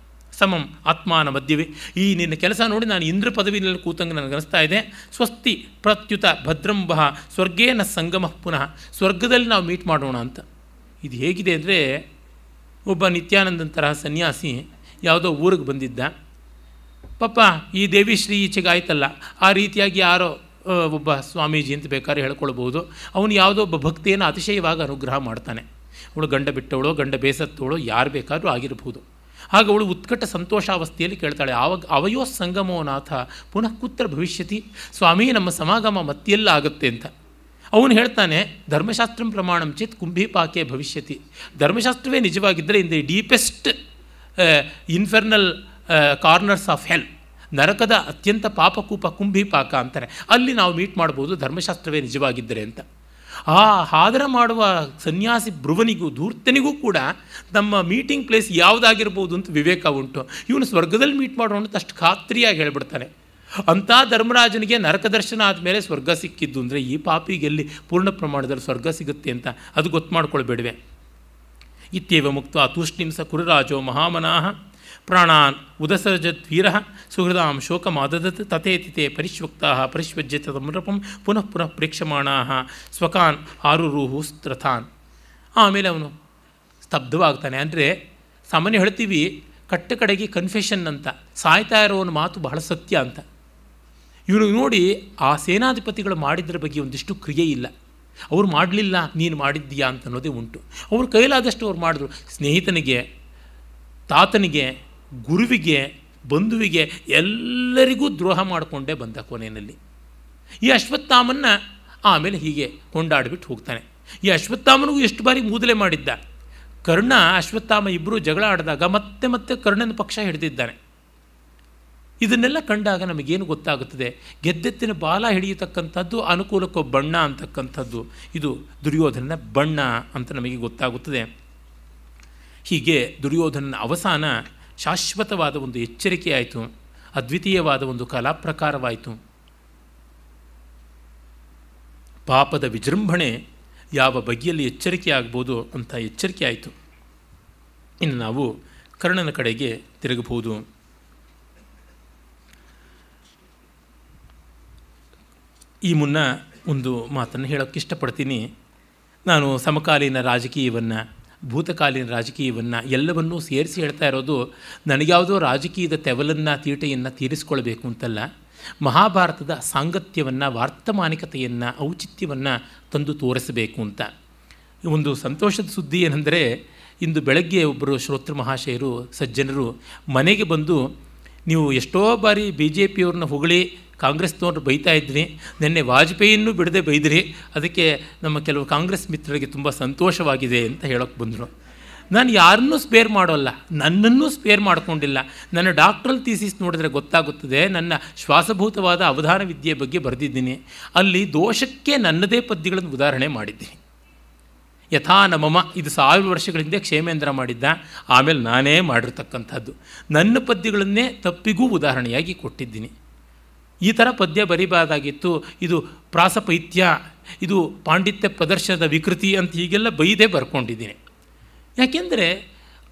ಸಮಂ ಆತ್ಮಾನ ಮಧ್ಯವೇ. ಈ ನಿನ್ನ ಕೆಲಸ ನೋಡಿ ನಾನು ಇಂದ್ರ ಪದವಿನಲ್ಲಿ ಕೂತಂಗೆ ನನಗನ್ನಿಸ್ತಾ ಇದೆ. ಸ್ವಸ್ತಿ ಪ್ರತ್ಯುತ ಭದ್ರಂಬಃ ಸ್ವರ್ಗೇನ ಸಂಗಮ ಪುನಃ, ಸ್ವರ್ಗದಲ್ಲಿ ನಾವು ಮೀಟ್ ಮಾಡೋಣ ಅಂತ. ಇದು ಹೇಗಿದೆ ಅಂದರೆ, ಒಬ್ಬ ನಿತ್ಯಾನಂದನ ತರಹ ಸನ್ಯಾಸಿ ಯಾವುದೋ ಊರಿಗೆ ಬಂದಿದ್ದ. ಪಾಪ ಈ ದೇವಿಶ್ರೀ ಈಚೆಗೆ ಆಯ್ತಲ್ಲ, ಆ ರೀತಿಯಾಗಿ ಯಾರೋ ಒಬ್ಬ ಸ್ವಾಮೀಜಿ ಅಂತ ಬೇಕಾದ್ರೆ ಹೇಳ್ಕೊಳ್ಬೋದು. ಅವನು ಯಾವುದೋ ಒಬ್ಬ ಭಕ್ತಿಯನ್ನು ಅತಿಶಯವಾಗಿ ಅನುಗ್ರಹ ಮಾಡ್ತಾನೆ. ಅವಳು ಗಂಡ ಬಿಟ್ಟವಳು, ಗಂಡ ಬೇಸತ್ತವಳು, ಯಾರು ಬೇಕಾದರೂ ಆಗಿರಬಹುದು. ಆಗ ಅವಳು ಉತ್ಕಟ ಸಂತೋಷಾವಸ್ಥೆಯಲ್ಲಿ ಕೇಳ್ತಾಳೆ, ಆವಾಗ ಅವಯೋ ಸಂಗಮೋ ನಾಥ ಪುನಃ ಕುತ್ರ ಭವಿಷ್ಯತಿ, ಸ್ವಾಮಿ ನಮ್ಮ ಸಮಾಗಮ ಮತ್ತೆಲ್ಲ ಆಗುತ್ತೆ ಅಂತ. ಅವನು ಹೇಳ್ತಾನೆ, ಧರ್ಮಶಾಸ್ತ್ರಂ ಪ್ರಮಾಣಂ ಚೇತ್ ಕುಂಭೀಪಾಕೆ ಭವಿಷ್ಯತಿ. ಧರ್ಮಶಾಸ್ತ್ರವೇ ನಿಜವಾಗಿದ್ದರೆ in the deepest infernal corners of hell, ನರಕದ ಅತ್ಯಂತ ಪಾಪಕೂಪ ಕುಂಭೀಪಾಕ ಅಂತಾರೆ, ಅಲ್ಲಿ ನಾವು ಮೀಟ್ ಮಾಡ್ಬೋದು ಧರ್ಮಶಾಸ್ತ್ರವೇ ನಿಜವಾಗಿದ್ದರೆ ಅಂತ. ಆ ಹಾದರ ಮಾಡುವ ಸನ್ಯಾಸಿ ಭ್ರುವನಿಗೂ ಧೂರ್ತನಿಗೂ ಕೂಡ ನಮ್ಮ ಮೀಟಿಂಗ್ ಪ್ಲೇಸ್ ಯಾವುದಾಗಿರ್ಬೋದು ಅಂತ ವಿವೇಕ ಉಂಟು. ಇವನು ಸ್ವರ್ಗದಲ್ಲಿ ಮೀಟ್ ಮಾಡೋಣ ಅಂತ ಅಷ್ಟು ಖಾತ್ರಿಯಾಗಿ ಹೇಳ್ಬಿಡ್ತಾನೆ. ಅಂಥ ಧರ್ಮರಾಜನಿಗೆ ನರಕ ದರ್ಶನ ಆದಮೇಲೆ ಸ್ವರ್ಗ ಸಿಕ್ಕಿದ್ದು ಅಂದರೆ ಈ ಪಾಪಿಗೆಲ್ಲಿ ಪೂರ್ಣ ಪ್ರಮಾಣದಲ್ಲಿ ಸ್ವರ್ಗ ಸಿಗುತ್ತೆ ಅಂತ ಅದು ಗೊತ್ತು ಮಾಡ್ಕೊಳ್ಬೇಡವೆ. ಇತ್ಯೇವ ಮುಕ್ತ ತೂಷ್ಣಿಂಸ ಕುರುರಾಜೋ ಮಹಾಮನಾಹ ಪ್ರಾಣಾನ್ ಉದಸರ್ಜದ್ವೀರ ಸುಹೃದಾಂ ಶೋಕಮಾದದತ್ ತಥೇತಿತೆ ಪರಿಶ್ವಕ್ತಾ ಪರಿಶ್ವಜ್ಯತ ತಮ್ರಪಂ ಪುನಃ ಪುನಃ ಪ್ರೇಕ್ಷಮಾಣಾ ಸ್ವಕಾನ್ ಆರುರುಹು ಸ್ತ್ರಥಾನ್. ಆಮೇಲೆ ಅವನು ಸ್ತಬ್ಧವಾಗ್ತಾನೆ. ಅಂದರೆ ಸಾಮಾನ್ಯ ಹೇಳ್ತೀವಿ ಕಟ್ಟ ಕಡೆಗೆ ಕನ್ಫೆಷನ್ ಅಂತ, ಸಾಯ್ತಾ ಇರೋವನ ಮಾತು ಬಹಳ ಸತ್ಯ ಅಂತ. ಇವನು ನೋಡಿ ಆ ಸೇನಾಧಿಪತಿಗಳು ಮಾಡಿದ್ರ ಬಗ್ಗೆ ಒಂದಿಷ್ಟು ಕ್ರಿಯೆ ಇಲ್ಲ. ಅವ್ರು ಮಾಡಲಿಲ್ಲ, ನೀನು ಮಾಡಿದ್ದೀಯಾ ಅಂತ ಅನ್ನೋದೇ ಉಂಟು. ಅವ್ರ ಕೈಲಾದಷ್ಟು ಅವ್ರು ಮಾಡಿದ್ರು. ಸ್ನೇಹಿತನಿಗೆ, ತಾತನಿಗೆ, ಗುರುವಿಗೆ, ಬಂಧುವಿಗೆ ಎಲ್ಲರಿಗೂ ದ್ರೋಹ ಮಾಡಿಕೊಂಡೇ ಬಂದ ಕೊನೆಯಲ್ಲಿ. ಈ ಅಶ್ವತ್ಥಾಮನ್ನ ಆಮೇಲೆ ಹೀಗೆ ಕೊಂಡಾಡಿಬಿಟ್ಟು ಹೋಗ್ತಾನೆ. ಈ ಅಶ್ವತ್ಥಾಮನಿಗೂ ಎಷ್ಟು ಬಾರಿ ಮೂದಲೆ ಮಾಡಿದ್ದ. ಕರ್ಣ ಅಶ್ವತ್ಥಾಮ ಇಬ್ಬರು ಜಗಳ ಆಡಿದಾಗ ಮತ್ತೆ ಮತ್ತೆ ಕರ್ಣನ ಪಕ್ಷ ಹಿಡಿದಿದ್ದಾನೆ. ಇದನ್ನೆಲ್ಲ ಕಂಡಾಗ ನಮಗೇನು ಗೊತ್ತಾಗುತ್ತದೆ? ಗೆದ್ದೆತ್ತಿನ ಬಾಲ ಹಿಡಿಯತಕ್ಕಂಥದ್ದು ಅನುಕೂಲಕ್ಕೊಬ್ಬ ಬಣ್ಣ ಅಂತಕ್ಕಂಥದ್ದು, ಇದು ದುರ್ಯೋಧನನ ಬಣ್ಣ ಅಂತ ನಮಗೆ ಗೊತ್ತಾಗುತ್ತದೆ. ಹೀಗೆ ದುರ್ಯೋಧನನ ಅವಸಾನ ಶಾಶ್ವತವಾದ ಒಂದು ಎಚ್ಚರಿಕೆ ಆಯಿತು, ಅದ್ವಿತೀಯವಾದ ಒಂದು ಕಲಾಪ್ರಕಾರವಾಯಿತು. ಪಾಪದ ವಿಜೃಂಭಣೆ ಯಾವ ಬಗೆಯಲ್ಲಿ ಎಚ್ಚರಿಕೆ ಆಗ್ಬೋದು ಅಂತ ಎಚ್ಚರಿಕೆ ಆಯಿತು. ಇನ್ನು ನಾವು ಕರ್ಣನ ಕಡೆಗೆ ತಿರುಗಬಹುದು. ಈ ಮುನ್ನ ಒಂದು ಮಾತನ್ನು ಹೇಳೋಕ್ಕೆ ಇಷ್ಟಪಡ್ತೀನಿ. ನಾನು ಸಮಕಾಲೀನ ರಾಜಕೀಯವನ್ನು, ಭೂತಕಾಲೀನ ರಾಜಕೀಯವನ್ನು ಎಲ್ಲವನ್ನೂ ಸೇರಿಸಿ ಹೇಳ್ತಾ ಇರೋದು ನನಗ್ಯಾವುದೋ ರಾಜಕೀಯದ ತೆವಲನ್ನು, ತೀಟೆಯನ್ನು ತೀರಿಸ್ಕೊಳ್ಬೇಕು ಅಂತಲ್ಲ. ಮಹಾಭಾರತದ ಸಾಂಗತ್ಯವನ್ನು, ವಾರ್ತಮಾನಿಕತೆಯನ್ನು, ಔಚಿತ್ಯವನ್ನು ತಂದು ತೋರಿಸಬೇಕು ಅಂತ. ಒಂದು ಸಂತೋಷದ ಸುದ್ದಿ ಏನೆಂದರೆ, ಇಂದು ಬೆಳಗ್ಗೆ ಒಬ್ಬರು ಶ್ರೋತೃ ಮಹಾಶಯರು, ಸಜ್ಜನರು ಮನೆಗೆ ಬಂದು, ನೀವು ಎಷ್ಟೋ ಬಾರಿ BJPಯವ್ರನ್ನ ಹೊಗಳಿ ಕಾಂಗ್ರೆಸ್ನವ್ರನ್ನ ಬೈತಾ ಇದ್ರಿ, ನಿನ್ನೆ ವಾಜಪೇಯಿಯನ್ನು ಬಿಡದೆ ಬೈದ್ರಿ, ಅದಕ್ಕೆ ನಮ್ಮ ಕೆಲವು ಕಾಂಗ್ರೆಸ್ ಮಿತ್ರರಿಗೆ ತುಂಬ ಸಂತೋಷವಾಗಿದೆ ಅಂತ ಹೇಳೋಕ್ಕೆ ಬಂದರು. ನಾನು ಯಾರನ್ನೂ ಸ್ಪೇರ್ ಮಾಡೋಲ್ಲ, ನನ್ನನ್ನೂ ಸ್ಪೇರ್ ಮಾಡಿಕೊಂಡಿಲ್ಲ. ನನ್ನ ಡಾಕ್ಟ್ರಲ್ ಥೀಸಿಸ್ ನೋಡಿದ್ರೆ ಗೊತ್ತಾಗುತ್ತದೆ. ನನ್ನ ಶ್ವಾಸಭೂತವಾದ ಅವಧಾನ ವಿದ್ಯೆ ಬಗ್ಗೆ ಬರೆದಿದ್ದೀನಿ. ಅಲ್ಲಿ ದೋಷಕ್ಕೆ ನನ್ನದೇ ಪದ್ಯಗಳನ್ನು ಉದಾಹರಣೆ ಮಾಡಿದ್ದೀನಿ. ಯಥಾ ನಮಮ, ಇದು 1000 ವರ್ಷಗಳ ಹಿಂದೆ ಕ್ಷೇಮೇಂದ್ರ ಮಾಡಿದ್ದ, ಆಮೇಲೆ ನಾನೇ ಮಾಡಿರ್ತಕ್ಕಂಥದ್ದು. ನನ್ನ ಪದ್ಯಗಳನ್ನೇ ತಪ್ಪಿಗೂ ಉದಾಹರಣೆಯಾಗಿ ಕೊಟ್ಟಿದ್ದೀನಿ. ಈ ಥರ ಪದ್ಯ ಬರಿಬಾರ್ದಾಗಿತ್ತು, ಇದು ಪ್ರಾಸಪೈತ್ಯ, ಇದು ಪಾಂಡಿತ್ಯ ಪ್ರದರ್ಶನದ ವಿಕೃತಿ ಅಂತ ಹೀಗೆಲ್ಲ ಬೈದೇ ಬರ್ಕೊಂಡಿದ್ದೀನಿ. ಯಾಕೆಂದರೆ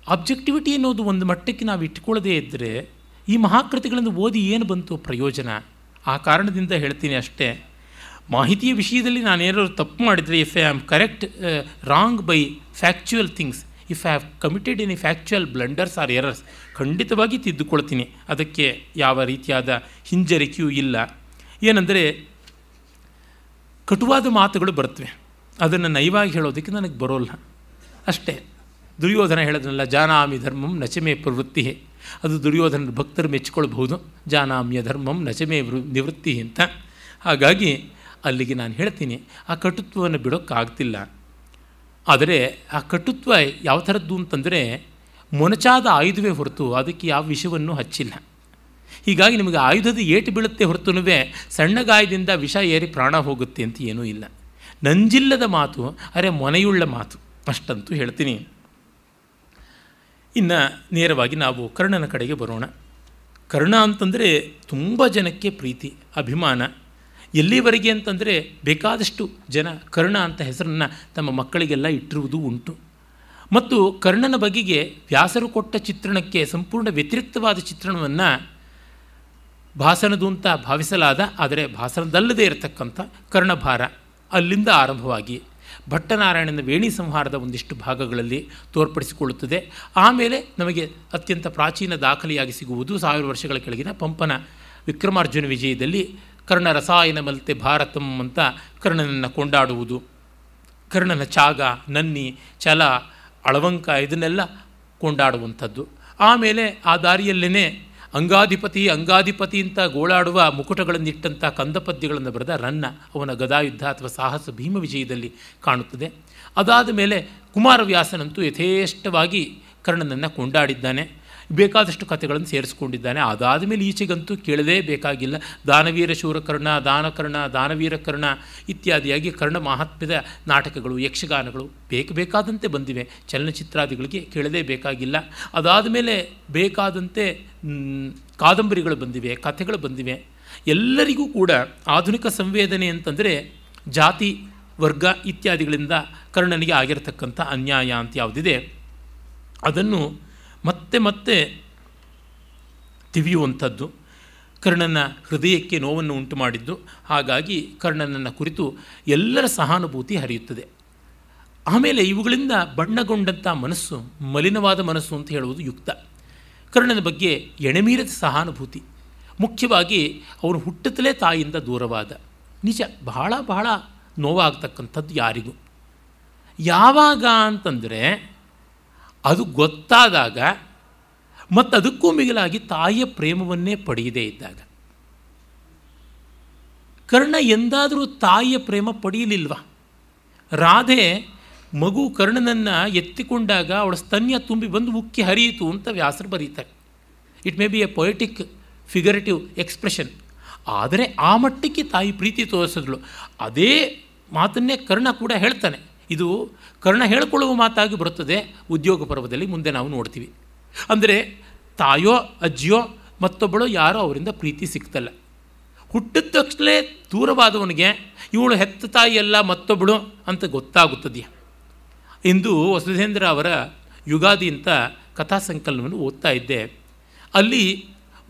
ಅಬ್ಜೆಕ್ಟಿವಿಟಿ ಅನ್ನೋದು ಒಂದು ಮಟ್ಟಕ್ಕೆ ನಾವು ಇಟ್ಕೊಳ್ಳದೇ ಇದ್ದರೆ ಈ ಮಹಾಕೃತಿಗಳನ್ನು ಓದಿ ಏನು ಬಂತು ಪ್ರಯೋಜನ? ಆ ಕಾರಣದಿಂದ ಹೇಳ್ತೀನಿ ಅಷ್ಟೇ. ಮಾಹಿತಿಯ ವಿಷಯದಲ್ಲಿ ನಾನೇನಾದ್ರು ತಪ್ಪು ಮಾಡಿದರೆ, if I am correct wrong by factual things, if I have committed any factual blunders or errors, ಖಂಡಿತವಾಗಿ ತಿದ್ದುಕೊಳ್ತೀನಿ, ಅದಕ್ಕೆ ಯಾವ ರೀತಿಯಾದ ಹಿಂಜರಿಕೆಯೂ ಇಲ್ಲ. ಏನಂದರೆ ಕಟುವಾದ ಮಾತುಗಳು ಬರ್ತವೆ, ಅದನ್ನು ನಯವಾಗಿ ಹೇಳೋದಕ್ಕೆ ನನಗೆ ಬರೋಲ್ಲ ಅಷ್ಟೇ. ದುರ್ಯೋಧನ ಹೇಳೋದನ್ನೆಲ್ಲ ಜಾನಾಮಿ ಧರ್ಮಂ ನಚಮೇ ಪ್ರವೃತ್ತಿ, ಅದು ದುರ್ಯೋಧನ ಭಕ್ತರು ಮೆಚ್ಚಿಕೊಳ್ಬಹುದು, ಜಾನಾಮ್ಯ ಧರ್ಮಂ ನಚಮೇ ನಿವೃತ್ತಿ ಅಂತ. ಹಾಗಾಗಿ ಅಲ್ಲಿಗೆ ನಾನು ಹೇಳ್ತೀನಿ, ಆ ಕಟುತ್ವವನ್ನು ಬಿಡೋಕ್ಕಾಗ್ತಿಲ್ಲ. ಆದರೆ ಆ ಕಟುತ್ವ ಯಾವ ಥರದ್ದು ಅಂತಂದರೆ ಮೊನಚಾದ ಆಯುಧವೇ ಹೊರತು ಅದಕ್ಕೆ ಯಾವ ವಿಷವನ್ನು ಹಚ್ಚಿಲ್ಲ. ಹೀಗಾಗಿ ನಿಮಗೆ ಆಯುಧದ ಏಟು ಬೀಳುತ್ತೆ ಹೊರತುನುವೆ ಸಣ್ಣ ಗಾಯದಿಂದ ವಿಷ ಏರಿ ಪ್ರಾಣ ಹೋಗುತ್ತೆ ಅಂತ ಏನೂ ಇಲ್ಲ. ನಂಜಿಲ್ಲದ ಮಾತು, ಅರೆ ಮೊನೆಯುಳ್ಳ ಮಾತು ಅಷ್ಟಂತೂ ಹೇಳ್ತೀನಿ. ಇನ್ನು ನೇರವಾಗಿ ನಾವು ಕರ್ಣನ ಕಡೆಗೆ ಬರೋಣ. ಕರ್ಣ ಅಂತಂದರೆ ತುಂಬ ಜನಕ್ಕೆ ಪ್ರೀತಿ, ಅಭಿಮಾನ. ಎಲ್ಲಿವರೆಗೆ ಅಂತಂದರೆ ಬೇಕಾದಷ್ಟು ಜನ ಕರ್ಣ ಅಂತ ಹೆಸರನ್ನು ತಮ್ಮ ಮಕ್ಕಳಿಗೆಲ್ಲ ಇಟ್ಟಿರುವುದು ಉಂಟು. ಮತ್ತು ಕರ್ಣನ ಬಗೆಗೆ ವ್ಯಾಸರು ಕೊಟ್ಟ ಚಿತ್ರಣಕ್ಕೆ ಸಂಪೂರ್ಣ ವ್ಯತಿರಿಕ್ತವಾದ ಚಿತ್ರಣವನ್ನು ಭಾಸನದು ಅಂತ ಭಾವಿಸಲಾದ, ಆದರೆ ಭಾಸನದಲ್ಲದೇ ಇರತಕ್ಕಂಥ ಕರ್ಣಭಾರ ಅಲ್ಲಿಂದ ಆರಂಭವಾಗಿ ಭಟ್ಟನಾರಾಯಣನ ವೇಣಿ ಸಂಹಾರದ ಒಂದಿಷ್ಟು ಭಾಗಗಳಲ್ಲಿ ತೋರ್ಪಡಿಸಿಕೊಳ್ಳುತ್ತದೆ. ಆಮೇಲೆ ನಮಗೆ ಅತ್ಯಂತ ಪ್ರಾಚೀನ ದಾಖಲೆಯಾಗಿ ಸಿಗುವುದು 1000 ವರ್ಷಗಳ ಕೆಳಗಿನ ಪಂಪನ ವಿಕ್ರಮಾರ್ಜುನ ವಿಜಯದಲ್ಲಿ ಕರ್ಣ ರಸಾಯನ ಮಲ್ತೆ ಭಾರತಂ ಅಂತ ಕರ್ಣನನ್ನು ಕೊಂಡಾಡುವುದು, ಕರ್ಣನ ಚಾಗ, ನನ್ನಿ, ಛಲ, ಅಳವಂಕ ಇದನ್ನೆಲ್ಲ ಕೊಂಡಾಡುವಂಥದ್ದು. ಆಮೇಲೆ ಆ ದಾರಿಯಲ್ಲೇ ಅಂಗಾಧಿಪತಿ ಅಂತ ಗೋಳಾಡುವ ಮುಕುಟಗಳನ್ನಿಟ್ಟಂಥ ಕಂದಪದ್ಯಗಳನ್ನು ಬರೆದ ರನ್ನ ಅವನ ಗದಾಯುದ್ಧ ಅಥವಾ ಸಾಹಸ ಭೀಮ ವಿಜಯದಲ್ಲಿ ಕಾಣುತ್ತದೆ. ಅದಾದ ಮೇಲೆ ಕುಮಾರವ್ಯಾಸನಂತೂ ಯಥೇಷ್ಟವಾಗಿ ಕರ್ಣನನ್ನು ಕೊಂಡಾಡಿದ್ದಾನೆ, ಬೇಕಾದಷ್ಟು ಕಥೆಗಳನ್ನು ಸೇರಿಸ್ಕೊಂಡಿದ್ದಾನೆ. ಅದಾದ ಮೇಲೆ ಈಚೆಗಂತೂ ಕೇಳಲೇ ಬೇಕಾಗಿಲ್ಲ. ದಾನವೀರ ಶೂರಕರ್ಣ, ದಾನಕರ್ಣ, ದಾನವೀರ ಕರ್ಣ ಇತ್ಯಾದಿಯಾಗಿ ಕರ್ಣ ಮಹಾತ್ಮ್ಯದ ನಾಟಕಗಳು, ಯಕ್ಷಗಾನಗಳು ಬೇಕಾದಂತೆ ಬಂದಿವೆ. ಚಲನಚಿತ್ರಾದಿಗಳಿಗೆ ಕೇಳಲೇ ಬೇಕಾಗಿಲ್ಲ. ಅದಾದ ಮೇಲೆ ಬೇಕಾದಂತೆ ಕಾದಂಬರಿಗಳು ಬಂದಿವೆ, ಕಥೆಗಳು ಬಂದಿವೆ. ಎಲ್ಲರಿಗೂ ಕೂಡ ಆಧುನಿಕ ಸಂವೇದನೆ ಅಂತಂದರೆ ಜಾತಿ, ವರ್ಗ ಇತ್ಯಾದಿಗಳಿಂದ ಕರ್ಣನಿಗೆ ಆಗಿರತಕ್ಕಂಥ ಅನ್ಯಾಯ ಅಂತ ಯಾವುದಿದೆ ಅದನ್ನು ಮತ್ತೆ ಮತ್ತೆ ತಿವಿಯುವಂಥದ್ದು, ಕರ್ಣನ ಹೃದಯಕ್ಕೆ ನೋವನ್ನು ಉಂಟು ಮಾಡಿದ್ದು. ಹಾಗಾಗಿ ಕರ್ಣನನ್ನು ಕುರಿತು ಎಲ್ಲರ ಸಹಾನುಭೂತಿ ಹರಿಯುತ್ತದೆ. ಆಮೇಲೆ ಇವುಗಳಿಂದ ಬಣ್ಣಗೊಂಡಂಥ ಮನಸ್ಸು, ಮಲಿನವಾದ ಮನಸ್ಸು ಅಂತ ಹೇಳುವುದು ಯುಕ್ತ. ಕರ್ಣನ ಬಗ್ಗೆ ಎಣೆಮೀರದ ಸಹಾನುಭೂತಿ, ಮುಖ್ಯವಾಗಿ ಅವನು ಹುಟ್ಟುತ್ತಲೇ ತಾಯಿಯಿಂದ ದೂರವಾದ ನಿಜ, ಬಹಳ ಬಹಳ ನೋವಾಗ್ತಕ್ಕಂಥದ್ದು ಯಾರಿಗೂ. ಯಾವಾಗ ಅಂತಂದರೆ ಅದು ಗೊತ್ತಾದಾಗ ಮತ್ತು ಅದಕ್ಕೂ ಮಿಗಿಲಾಗಿ ತಾಯಿಯ ಪ್ರೇಮವನ್ನೇ ಪಡೆಯದೇ ಇದ್ದಾಗ. ಕರ್ಣ ಎಂದಾದರೂ ತಾಯಿಯ ಪ್ರೇಮ ಪಡೆಯಲಿಲ್ವ? ರಾಧೆ ಮಗು ಕರ್ಣನನ್ನು ಎತ್ತಿಕೊಂಡಾಗ ಅವಳ ಸ್ತನ್ಯ ತುಂಬಿ ಬಂದು ಉಕ್ಕಿ ಹರಿಯಿತು ಅಂತ ವ್ಯಾಸರು ಬರೀತಾರೆ. It may be A poetic figurative expression. ಆದರೆ ಆ ಮಟ್ಟಕ್ಕೆ ತಾಯಿ ಪ್ರೀತಿ ತೋರಿಸಿದ್ಳು. ಅದೇ ಮಾತನ್ನೇ ಕರ್ಣ ಕೂಡ ಹೇಳ್ತಾನೆ. ಇದು ಕರ್ಣ ಹೇಳಿಕೊಳ್ಳುವ ಮಾತಾಗಿ ಬರುತ್ತದೆ ಉದ್ಯೋಗ ಪರ್ವದಲ್ಲಿ, ಮುಂದೆ ನಾವು ನೋಡ್ತೀವಿ. ಅಂದರೆ ತಾಯೋ ಅಜ್ಜಿಯೋ ಮತ್ತೊಬ್ಬಳು ಯಾರೋ ಅವರಿಂದ ಪ್ರೀತಿ ಸಿಗ್ತಲ್ಲ. ಹುಟ್ಟಿದ ತಕ್ಷಣವೇ ದೂರವಾದವನಿಗೆ ಇವಳು ಹೆತ್ತ ತಾಯಿಯಲ್ಲ ಮತ್ತೊಬ್ಬಳು ಅಂತ ಗೊತ್ತಾಗುತ್ತದೆ. ಇಂದು ವಸುಧೇಂದ್ರ ಅವರ ಯುಗಾದಿ ಅಂತ ಕಥಾ ಸಂಕಲನವನ್ನು ಓದ್ತಾ ಇದ್ದೆ. ಅಲ್ಲಿ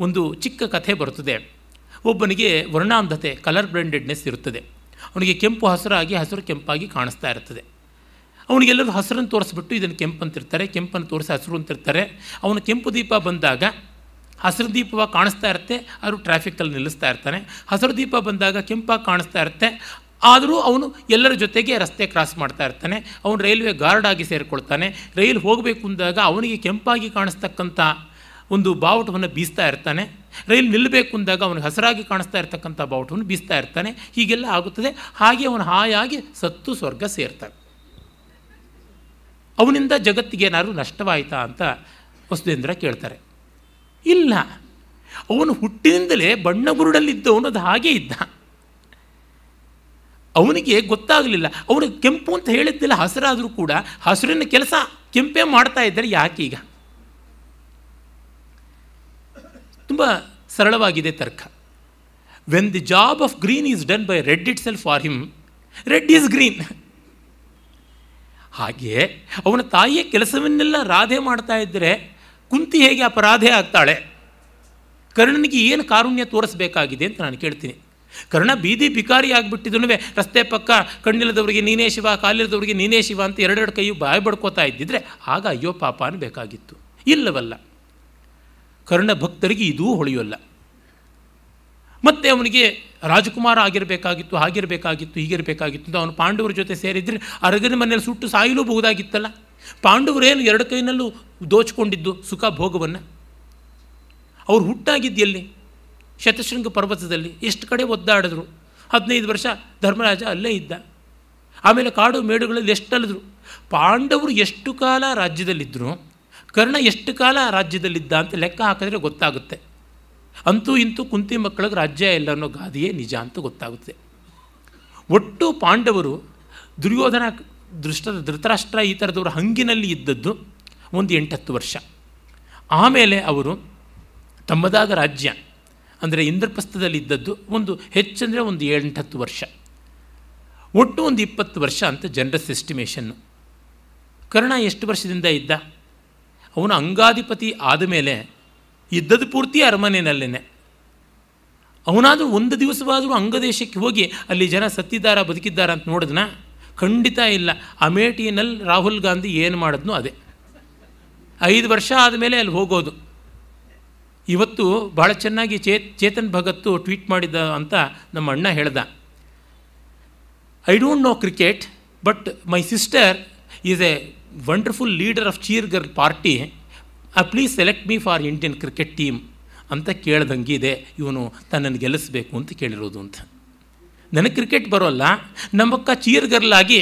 ಒಂದು ಚಿಕ್ಕ ಕಥೆ ಬರುತ್ತದೆ. ಒಬ್ಬನಿಗೆ ವರ್ಣಾಂಧತೆ, ಕಲರ್ ಬ್ಲೆಂಡೆಡ್ನೆಸ್ ಇರುತ್ತದೆ. ಅವನಿಗೆ ಕೆಂಪು ಹಸಿರಾಗಿ ಹಸಿರು ಕೆಂಪಾಗಿ ಕಾಣಿಸ್ತಾ ಇರ್ತದೆ. ಅವನಿಗೆಲ್ಲರೂ ಹಸಿರನ್ನು ತೋರಿಸ್ಬಿಟ್ಟು ಇದನ್ನು ಕೆಂಪು ಅಂತಿರ್ತಾರೆ, ಕೆಂಪನ್ನು ತೋರಿಸಿ ಹಸಿರು ಅಂತಿರ್ತಾರೆ. ಅವನು ಕೆಂಪು ದೀಪ ಬಂದಾಗ ಹಸಿರು ದೀಪವಾಗಿ ಕಾಣಿಸ್ತಾ ಇರುತ್ತೆ, ಅವರು ಟ್ರಾಫಿಕಲ್ಲಿ ನಿಲ್ಲಿಸ್ತಾ ಇರ್ತಾನೆ. ಹಸಿರು ದೀಪ ಬಂದಾಗ ಕೆಂಪಾಗಿ ಕಾಣಿಸ್ತಾ ಇರುತ್ತೆ, ಆದರೂ ಅವನು ಎಲ್ಲರ ಜೊತೆಗೆ ರಸ್ತೆ ಕ್ರಾಸ್ ಮಾಡ್ತಾ ಇರ್ತಾನೆ. ಅವನು ರೈಲ್ವೆ ಗಾರ್ಡ್ ಆಗಿ ಸೇರಿಕೊಳ್ತಾನೆ. ರೈಲು ಹೋಗಬೇಕು ಅಂದಾಗ ಅವನಿಗೆ ಕೆಂಪಾಗಿ ಕಾಣಿಸ್ತಕ್ಕಂಥ ಒಂದು ಬಾವುಟವನ್ನು ಬೀಸ್ತಾ ಇರ್ತಾನೆ. ರೈಲು ನಿಲ್ಲಬೇಕು ಅಂದಾಗ ಅವನಿಗೆ ಹಸಿರಾಗಿ ಕಾಣಿಸ್ತಾ ಇರ್ತಕ್ಕಂಥ ಬಾವುಟವನ್ನು ಬೀಸ್ತಾ ಇರ್ತಾನೆ. ಹೀಗೆಲ್ಲ ಆಗುತ್ತದೆ. ಹಾಗೆ ಅವನು ಹಾಯಾಗಿ ಸತ್ತು ಸ್ವರ್ಗ ಸೇರ್ತಾನೆ. ಅವನಿಂದ ಜಗತ್ತಿಗೆ ಏನಾದರೂ ನಷ್ಟವಾಯಿತಾ ಅಂತ ವಸುಧೇಂದ್ರ ಕೇಳ್ತಾರೆ. ಇಲ್ಲ, ಅವನು ಹುಟ್ಟಿನಿಂದಲೇ ಬಣ್ಣಗುರುಡಲ್ಲಿದ್ದವನು ಅದು ಹಾಗೇ ಇದ್ದ. ಅವನಿಗೆ ಗೊತ್ತಾಗಲಿಲ್ಲ. ಅವನು ಕೆಂಪು ಅಂತ ಹೇಳಿದ್ದಿಲ್ಲ, ಹಸಿರಾದರೂ ಕೂಡ ಹಸಿರಿನ ಕೆಲಸ ಕೆಂಪೇ ಮಾಡ್ತಾ ಇದ್ದಾರೆ. ಯಾಕೀಗ? ತುಂಬ ಸರಳವಾಗಿದೆ ತರ್ಕ. When the job of green is done by read it self for him, red is green. ಹಾಗೆ ಅವನ ತಾಯಿಯ ಕೆಲಸವನ್ನೆಲ್ಲ ರಾಧೆ ಮಾಡ್ತಾ ಇದ್ದರೆ ಕುಂತಿ ಹೇಗೆ ಅಪರಾಧೆ ಆಗ್ತಾಳೆ? ಕರ್ಣನಿಗೆ ಏನು ಕಾರುಣ್ಯ ತೋರಿಸಬೇಕಾಗಿದೆ ಅಂತ ನಾನು ಕೇಳ್ತೀನಿ. ಕರ್ಣ ಬೀದಿ ಬಿಕಾರಿ ಆಗಿಬಿಟ್ಟಿದ್ದನು ರಸ್ತೆ ಪಕ್ಕ ಕಣ್ಣಿಲ್ಲದವರಿಗೆ ನೀನೇ ಶಿವ, ಕಾಲಿಲ್ಲದವರಿಗೆ ನೀನೇ ಶಿವ ಅಂತ ಎರಡೆರಡು ಕೈಯು ಬಾಯಿ ಬಡ್ಕೋತಾ ಇದ್ದಿದ್ರೆ ಆಗ ಅಯ್ಯೋ ಪಾಪ ಅನ್ಬೇಕಾಗಿತ್ತು. ಇಲ್ಲವಲ್ಲ, ಕರ್ಣ ಭಕ್ತರಿಗೆ ಇದೂ ಹೊಳೆಯೋಲ್ಲ. ಮತ್ತು ಅವನಿಗೆ ರಾಜಕುಮಾರ ಆಗಿರಬೇಕಾಗಿತ್ತು, ಹಾಗಿರಬೇಕಾಗಿತ್ತು, ಹೀಗಿರಬೇಕಾಗಿತ್ತು ಅಂತ ಅವನು ಪಾಂಡವರ ಜೊತೆ ಸೇರಿದರೆ ಅರಗನ ಮನೆಯಲ್ಲಿ ಸುಟ್ಟು ಸಾಯಲೂಬಹುದಾಗಿತ್ತಲ್ಲ. ಪಾಂಡವರೇನು ಎರಡು ಕೈನಲ್ಲೂ ದೋಚಿಕೊಂಡಿದ್ದು ಸುಖ ಭೋಗವನ್ನು. ಅವ್ರು ಹುಟ್ಟಾಗಿದ್ದು ಎಲ್ಲಿ? ಶತಶೃಂಗ ಪರ್ವತದಲ್ಲಿ. ಎಷ್ಟು ಕಡೆ ಒದ್ದಾಡಿದ್ರು. 15 ವರ್ಷ ಧರ್ಮರಾಜ ಅಲ್ಲೇ ಇದ್ದ. ಆಮೇಲೆ ಕಾಡು ಮೇಡುಗಳಲ್ಲಿ ಎಷ್ಟಲ್ಲಿದ್ರು. ಪಾಂಡವರು ಎಷ್ಟು ಕಾಲ ರಾಜ್ಯದಲ್ಲಿದ್ದರು, ಕರ್ಣ ಎಷ್ಟು ಕಾಲ ರಾಜ್ಯದಲ್ಲಿದ್ದ ಅಂತ ಲೆಕ್ಕ ಹಾಕಿದ್ರೆ ಗೊತ್ತಾಗುತ್ತೆ. ಅಂತೂ ಇಂತೂ ಕುಂತಿ ಮಕ್ಕಳಿಗೆ ರಾಜ್ಯ ಇಲ್ಲ ಅನ್ನೋ ಗಾದೆಯೇ ನಿಜ ಅಂತ ಗೊತ್ತಾಗುತ್ತೆ. ಒಟ್ಟು ಪಾಂಡವರು ದುರ್ಯೋಧನ, ಧೃತರಾಷ್ಟ್ರ ಈ ಥರದವರು ಹಂಗಿನಲ್ಲಿ ಇದ್ದದ್ದು ಒಂದು 8-10 ವರ್ಷ. ಆಮೇಲೆ ಅವರು ತಮ್ಮದಾದ ರಾಜ್ಯ ಅಂದರೆ ಇಂದ್ರಪ್ರಸ್ಥದಲ್ಲಿ ಇದ್ದದ್ದು ಒಂದು ಹೆಚ್ಚಂದರೆ ಒಂದು 7-10 ವರ್ಷ. ಒಟ್ಟು ಒಂದು 20 ವರ್ಷ ಅಂತ ಜನರಸ್ ಎಸ್ಟಿಮೇಷನ್ನು. ಕರ್ಣ ಎಷ್ಟು ವರ್ಷದಿಂದ ಇದ್ದ? ಅವನು ಅಂಗಾಧಿಪತಿ ಆದಮೇಲೆ ಇದ್ದದ್ದು ಪೂರ್ತಿ ಅರಮನೆಯಲ್ಲೇ. ಅವನಾದರೂ ಒಂದು ದಿವಸವಾದರೂ ಅಂಗದೇಶಕ್ಕೆ ಹೋಗಿ ಅಲ್ಲಿ ಜನ ಸತ್ತಿದ್ದಾರ ಬದುಕಿದ್ದಾರ ಅಂತ ನೋಡಿದ್ನ? ಖಂಡಿತ ಇಲ್ಲ. ಅಮೇಠಿನಲ್ಲಿ ರಾಹುಲ್ ಗಾಂಧಿ ಏನು ಮಾಡಿದ್ನೋ ಅದೇ. 5 ವರ್ಷ ಆದಮೇಲೆ ಅಲ್ಲಿ ಹೋಗೋದು. ಇವತ್ತು ಭಾಳ ಚೆನ್ನಾಗಿ ಚೇತನ್ ಭಗತ್ತು ಟ್ವೀಟ್ ಮಾಡಿದ ಅಂತ ನಮ್ಮ ಅಣ್ಣ ಹೇಳ್ದ. I don't know cricket but my sister is a wonderful leader of cheer girl party, please select me for Indian cricket team ಅಂತ ಕೇಳ್ದಂಗಿದೆ. ಇವನು ತನ್ನನ್ನು ಗೆಲ್ಲಿಸಬೇಕು ಅಂತ ಕೇಳಿರೋದು ಅಂತ. ನನಗೆ ಕ್ರಿಕೆಟ್ ಬರೋಲ್ಲ, ನಮ್ಮಕ್ಕ ಚೀರ್ ಗರ್ಲ್ ಆಗಿ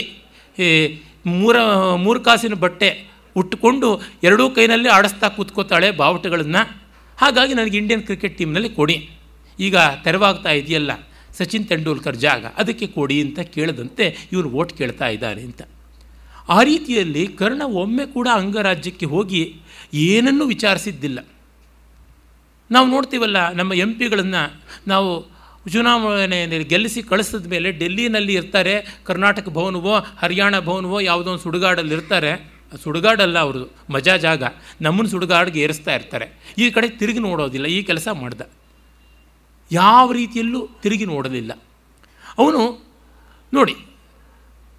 ಮೂರು ಕಾಸಿನ ಬಟ್ಟೆ ಉಟ್ಕೊಂಡು ಎರಡೂ ಕೈನಲ್ಲಿ ಆಡಿಸ್ತಾ ಕೂತ್ಕೋತಾಳೆ ಬಾವುಟಗಳನ್ನು. ಹಾಗಾಗಿ ನನಗೆ ಇಂಡಿಯನ್ ಕ್ರಿಕೆಟ್ ಟೀಮ್ನಲ್ಲಿ ಕೊಡಿ. ಈಗ ತೆರವಾಗ್ತಾ ಇದೆಯಲ್ಲ ಸಚಿನ್ ತೆಂಡೂಲ್ಕರ್ ಜಾಗ, ಅದಕ್ಕೆ ಕೊಡಿ ಅಂತ ಕೇಳದಂತೆ ಇವನು ವೋಟ್ ಕೇಳ್ತಾ ಇದ್ದಾನೆ ಅಂತ. ಆ ರೀತಿಯಲ್ಲಿ ಕರ್ಣ ಒಮ್ಮೆ ಕೂಡ ಅಂಗರಾಜ್ಯಕ್ಕೆ ಹೋಗಿ ಏನನ್ನೂ ವಿಚಾರಿಸಿದ್ದಿಲ್ಲ. ನಾವು ನೋಡ್ತೀವಲ್ಲ, ನಮ್ಮ ಎಂ ಪಿಗಳನ್ನು ನಾವು ಚುನಾವಣೆಯಲ್ಲಿ ಗೆಲ್ಲಿಸಿ ಕಳಿಸಿದ ಮೇಲೆ ಡೆಲ್ಲಿನಲ್ಲಿ ಇರ್ತಾರೆ, ಕರ್ನಾಟಕ ಭವನವೋ ಹರಿಯಾಣ ಭವನವೋ ಯಾವುದೋ ಒಂದು ಸುಡುಗಾಡಲ್ಲಿ ಇರ್ತಾರೆ. ಸುಡುಗಾಡಲ್ಲ ಅವ್ರದ್ದು, ಮಜಾ ಜಾಗ. ನಮ್ಮನ್ನು ಸುಡುಗಾಡಿಗೆ ಏರಿಸ್ತಾ ಇರ್ತಾರೆ. ಈ ಕಡೆ ತಿರುಗಿ ನೋಡೋದಿಲ್ಲ. ಈ ಕೆಲಸ ಮಾಡ್ದ. ಯಾವ ರೀತಿಯಲ್ಲೂ ತಿರುಗಿ ನೋಡಲಿಲ್ಲ ಅವನು. ನೋಡಿ,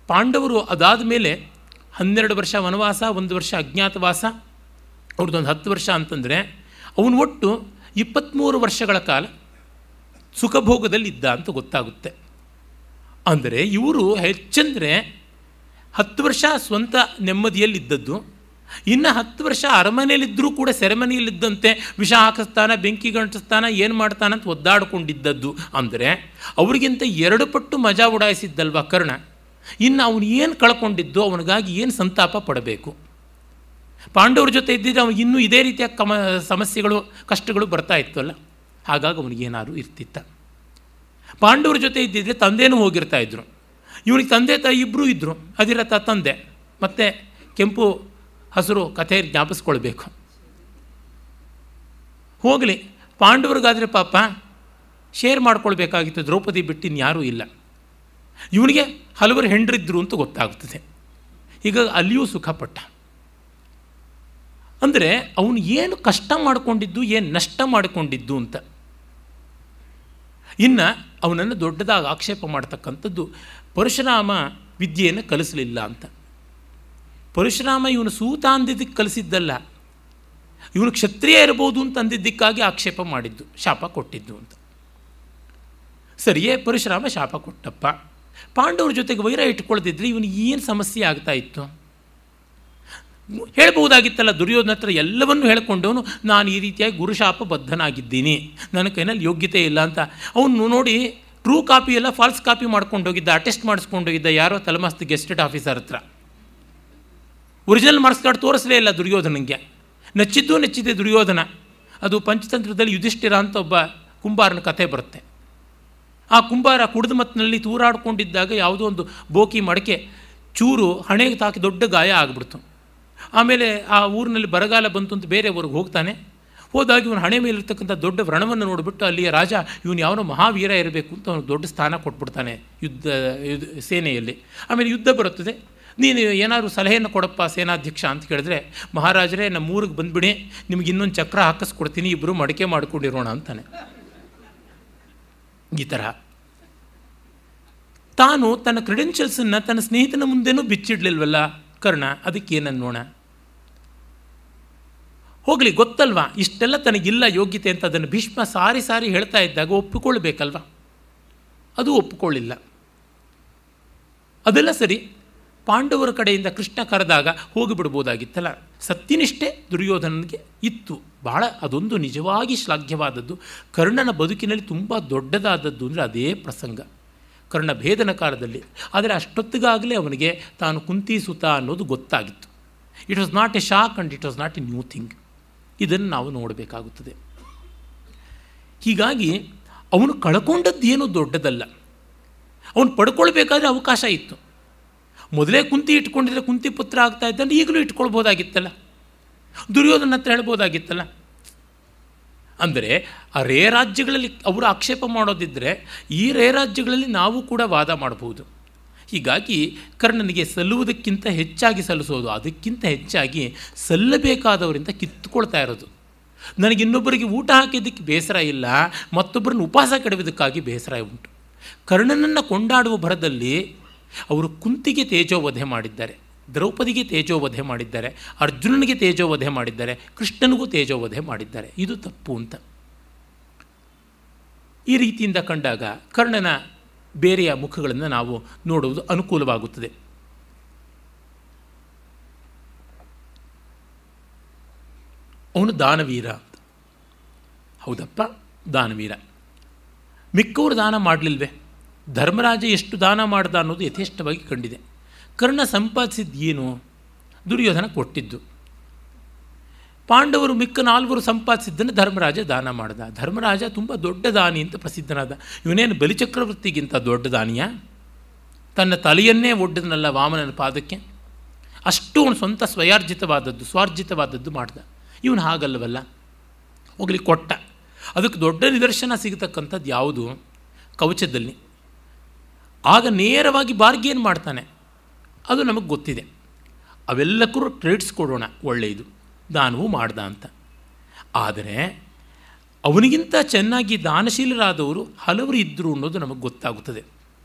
ಪಾಂಡವರು ಅದಾದ ಮೇಲೆ 12 ವರ್ಷ ವನವಾಸ, 1 ವರ್ಷ ಅಜ್ಞಾತವಾಸ, ಅವ್ರದ್ದೊಂದು 10 ವರ್ಷ ಅಂತಂದರೆ ಅವನು ಒಟ್ಟು 23 ವರ್ಷಗಳ ಕಾಲ ಸುಖಭೋಗದಲ್ಲಿದ್ದ ಅಂತ ಗೊತ್ತಾಗುತ್ತೆ. ಅಂದರೆ ಇವರು ಹೆಚ್ಚಂದರೆ 10 ವರ್ಷ ಸ್ವಂತ ನೆಮ್ಮದಿಯಲ್ಲಿದ್ದದ್ದು, ಇನ್ನು 10 ವರ್ಷ ಅರಮನೆಯಲ್ಲಿದ್ದರೂ ಕೂಡ ಸೆರೆಮನಿಯಲ್ಲಿದ್ದಂತೆ ವಿಷ ಹಾಕಿಸ್ತಾನ, ಬೆಂಕಿ ಗಂಟಿಸ್ತಾನ, ಏನು ಮಾಡ್ತಾನಂತ ಒದ್ದಾಡಿಕೊಂಡಿದ್ದದ್ದು. ಅಂದರೆ ಅವರಿಗಿಂತ 2 ಪಟ್ಟು ಮಜಾ ಉಡಾಯಿಸಿದ್ದಲ್ವ ಕರ್ಣ. ಇನ್ನು ಅವನು ಏನು ಕಳ್ಕೊಂಡಿದ್ದು, ಅವನಿಗಾಗಿ ಏನು ಸಂತಾಪ ಪಡಬೇಕು. ಪಾಂಡವ್ರ ಜೊತೆ ಇದ್ದಿದ್ರೆ ಅವನಿಗೆ ಇನ್ನೂ ಇದೇ ರೀತಿಯ ಸಮಸ್ಯೆಗಳು ಕಷ್ಟಗಳು ಬರ್ತಾ ಇತ್ತಲ್ಲ. ಹಾಗಾಗಿ ಅವನಿಗೇನಾದ್ರು ಇರ್ತಿತ್ತ. ಪಾಂಡವ್ರ ಜೊತೆ ಇದ್ದಿದ್ರೆ ತಂದೆನೂ ಹೋಗಿರ್ತಾ ಇದ್ರು. ಇವನಿಗೆ ತಂದೆ ತಾಯಿ ಇಬ್ಬರೂ ಇದ್ದರು. ಅದಿರತ್ತ ತಂದೆ ಮತ್ತು ಕೆಂಪು ಹಸಿರು ಕಥೆ ಜ್ಞಾಪಿಸ್ಕೊಳ್ಬೇಕು. ಹೋಗಲಿ, ಪಾಂಡವ್ರಿಗಾದರೆ ಪಾಪ ಶೇರ್ ಮಾಡ್ಕೊಳ್ಬೇಕಾಗಿತ್ತು. ದ್ರೌಪದಿ ಬಿಟ್ಟಿನ ಯಾರೂ ಇಲ್ಲ. ಇವನಿಗೆ ಹಲವರು ಹೆಂಡ್ರಿದ್ರು ಅಂತ ಗೊತ್ತಾಗ್ತದೆ. ಈಗ ಅಲ್ಲಿಯೂ ಸುಖಪಟ್ಟ. ಅಂದರೆ ಅವನು ಏನು ಕಷ್ಟ ಮಾಡಿಕೊಂಡಿದ್ದು, ಏನು ನಷ್ಟ ಮಾಡಿಕೊಂಡಿದ್ದು ಅಂತ. ಇನ್ನು ಅವನನ್ನು ದೊಡ್ಡದಾಗಿ ಆಕ್ಷೇಪ ಮಾಡ್ತಕ್ಕಂಥದ್ದು ಪರಶುರಾಮ ವಿದ್ಯೆಯನ್ನು ಕಲಿಸಲಿಲ್ಲ ಅಂತ. ಪರಶುರಾಮ ಇವನು ಸೂತ ಅಂದಿದ್ದಕ್ಕೆ ಕಲಿಸಿದ್ದಲ್ಲ, ಇವನು ಕ್ಷತ್ರಿಯ ಇರ್ಬೋದು ಅಂತ ಅಂದಿದ್ದಕ್ಕಾಗಿ ಆಕ್ಷೇಪ ಮಾಡಿದ್ದು, ಶಾಪ ಕೊಟ್ಟಿದ್ದು ಅಂತ. ಸರಿಯೇ, ಪರಶುರಾಮ ಶಾಪ ಕೊಟ್ಟಪ್ಪ. ಪಾಂಡವ್ರ ಜೊತೆಗೆ ವೈರ ಇಟ್ಕೊಳ್ದಿದ್ರೆ ಇವನಿಗೆ ಏನು ಸಮಸ್ಯೆ ಆಗ್ತಾ ಇತ್ತು? ಹೇಳ್ಬೋದಾಗಿತ್ತಲ್ಲ, ದುರ್ಯೋಧನ ಹತ್ರ ಎಲ್ಲವನ್ನೂ ಹೇಳ್ಕೊಂಡವನು ನಾನು ಈ ರೀತಿಯಾಗಿ ಗುರುಶಾಪ ಬದ್ಧನಾಗಿದ್ದೀನಿ, ನನ್ನ ಕೈನಲ್ಲಿ ಯೋಗ್ಯತೆ ಇಲ್ಲ ಅಂತ. ಅವನು ನೋಡಿ ಟ್ರೂ ಕಾಪಿ ಎಲ್ಲ ಫಾಲ್ಸ್ ಕಾಪಿ ಮಾಡ್ಕೊಂಡೋಗಿದ್ದ, ಅಟೆಸ್ಟ್ ಮಾಡಿಸ್ಕೊಂಡೋಗಿದ್ದ ಯಾರೋ ತಲೆಮಾಸ್ತಿ ಗೆಸ್ಟೆಡ್ ಆಫೀಸರ್ ಹತ್ರ. ಒರಿಜಿನಲ್ ಮಾರ್ಕ್ಸ್ ಕಾರ್ಡ್ ತೋರಿಸಲೇ ಇಲ್ಲ ದುರ್ಯೋಧನಿಗೆ. ನೆಚ್ಚಿದ್ದೇ ದುರ್ಯೋಧನ. ಅದು ಪಂಚತಂತ್ರದಲ್ಲಿ ಯುಧಿಷ್ಠಿರ ಅಂತ ಒಬ್ಬ ಕುಂಬಾರನ ಕಥೆ ಬರುತ್ತೆ. ಆ ಕುಂಬಾರ ಕುಡಿದ ಮತ್ತಿನಲ್ಲಿ ತೂರಾಡ್ಕೊಂಡಿದ್ದಾಗ ಯಾವುದೋ ಒಂದು ಬೋಕಿ ಮಡಕೆ ಚೂರು ಹಣೆಗೆ ತಾಕಿ ದೊಡ್ಡ ಗಾಯ ಆಗಿಬಿಡ್ತು. ಆಮೇಲೆ ಆ ಊರಿನಲ್ಲಿ ಬರಗಾಲ ಬಂತು ಅಂತ ಬೇರೆ ಊರಿಗೆ ಹೋಗ್ತಾನೆ. ಹೋದಾಗ ಇವನು ಹಣೆ ಮೇಲಿರ್ತಕ್ಕಂಥ ದೊಡ್ಡ ವ್ರಣವನ್ನು ನೋಡಿಬಿಟ್ಟು ಅಲ್ಲಿಯ ರಾಜ ಇವನು ಯಾವನೋ ಮಹಾವೀರ ಇರಬೇಕು ಅಂತ ಅವನು ದೊಡ್ಡ ಸ್ಥಾನ ಕೊಟ್ಬಿಡ್ತಾನೆ ಸೇನೆಯಲ್ಲಿ. ಆಮೇಲೆ ಯುದ್ಧ ಬರುತ್ತದೆ. ನೀನು ಏನಾದರೂ ಸಲಹೆಯನ್ನು ಕೊಡಪ್ಪ ಸೇನಾಧ್ಯಕ್ಷ ಅಂತ ಕೇಳಿದ್ರೆ, ಮಹಾರಾಜರೇ ನಮ್ಮೂರಿಗೆ ಬಂದುಬಿಡಿ, ನಿಮಗೆ ಇನ್ನೊಂದು ಚಕ್ರ ಹಾಕಿಸ್ಕೊಡ್ತೀನಿ, ಇಬ್ಬರು ಮಡಿಕೆ ಮಾಡ್ಕೊಂಡಿರೋಣ ಅಂತಾನೆ. ಈ ಥರ ತಾನು ತನ್ನ ಕ್ರೆಡೆನ್ಷಿಯಲ್ಸನ್ನು ತನ್ನ ಸ್ನೇಹಿತನ ಮುಂದೆನೂ ಬಿಚ್ಚಿಡ್ಲಿಲ್ವಲ್ಲ ಕರ್ಣ, ಅದಕ್ಕೇನನ್ನೋಣ. ಹೋಗಲಿ, ಗೊತ್ತಲ್ವಾ ಇಷ್ಟೆಲ್ಲ ತನಗಿಲ್ಲ ಯೋಗ್ಯತೆ ಅಂತ. ಅದನ್ನು ಭೀಷ್ಮ ಸಾರಿ ಸಾರಿ ಹೇಳ್ತಾ ಇದ್ದಾಗ ಒಪ್ಪಿಕೊಳ್ಬೇಕಲ್ವ, ಅದು ಒಪ್ಪಿಕೊಳ್ಳಿಲ್ಲ. ಅದೆಲ್ಲ ಸರಿ, ಪಾಂಡವರ ಕಡೆಯಿಂದ ಕೃಷ್ಣ ಕರೆದಾಗ ಹೋಗಿಬಿಡ್ಬೋದಾಗಿತ್ತಲ್ಲ. ಸತ್ಯನಿಷ್ಠೆ ದುರ್ಯೋಧನನಿಗೆ ಇತ್ತು ಬಹಳ. ಅದೊಂದು ನಿಜವಾಗಿ ಶ್ಲಾಘ್ಯವಾದದ್ದು. ಕರ್ಣನ ಬದುಕಿನಲ್ಲಿ ತುಂಬ ದೊಡ್ಡದಾದದ್ದು ಅಂದರೆ ಅದೇ ಪ್ರಸಂಗ, ಕರ್ಣ ಭೇದನ ಕಾಲದಲ್ಲಿ. ಆದರೆ ಅಷ್ಟೊತ್ತಿಗಾಗಲೇ ಅವನಿಗೆ ತಾನು ಕುಂತಿ ಸುತ ಅನ್ನೋದು ಗೊತ್ತಾಗಿತ್ತು. It was not A shock and it was not A new thing. ಇದನ್ನು ನಾವು ನೋಡಬೇಕಾಗುತ್ತದೆ. ಹೀಗಾಗಿ ಅವನು ಕಳ್ಕೊಂಡದ್ದೇನೂ ದೊಡ್ಡದಲ್ಲ. ಅವನು ಪಡ್ಕೊಳ್ಬೇಕಾದ್ರೆ ಅವಕಾಶ ಇತ್ತು. ಮೊದಲೇ ಕುಂತಿ ಇಟ್ಕೊಂಡಿದ್ರೆ ಕುಂತಿ ಪುತ್ರ ಆಗ್ತಾ ಇದ್ದಂದ್ರೆ ಈಗಲೂ ಇಟ್ಕೊಳ್ಬೋದಾಗಿತ್ತಲ್ಲ, ದುರ್ಯೋಧನ ಹತ್ರ ಹೇಳ್ಬೋದಾಗಿತ್ತಲ್ಲ. ಅಂದರೆ ಆ ರೇ ರಾಜ್ಯಗಳಲ್ಲಿ ಅವರು ಆಕ್ಷೇಪ ಮಾಡೋದಿದ್ದರೆ ಈ ರೇ ರಾಜ್ಯಗಳಲ್ಲಿ ನಾವು ಕೂಡ ವಾದ ಮಾಡಬಹುದು. ಹೀಗಾಗಿ ಕರ್ಣನಿಗೆ ಸಲ್ಲುವುದಕ್ಕಿಂತ ಹೆಚ್ಚಾಗಿ ಸಲ್ಲಿಸೋದು, ಅದಕ್ಕಿಂತ ಹೆಚ್ಚಾಗಿ ಸಲ್ಲಬೇಕಾದವರಿಂದ ಕಿತ್ತುಕೊಳ್ತಾ ಇರೋದು. ನನಗೆ ಇನ್ನೊಬ್ಬರಿಗೆ ಊಟ ಹಾಕಿದ್ದಕ್ಕೆ ಬೇಸರ ಇಲ್ಲ, ಮತ್ತೊಬ್ಬರನ್ನು ಉಪವಾಸ ಕೆಡವುವುದಕ್ಕಾಗಿ ಬೇಸರ ಉಂಟು. ಕರ್ಣನನ್ನು ಕೊಂಡಾಡುವ ಭರದಲ್ಲಿ ಅವರು ಕುಂತಿಗೆ ತೇಜೋವಧೆ ಮಾಡಿದ್ದಾರೆ, ದ್ರೌಪದಿಗೆ ತೇಜೋವಧೆ ಮಾಡಿದ್ದಾರೆ, ಅರ್ಜುನನಿಗೆ ತೇಜೋವಧೆ ಮಾಡಿದ್ದಾರೆ, ಕೃಷ್ಣನಿಗೂ ತೇಜೋವಧೆ ಮಾಡಿದ್ದಾರೆ. ಇದು ತಪ್ಪು ಅಂತ ಈ ರೀತಿಯಿಂದ ಕಂಡಾಗ ಕರ್ಣನ ಬೇರೆಯ ಮುಖಗಳನ್ನು ನಾವು ನೋಡುವುದು ಅನುಕೂಲವಾಗುತ್ತದೆ. ಅವನು ದಾನವೀರ ಅಂತ. ಹೌದಪ್ಪ, ದಾನವೀರ. ಮಿಕ್ಕವರು ದಾನ ಮಾಡಲಿಲ್ವೇ? ಧರ್ಮರಾಜ ಎಷ್ಟು ದಾನ ಮಾಡ್ದ ಅನ್ನೋದು ಯಥೇಷ್ಟವಾಗಿ ಕಂಡಿದೆ. ಕರ್ಣ ಸಂಪಾದಿಸಿದ್ದು ಏನು? ದುರ್ಯೋಧನ ಕೊಟ್ಟಿದ್ದು. ಪಾಂಡವರು ಮಿಕ್ಕ 4 ಸಂಪಾದಿಸಿದ್ದನ್ನು ಧರ್ಮರಾಜ ದಾನ ಮಾಡ್ದ. ಧರ್ಮರಾಜ ತುಂಬ ದೊಡ್ಡ ದಾನಿ ಅಂತ ಪ್ರಸಿದ್ಧನಾದ. ಇವನೇನು ಬಲಿಚಕ್ರವರ್ತಿಗಿಂತ ದೊಡ್ಡ ದಾನಿಯ? ತನ್ನ ತಲೆಯನ್ನೇ ಒಡ್ಡದನಲ್ಲ ವಾಮನನ ಪಾದಕ್ಕೆ. ಅಷ್ಟು ಅವನು ಸ್ವಂತ ಸ್ವಾರ್ಜಿತವಾದದ್ದು ಮಾಡ್ದ. ಇವನು ಹಾಗಲ್ಲವಲ್ಲ. ಹೋಗಲಿ, ಕೊಟ್ಟ. ಅದಕ್ಕೆ ದೊಡ್ಡ ನಿದರ್ಶನ ಸಿಗತಕ್ಕಂಥದ್ದು ಯಾವುದು? ಕವಚದಲ್ಲಿ. ಆಗ ನೇರವಾಗಿ ಬಾರ್ಗೇನ್ ಮಾಡ್ತಾನೆ, ಅದು ನಮಗೆ ಗೊತ್ತಿದೆ. ಅವೆಲ್ಲಕ್ಕೂ ಟ್ರೇಡ್ಸ್ ಕೊಡೋಣ, ಒಳ್ಳೆಯದು, ದಾನವೂ ಮಾಡ್ದ ಅಂತ. ಆದರೆ ಅವನಿಗಿಂತ ಚೆನ್ನಾಗಿ ದಾನಶೀಲರಾದವರು ಹಲವರು ಇದ್ದರು ಅನ್ನೋದು ನಮಗೆ ಗೊತ್ತಾಗುತ್ತದೆ.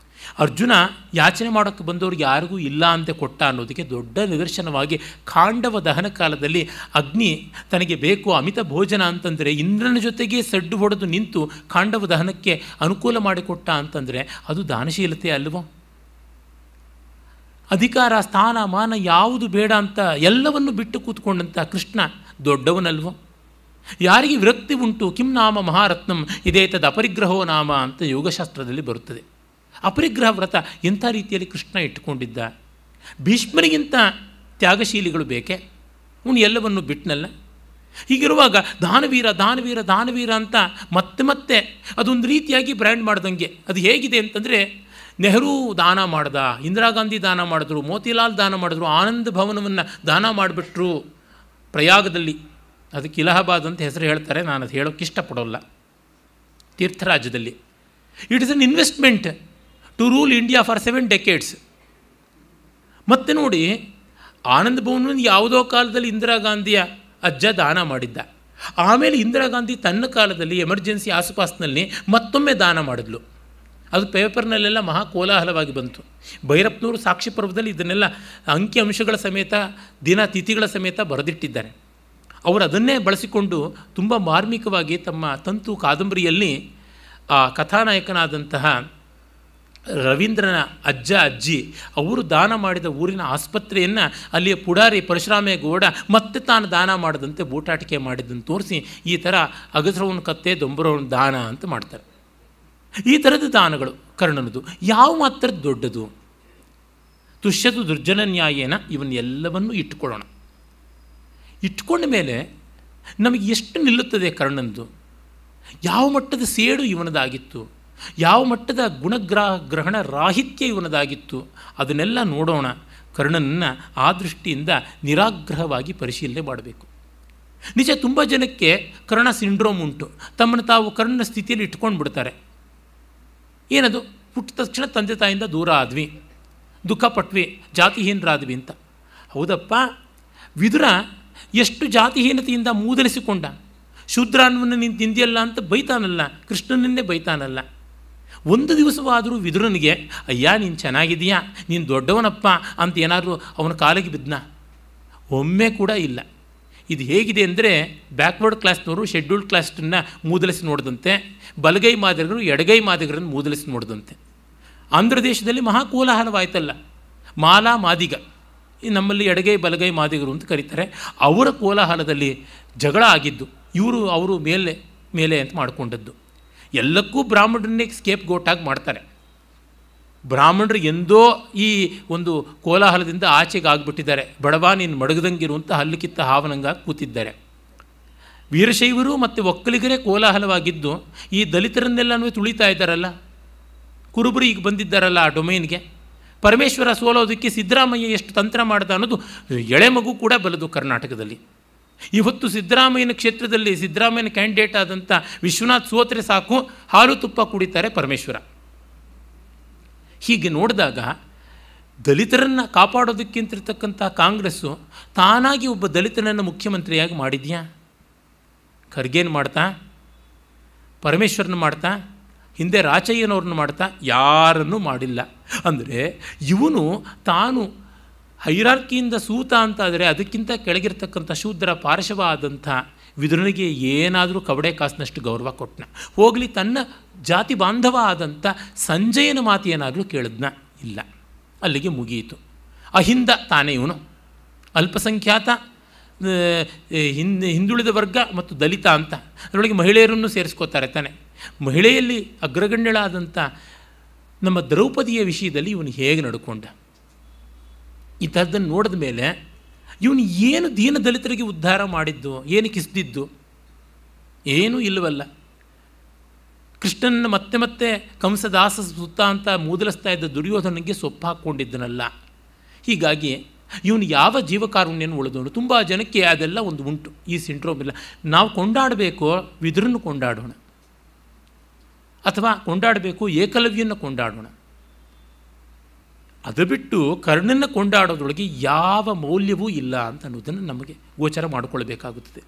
ಅರ್ಜುನ ಯಾಚನೆ ಮಾಡೋಕ್ಕೆ ಬಂದವ್ರಿಗೆ ಯಾರಿಗೂ ಇಲ್ಲ ಅಂತೆ ಕೊಟ್ಟ ಅನ್ನೋದಕ್ಕೆ ದೊಡ್ಡ ನಿದರ್ಶನವಾಗಿ ಖಾಂಡವ ದಹನ ಕಾಲದಲ್ಲಿ ಅಗ್ನಿ ತನಗೆ ಬೇಕು ಅಮಿತ ಭೋಜನ ಅಂತಂದರೆ ಇಂದ್ರನ ಜೊತೆಗೆ ಸಡ್ಡು ಹೊಡೆದು ನಿಂತು ಖಾಂಡವ ದಹನಕ್ಕೆ ಅನುಕೂಲ ಮಾಡಿಕೊಟ್ಟ ಅಂತಂದರೆ ಅದು ದಾನಶೀಲತೆ ಅಲ್ವೋ? ಅಧಿಕಾರ, ಸ್ಥಾನ, ಮಾನ ಯಾವುದು ಬೇಡ ಅಂತ ಎಲ್ಲವನ್ನು ಬಿಟ್ಟು ಕೂತ್ಕೊಂಡಂಥ ಕೃಷ್ಣ ದೊಡ್ಡವನಲ್ವೋ? ಯಾರಿಗೆ ವಿರಕ್ತಿ ಉಂಟು, ಕಿಂ ನಾಮ ಮಹಾರತ್ನಂ ಇದೇತದ ಅಪರಿಗ್ರಹೋ ನಾಮ ಅಂತ ಯೋಗಶಾಸ್ತ್ರದಲ್ಲಿ ಬರುತ್ತದೆ. ಅಪರಿಗ್ರಹ ವ್ರತ ಎಂಥ ರೀತಿಯಲ್ಲಿ ಕೃಷ್ಣ ಇಟ್ಟುಕೊಂಡಿದ್ದ. ಭೀಷ್ಮರಿಗಿಂತ ತ್ಯಾಗಶೀಲಿಗಳು ಬೇಕೆ? ಅವನು ಎಲ್ಲವನ್ನು ಬಿಟ್ಟನಲ್ಲ. ಹೀಗಿರುವಾಗ ದಾನವೀರ ದಾನವೀರ ದಾನವೀರ ಅಂತ ಮತ್ತೆ ಮತ್ತೆ ಅದೊಂದು ರೀತಿಯಾಗಿ ಬ್ರ್ಯಾಂಡ್ ಮಾಡ್ದಂಗೆ. ಅದು ಹೇಗಿದೆ ಅಂತಂದರೆ, ನೆಹರು ದಾನ ಮಾಡ್ದ, ಇಂದಿರಾ ಗಾಂಧಿ ದಾನ ಮಾಡಿದ್ರು, ಮೋತಿಲಾಲ್ ದಾನ ಮಾಡಿದ್ರು, ಆನಂದ ಭವನವನ್ನು ದಾನ ಮಾಡಿಬಿಟ್ರು ಪ್ರಯಾಗದಲ್ಲಿ. ಅದಕ್ಕೆ ಇಲಹಾಬಾದ್ ಅಂತ ಹೆಸರು ಹೇಳ್ತಾರೆ, ನಾನು ಅದು ಹೇಳೋಕ್ಕೆ ಇಷ್ಟಪಡೋಲ್ಲ. ತೀರ್ಥರಾಜ್ಯದಲ್ಲಿ it is an investment to rule India for 7 decades. ಮತ್ತೆ ನೋಡಿ, ಆನಂದ ಭವನವನ್ನು ಯಾವುದೋ ಕಾಲದಲ್ಲಿ ಇಂದಿರಾ ಗಾಂಧಿಯ ಅಜ್ಜ ದಾನ ಮಾಡಿದ್ದ. ಆಮೇಲೆ ಇಂದಿರಾ ಗಾಂಧಿ ತನ್ನ ಕಾಲದಲ್ಲಿ ಎಮರ್ಜೆನ್ಸಿ ಆಸುಪಾಸಿನಲ್ಲಿ ಮತ್ತೊಮ್ಮೆ ದಾನ ಮಾಡಿದ್ಲು. ಅದು ಪೇಪರ್ನಲ್ಲೆಲ್ಲ ಮಹಾ ಕೋಲಾಹಲವಾಗಿ ಬಂತು. ಭೈರಪ್ಪನವರು ಸಾಕ್ಷಿ ಪರ್ವದಲ್ಲಿ ಇದನ್ನೆಲ್ಲ ಅಂಕಿ ಅಂಶಗಳ ಸಮೇತ, ದಿನ ತಿಥಿಗಳ ಸಮೇತ ಬರೆದಿಟ್ಟಿದ್ದಾರೆ. ಅವರು ಅದನ್ನೇ ಬಳಸಿಕೊಂಡು ತುಂಬ ಮಾರ್ಮಿಕವಾಗಿ ತಮ್ಮ ತಂತು ಕಾದಂಬರಿಯಲ್ಲಿ ಆ ಕಥಾನಾಯಕನಾದಂತಹ ರವೀಂದ್ರನ ಅಜ್ಜ ಅಜ್ಜಿ ಅವರು ದಾನ ಮಾಡಿದ ಊರಿನ ಆಸ್ಪತ್ರೆಯನ್ನು ಅಲ್ಲಿಯ ಪುಡಾರಿ ಪರಶುರಾಮೇಗೌಡ ಮತ್ತೆ ತಾನು ದಾನ ಮಾಡದಂತೆ ಬೂಟಾಟಿಕೆ ಮಾಡಿದ್ದನ್ನು ತೋರಿಸಿ ಈ ಥರ ಅಗಸರವನ ಕತ್ತೆ ದೊಂಬರವನ ದಾನ ಅಂತ ಮಾಡ್ತಾರೆ. ಈ ಥರದ ದಾನಗಳು ಕರ್ಣನದು ಯಾವ ಮಾತ್ರ ದೊಡ್ಡದು? ತುಷ್ಯತು ದುರ್ಜನ ನ್ಯಾಯೇನ ಇವನ್ನೆಲ್ಲವನ್ನೂ ಇಟ್ಟುಕೊಳ್ಳೋಣ. ಇಟ್ಕೊಂಡ ಮೇಲೆ ನಮಗೆ ಎಷ್ಟು ನಿಲ್ಲುತ್ತದೆ ಕರ್ಣನದು? ಯಾವ ಮಟ್ಟದ ಸೇಡು ಇವನದಾಗಿತ್ತು, ಯಾವ ಮಟ್ಟದ ಗುಣಗ್ರಹಣ ರಾಹಿತ್ಯ ಇವನದಾಗಿತ್ತು, ಅದನ್ನೆಲ್ಲ ನೋಡೋಣ. ಕರ್ಣನನ್ನು ಆ ದೃಷ್ಟಿಯಿಂದ ನಿರಾಗ್ರಹವಾಗಿ ಪರಿಶೀಲನೆ ಮಾಡಬೇಕು. ನಿಜ, ತುಂಬ ಜನಕ್ಕೆ ಕರ್ಣ ಸಿಂಡ್ರೋಮ್ ಉಂಟು. ತಮ್ಮನ್ನು ತಾವು ಕರ್ಣನ ಸ್ಥಿತಿಯಲ್ಲಿ ಇಟ್ಕೊಂಡು ಬಿಡ್ತಾರೆ. ಏನದು? ಹುಟ್ಟಿದ ತಕ್ಷಣ ತಂದೆ ತಾಯಿಯಿಂದ ದೂರ ಆದ್ವಿ, ದುಃಖಪಟ್ವಿ, ಜಾತಿಹೀನರಾದ್ವಿ ಅಂತ. ಹೌದಪ್ಪ, ವಿದುರ ಎಷ್ಟು ಜಾತಿಹೀನತೆಯಿಂದ ಮೂದಲಿಸಿಕೊಂಡ. ಶೂದ್ರಾನ್ವನ್ನು ನೀನು ತಿಂದಿಯಲ್ಲ ಅಂತ ಬೈತಾನಲ್ಲ, ಕೃಷ್ಣನನ್ನೇ ಬೈತಾನಲ್ಲ. ಒಂದು ದಿವಸವಾದರೂ ವಿದುರನಿಗೆ ಅಯ್ಯ ನೀನು ಚೆನ್ನಾಗಿದೆಯಾ, ನೀನು ದೊಡ್ಡವನಪ್ಪ ಅಂತ ಏನಾದರೂ ಅವನ ಕಾಲಿಗೆ ಬಿದ್ದನ? ಒಮ್ಮೆ ಕೂಡ ಇಲ್ಲ. ಇದು ಹೇಗಿದೆ ಅಂದರೆ ಬ್ಯಾಕ್ವರ್ಡ್ ಕ್ಲಾಸ್ನವರು ಶೆಡ್ಯೂಲ್ಡ್ ಕ್ಲಾಸ್ಟನ್ನು ಮೂದಲಿಸಿ ನೋಡಿದಂತೆ, ಬಲಗೈ ಮಾದಿಗರು ಎಡಗೈ ಮಾದಿಗರನ್ನು ಮೂದಲಿಸಿ ನೋಡಿದಂತೆ. ಆಂಧ್ರ ದೇಶದಲ್ಲಿ ಮಹಾಕೋಲಾಹಲವಾಯ್ತಲ್ಲ, ಮಾಲಾ ಮಾದಿಗ, ನಮ್ಮಲ್ಲಿ ಎಡಗೈ ಬಲಗೈ ಮಾದಿಗರು ಅಂತ ಕರೀತಾರೆ. ಅವರ ಕೋಲಾಹಲದಲ್ಲಿ ಜಗಳ ಆಗಿದ್ದು, ಅವರು ಮೇಲೆ ಅಂತ ಮಾಡಿಕೊಂಡದ್ದು. ಎಲ್ಲಕ್ಕೂ ಬ್ರಾಹ್ಮಣರನ್ನೇ ಸ್ಕೇಪ್ ಗೋಟಾಗಿ ಮಾಡ್ತಾರೆ. ಬ್ರಾಹ್ಮಣರು ಎಂದೋ ಈ ಒಂದು ಕೋಲಾಹಲದಿಂದ ಆಚೆಗೆ ಆಗಿಬಿಟ್ಟಿದ್ದಾರೆ. ಬಡವ ನೀನು ಮಡಗದಂಗಿರುವಂಥ ಹಲ್ಲುಕಿತ್ತ ಹಾವನಂಗಾಗಿ ಕೂತಿದ್ದಾರೆ. ವೀರಶೈವರು ಮತ್ತು ಒಕ್ಕಲಿಗರೇ ಕೋಲಾಹಲವಾಗಿದ್ದು ಈ ದಲಿತರನ್ನೆಲ್ಲನೂ ತುಳಿತಾ ಇದ್ದಾರಲ್ಲ, ಕುರುಬರು ಈಗ ಬಂದಿದ್ದಾರಲ್ಲ ಆ ಡೊಮೈನ್ಗೆ. ಪರಮೇಶ್ವರ ಸೋಲೋದಕ್ಕೆ ಸಿದ್ದರಾಮಯ್ಯ ಎಷ್ಟು ತಂತ್ರ ಮಾಡ್ದ ಅನ್ನೋದು ಎಳೆ ಮಗು ಕೂಡ ಬಲ್ಲದು ಕರ್ನಾಟಕದಲ್ಲಿ. ಇವತ್ತು ಸಿದ್ದರಾಮಯ್ಯನ ಕ್ಷೇತ್ರದಲ್ಲಿ ಸಿದ್ದರಾಮಯ್ಯನ ಕ್ಯಾಂಡಿಡೇಟ್ ಆದಂಥ ವಿಶ್ವನಾಥ್ ಸೋತ್ರೆ ಸಾಕು, ಹಾಲು ತುಪ್ಪ ಕುಡಿತಾರೆ ಪರಮೇಶ್ವರ. ಹೀಗೆ ನೋಡಿದಾಗ ದಲಿತರನ್ನು ಕಾಪಾಡೋದಕ್ಕಿಂತಿರ್ತಕ್ಕಂಥ ಕಾಂಗ್ರೆಸ್ಸು ತಾನಾಗಿ ಒಬ್ಬ ದಲಿತನನ್ನು ಮುಖ್ಯಮಂತ್ರಿಯಾಗಿ ಮಾಡಿದ್ಯಾ? ಖರ್ಗೇನ ಮಾಡ್ತಾ, ಪರಮೇಶ್ವರನ ಮಾಡ್ತಾ, ಹಿಂದೆ ರಾಚಯ್ಯನವ್ರನ್ನ ಮಾಡ್ತಾ, ಯಾರನ್ನೂ ಮಾಡಿಲ್ಲ. ಅಂದರೆ ಇವನು ತಾನು ಹೈರಾರ್ಕಿಯಿಂದ ಸೂತ ಅಂತಾದರೆ ಅದಕ್ಕಿಂತ ಕೆಳಗಿರ್ತಕ್ಕಂಥ ಶೂದ್ರ ಪಾರ್ಶವ ಆದಂಥ ವಿದುರನಿಗೆ ಏನಾದರೂ ಕವಡೆ ಕಾಸಿನಷ್ಟು ಗೌರವ ಕೊಟ್ಟನ. ಹೋಗಲಿ, ತನ್ನ ಜಾತಿ ಬಾಂಧವ ಆದಂಥ ಸಂಜಯನ ಮಾತು ಏನಾದರೂ ಕೇಳಿದ್ನ? ಇಲ್ಲ. ಅಲ್ಲಿಗೆ ಮುಗಿಯಿತು. ಅಹಿಂದ ತಾನೇ ಇವನು, ಅಲ್ಪಸಂಖ್ಯಾತ, ಹಿಂದುಳಿದ ವರ್ಗ ಮತ್ತು ದಲಿತ ಅಂತ ಅದರೊಳಗೆ ಮಹಿಳೆಯರನ್ನು ಸೇರಿಸ್ಕೋತಾರೆ ತಾನೆ. ಮಹಿಳೆಯಲ್ಲಿ ಅಗ್ರಗಣ್ಯಳಾದಂಥ ನಮ್ಮ ದ್ರೌಪದಿಯ ವಿಷಯದಲ್ಲಿ ಇವನು ಹೇಗೆ ನಡ್ಕೊಂಡ? ಈ ಥರದನ್ನು ನೋಡಿದ ಮೇಲೆ ಇವನು ಏನು ದೀನ ದಲಿತರಿಗೆ ಉದ್ಧಾರ ಮಾಡಿದ್ದು, ಏನು ಕಿಸ್ದಿದ್ದು? ಏನೂ ಇಲ್ಲವಲ್ಲ. ಕೃಷ್ಣನ ಮತ್ತೆ ಮತ್ತೆ ಕಂಸದಾಸ ಸುತ್ತ ಅಂತ ಮೂದಲಿಸ್ತಾ ಇದ್ದ ದುರ್ಯೋಧನಿಗೆ ಸೊಪ್ಪು ಹಾಕ್ಕೊಂಡಿದ್ದನಲ್ಲ. ಹೀಗಾಗಿ ಇವನು ಯಾವ ಜೀವಕಾರುಣ್ಯನ ಉಳಿದವನು? ತುಂಬ ಜನಕ್ಕೆ ಅದೆಲ್ಲ ಒಂದು ಉಂಟು, ಈ ಸಿಂಡ್ರೋಮ್ ಇಲ್ಲ. ನಾವು ಕೊಂಡಾಡಬೇಕು ವಿದುರನ್ನು ಕೊಂಡಾಡೋಣ, ಅಥವಾ ಕೊಂಡಾಡಬೇಕು ಏಕಲವ್ಯನ ಕೊಂಡಾಡೋಣ. ಅದು ಬಿಟ್ಟು ಕರ್ಣನ ಕೊಂಡಾಡೋದ್ರೊಳಗೆ ಯಾವ ಮೌಲ್ಯವೂ ಇಲ್ಲ ಅಂತ ಅನ್ನೋದನ್ನು ನಮಗೆ ಗೋಚರ ಮಾಡಿಕೊಳ್ಬೇಕಾಗುತ್ತದೆ.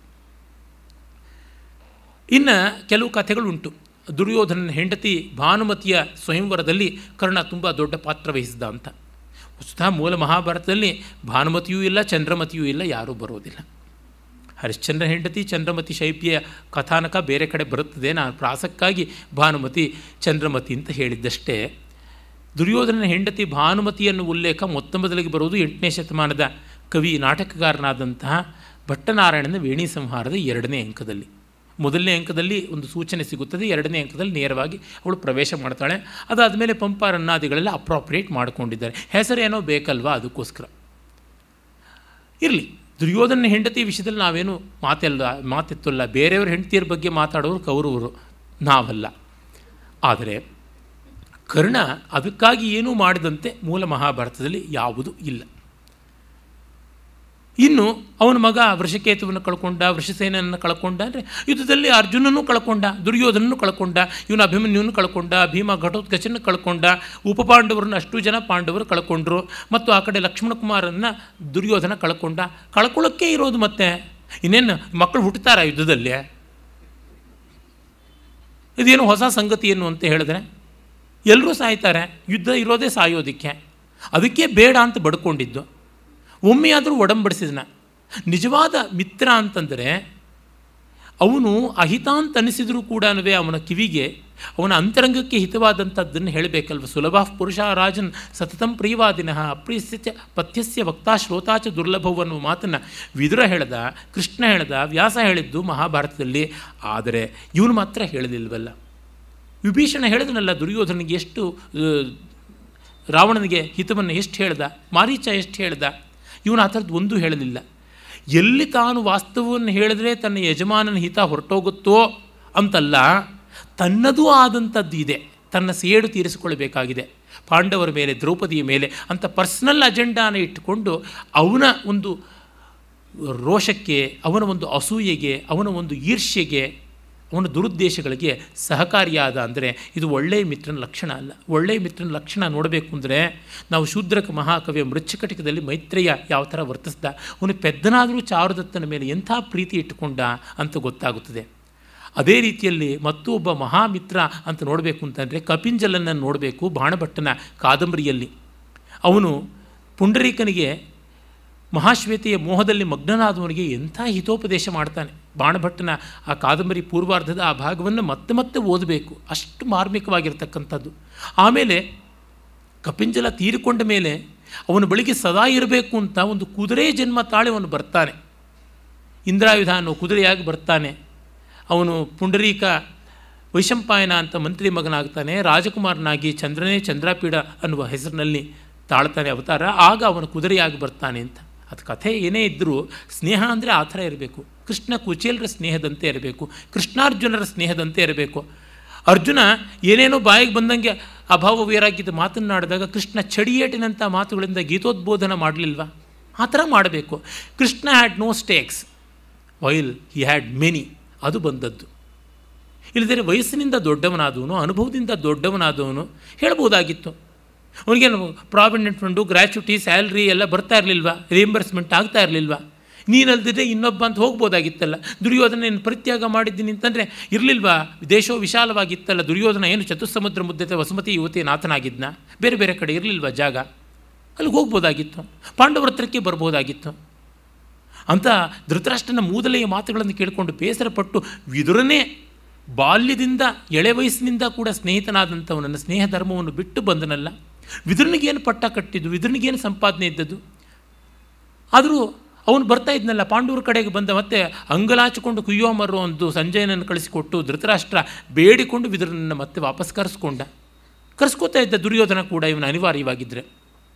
ಇನ್ನು ಕೆಲವು ಕಥೆಗಳುಂಟು. ದುರ್ಯೋಧನನ ಹೆಂಡತಿ ಭಾನುಮತಿಯ ಸ್ವಯಂವರದಲ್ಲಿ ಕರ್ಣ ತುಂಬ ದೊಡ್ಡ ಪಾತ್ರ ವಹಿಸಿದ ಅಂತ. ವಸ್ತುತಃ ಮೂಲ ಮಹಾಭಾರತದಲ್ಲಿ ಭಾನುಮತಿಯೂ ಇಲ್ಲ, ಚಂದ್ರಮತಿಯೂ ಇಲ್ಲ, ಯಾರೂ ಬರೋದಿಲ್ಲ. ಹರಿಶ್ಚಂದ್ರ ಹೆಂಡತಿ ಚಂದ್ರಮತಿ ಶೈಪ್ಯ ಕಥಾನಕ ಬೇರೆ ಕಡೆ ಬರುತ್ತದೆ. ನಾನು ಪ್ರಾಸಕ್ಕಾಗಿ ಭಾನುಮತಿ ಚಂದ್ರಮತಿ ಅಂತ ಹೇಳಿದ್ದಷ್ಟೇ. ದುರ್ಯೋಧನನ ಹೆಂಡತಿ ಭಾನುಮತಿಯನ್ನು ಉಲ್ಲೇಖ ಮೊದಲಿಗೆ ಬರುವುದು 8ನೇ ಶತಮಾನದ ಕವಿ ನಾಟಕಗಾರನಾದಂತಹ ಭಟ್ಟನಾರಾಯಣನ ವೇಣಿ ಸಂಹಾರದ 2ನೇ ಅಂಕದಲ್ಲಿ. 1ನೇ ಅಂಕದಲ್ಲಿ ಒಂದು ಸೂಚನೆ ಸಿಗುತ್ತದೆ, 2ನೇ ಅಂಕದಲ್ಲಿ ನೇರವಾಗಿ ಅವಳು ಪ್ರವೇಶ ಮಾಡ್ತಾಳೆ. ಅದಾದಮೇಲೆ ಪಂಪ ರನ್ನಾದಿಗಳೆಲ್ಲ ಅಪ್ರಾಪ್ರಿಯೇಟ್ ಮಾಡಿಕೊಂಡಿದ್ದಾರೆ. ಹೆಸರೇನೋ ಬೇಕಲ್ವಾ, ಅದಕ್ಕೋಸ್ಕರ ಇರಲಿ. ದುರ್ಯೋಧನ ಹೆಂಡತಿ ವಿಷಯದಲ್ಲಿ ನಾವೇನು ಮಾತೆತ್ತಲ್ಲ. ಬೇರೆಯವ್ರ ಹೆಂಡತಿಯರ ಬಗ್ಗೆ ಮಾತಾಡೋರು ಕೌರವರು, ನಾವಲ್ಲ. ಆದರೆ ಕರ್ಣ ಅದಕ್ಕಾಗಿ ಏನೂ ಮಾಡಿದಂತೆ ಮೂಲ ಮಹಾಭಾರತದಲ್ಲಿ ಯಾವುದೂ ಇಲ್ಲ. ಇನ್ನು ಅವನ ಮಗ ವೃಷಕೇತುವನ್ನು ಕಳ್ಕೊಂಡ, ವೃಷಸೇನನ್ನು ಕಳ್ಕೊಂಡ. ಅಂದರೆ ಯುದ್ಧದಲ್ಲಿ ಅರ್ಜುನನೂ ಕಳ್ಕೊಂಡ, ದುರ್ಯೋಧನನ್ನು ಕಳ್ಕೊಂಡ, ಇವನು ಅಭಿಮನ್ಯುವನ್ನು ಕಳ್ಕೊಂಡ, ಭೀಮ ಘಟೋತ್ಕಚನ್ನು ಕಳ್ಕೊಂಡ, ಉಪಪಾಂಡವರನ್ನು ಅಷ್ಟು ಜನ ಪಾಂಡವರು ಕಳ್ಕೊಂಡ್ರು. ಮತ್ತು ಆ ಕಡೆ ಲಕ್ಷ್ಮಣ ಕುಮಾರನ್ನು ದುರ್ಯೋಧನ ಕಳ್ಕೊಂಡ. ಕಳ್ಕೊಳ್ಳೋಕ್ಕೆ ಇರೋದು ಮತ್ತೆ ಇನ್ನೇನು ಮಕ್ಕಳು ಹುಟ್ಟುತ್ತಾರ ಯುದ್ಧದಲ್ಲಿ? ಇದೇನು ಹೊಸ ಸಂಗತಿ ಏನು ಅಂತ ಹೇಳಿದ್ರೆ, ಎಲ್ಲರೂ ಸಾಯ್ತಾರೆ. ಯುದ್ಧ ಇರೋದೇ ಸಾಯೋದಕ್ಕೆ, ಅದಕ್ಕೆ ಬೇಡ ಅಂತ ಬಡ್ಕೊಂಡಿದ್ದು. ಒಮ್ಮೆಯಾದರೂ ಒಡಂಬಡಿಸಿದನ. ನಿಜವಾದ ಮಿತ್ರ ಅಂತಂದರೆ ಅವನು ಅಹಿತ ಅಂತ ಅನಿಸಿದರೂ ಕೂಡ ಅವನ ಕಿವಿಗೆ ಅವನ ಅಂತರಂಗಕ್ಕೆ ಹಿತವಾದಂಥದ್ದನ್ನು ಹೇಳಬೇಕಲ್ವ. ಸುಲಭ ಪುರುಷ ರಾಜನ್ ಸತತಂ ಪ್ರಿಯವಾದಿನಃ ಅಪ್ರಿಯಸ್ಯ ಪಥ್ಯಸ್ಯ ವಕ್ತಾ ಶ್ರೋತಾಚ ದುರ್ಲಭವು ಅನ್ನುವ ಮಾತನ್ನು ವಿದುರ ಹೇಳ್ದ, ಕೃಷ್ಣ ಹೇಳ್ದ, ವ್ಯಾಸ ಹೇಳಿದ್ದು ಮಹಾಭಾರತದಲ್ಲಿ. ಆದರೆ ಇವನು ಮಾತ್ರ ಹೇಳಲಿಲ್ವಲ್ಲ. ವಿಭೀಷಣ ಹೇಳಿದನಲ್ಲ ದುರ್ಯೋಧನಿಗೆ ಎಷ್ಟು, ರಾವಣನಿಗೆ ಹಿತವನ್ನು ಎಷ್ಟು ಹೇಳ್ದ, ಮಾರೀಚ ಎಷ್ಟು ಹೇಳ್ದ. ಇವನು ಆ ಥರದ್ದು ಒಂದೂ ಹೇಳಲಿಲ್ಲ. ಎಲ್ಲಿ ತಾನು ವಾಸ್ತವವನ್ನು ಹೇಳಿದ್ರೆ ತನ್ನ ಯಜಮಾನನ ಹಿತ ಹೊರಟೋಗುತ್ತೋ ಅಂತಲ್ಲ, ತನ್ನದೂ ಆದಂಥದ್ದು ಇದೆ, ತನ್ನ ಸೇಡು ತೀರಿಸಿಕೊಳ್ಳಬೇಕಾಗಿದೆ ಪಾಂಡವರ ಮೇಲೆ, ದ್ರೌಪದಿಯ ಮೇಲೆ ಅಂತ ಪರ್ಸ್ನಲ್ ಅಜೆಂಡಾನ ಇಟ್ಟುಕೊಂಡು ಅವನ ಒಂದು ರೋಷಕ್ಕೆ, ಅವನ ಒಂದು ಅಸೂಯೆಗೆ, ಅವನ ಒಂದು ಈರ್ಷ್ಯೆಗೆ, ಅವನ ದುರುದ್ದೇಶಗಳಿಗೆ ಸಹಕಾರಿಯಾದ ಅಂದರೆ ಇದು ಒಳ್ಳೆಯ ಮಿತ್ರನ ಲಕ್ಷಣ ಅಲ್ಲ. ಒಳ್ಳೆಯ ಮಿತ್ರನ ಲಕ್ಷಣ ನೋಡಬೇಕು ಅಂದರೆ ನಾವು ಶೂದ್ರಕ ಮಹಾಕವಿಯ ಮೃಚ್ಛಕಟಿಕದಲ್ಲಿ ಮೈತ್ರೇಯ ಯಾವ ಥರ ವರ್ತಿಸ್ದ, ಅವನು ಪೆದ್ದನಾದರೂ ಚಾರುದತ್ತನ ಮೇಲೆ ಎಂಥ ಪ್ರೀತಿ ಇಟ್ಟುಕೊಂಡ ಅಂತ ಗೊತ್ತಾಗುತ್ತದೆ. ಅದೇ ರೀತಿಯಲ್ಲಿ ಮತ್ತೊಬ್ಬ ಮಹಾಮಿತ್ರ ಅಂತ ನೋಡಬೇಕು ಅಂತಂದರೆ ಕಪಿಂಜಲನ್ನು ನೋಡಬೇಕು. ಬಾಣಭಟ್ಟನ ಕಾದಂಬರಿಯಲ್ಲಿ ಅವನು ಪುಂಡರೀಕನಿಗೆ ಮಹಾಶ್ವೇತೆಯ ಮೋಹದಲ್ಲಿ ಮಗ್ನನಾದವನಿಗೆ ಎಂಥ ಹಿತೋಪದೇಶ ಮಾಡ್ತಾನೆ. ಬಾಣಭಟ್ಟನ ಆ ಕಾದಂಬರಿ ಪೂರ್ವಾರ್ಧದ ಆ ಭಾಗವನ್ನು ಮತ್ತೆ ಮತ್ತೆ ಓದಬೇಕು, ಅಷ್ಟು ಮಾರ್ಮಿಕವಾಗಿರ್ತಕ್ಕಂಥದ್ದು. ಆಮೇಲೆ ಕಪಿಂಜಲ ತೀರಿಕೊಂಡ ಮೇಲೆ ಅವನ ಬಳಿಗೆ ಸದಾ ಇರಬೇಕು ಅಂತ ಒಂದು ಕುದುರೆ ಜನ್ಮ ತಾಳಿ ಅವನು ಬರ್ತಾನೆ. ಇಂದ್ರಾಯುಧ ಅನ್ನೋ ಕುದುರೆಯಾಗಿ ಬರ್ತಾನೆ. ಅವನು ಪುಂಡರೀಕ ವೈಶಂಪಾಯನ ಅಂತ ಮಂತ್ರಿ ಮಗನಾಗ್ತಾನೆ. ರಾಜಕುಮಾರನಾಗಿ ಚಂದ್ರನೇ ಚಂದ್ರಾಪೀಡ ಅನ್ನುವ ಹೆಸರಿನಲ್ಲಿ ತಾಳ್ತಾನೆ ಅವತಾರ. ಆಗ ಅವನು ಕುದುರೆಯಾಗಿ ಬರ್ತಾನೆ ಅಂತ. ಅದು ಕಥೆ ಏನೇ ಇದ್ದರೂ ಸ್ನೇಹ ಅಂದರೆ ಆ ಥರ ಇರಬೇಕು. ಕೃಷ್ಣ ಕುಚೇಲರ ಸ್ನೇಹದಂತೆ ಇರಬೇಕು, ಕೃಷ್ಣಾರ್ಜುನರ ಸ್ನೇಹದಂತೆ ಇರಬೇಕು. ಅರ್ಜುನ ಏನೇನೋ ಬಾಯಿಗೆ ಬಂದಂಗೆ ಅಭಾವವೀರಾಗಿದ್ದ ಮಾತನ್ನಾಡಿದಾಗ ಕೃಷ್ಣ ಚಡಿಯೇಟಿನಂಥ ಮಾತುಗಳಿಂದ ಗೀತೋದ್ಬೋಧನ ಮಾಡಲಿಲ್ವ? ಆ ಥರ ಮಾಡಬೇಕು. Krishna had no stakes while he had many, ಅದು ಬಂದದ್ದು. ಇಲ್ಲದೇ ವಯಸ್ಸಿನಿಂದ ದೊಡ್ಡವನಾದವನು, ಅನುಭವದಿಂದ ದೊಡ್ಡವನಾದವನು ಹೇಳ್ಬೋದಾಗಿತ್ತು. ಅವನಿಗೇನು ಪ್ರಾವಿಡೆಂಟ್ ಫಂಡು, ಗ್ರ್ಯಾಚ್ಯುಟಿ, ಸ್ಯಾಲ್ರಿ ಎಲ್ಲ ಬರ್ತಾ ಇರಲಿಲ್ವಾ? ರಿಯಂಬರ್ಸ್ಮೆಂಟ್ ಆಗ್ತಾ ಇರಲಿಲ್ವಾ? ನೀನಲ್ದಿದ್ರೆ ಇನ್ನೊಬ್ಬ ಅಂತ ಹೋಗ್ಬೋದಾಗಿತ್ತಲ್ಲ. ದುರ್ಯೋಧನ ಏನು ಪರಿತ್ಯಾಗ ಮಾಡಿದ್ದೀನಿ ಅಂತಂದರೆ ಇರಲಿಲ್ವಾ? ದೇಶೋ ವಿಶಾಲವಾಗಿತ್ತಲ್ಲ. ದುರ್ಯೋಧನ ಏನು ಚತುಸ್ಸಮುದ್ರ ಮುದ್ದತೆ ವಸುಮತಿ ಯುವತಿ ನಾಥನಾಗಿದ್ನ? ಬೇರೆ ಬೇರೆ ಕಡೆ ಇರಲಿಲ್ವಾ ಜಾಗ? ಅಲ್ಲಿಗೆ ಹೋಗ್ಬೋದಾಗಿತ್ತು, ಪಾಂಡವರ ಹತ್ರಕ್ಕೆ ಬರ್ಬೋದಾಗಿತ್ತು ಅಂತ ಧೃತರಾಷ್ಟ್ರನ ಮೂದಲೆಯ ಮಾತುಗಳನ್ನು ಕೇಳಿಕೊಂಡು ಬೇಸರಪಟ್ಟು ವಿದುರನೇ ಬಾಲ್ಯದಿಂದ ಎಳೆ ವಯಸ್ಸಿನಿಂದ ಕೂಡ ಸ್ನೇಹಿತನಾದಂಥವನನ್ನು ಸ್ನೇಹ ಧರ್ಮವನ್ನು ಬಿಟ್ಟು ಬಂದನಲ್ಲ. ವಿದುರನಿಗೇನು ಪಟ್ಟ ಕಟ್ಟಿದ್ದು, ವಿದುರನಿಗೇನು ಸಂಪಾದನೆ ಇದ್ದದ್ದು? ಆದರೂ ಅವನು ಬರ್ತಾ ಇದ್ನಲ್ಲ ಪಾಂಡವರ ಕಡೆಗೆ ಬಂದ. ಮತ್ತೆ ಅಂಗಲಾಚಿಕೊಂಡು ಕುಯ್ಯೋಮರು ಒಂದು ಸಂಜಯನನ್ನು ಕಳಿಸಿಕೊಟ್ಟು ಧೃತರಾಷ್ಟ್ರ ಬೇಡಿಕೊಂಡು ವಿದುರನನ್ನು ಮತ್ತೆ ವಾಪಸ್ ಕರೆಸ್ಕೋತಾ ಇದ್ದ ದುರ್ಯೋಧನ ಕೂಡ ಇವನು ಅನಿವಾರ್ಯವಾಗಿದ್ದರೆ.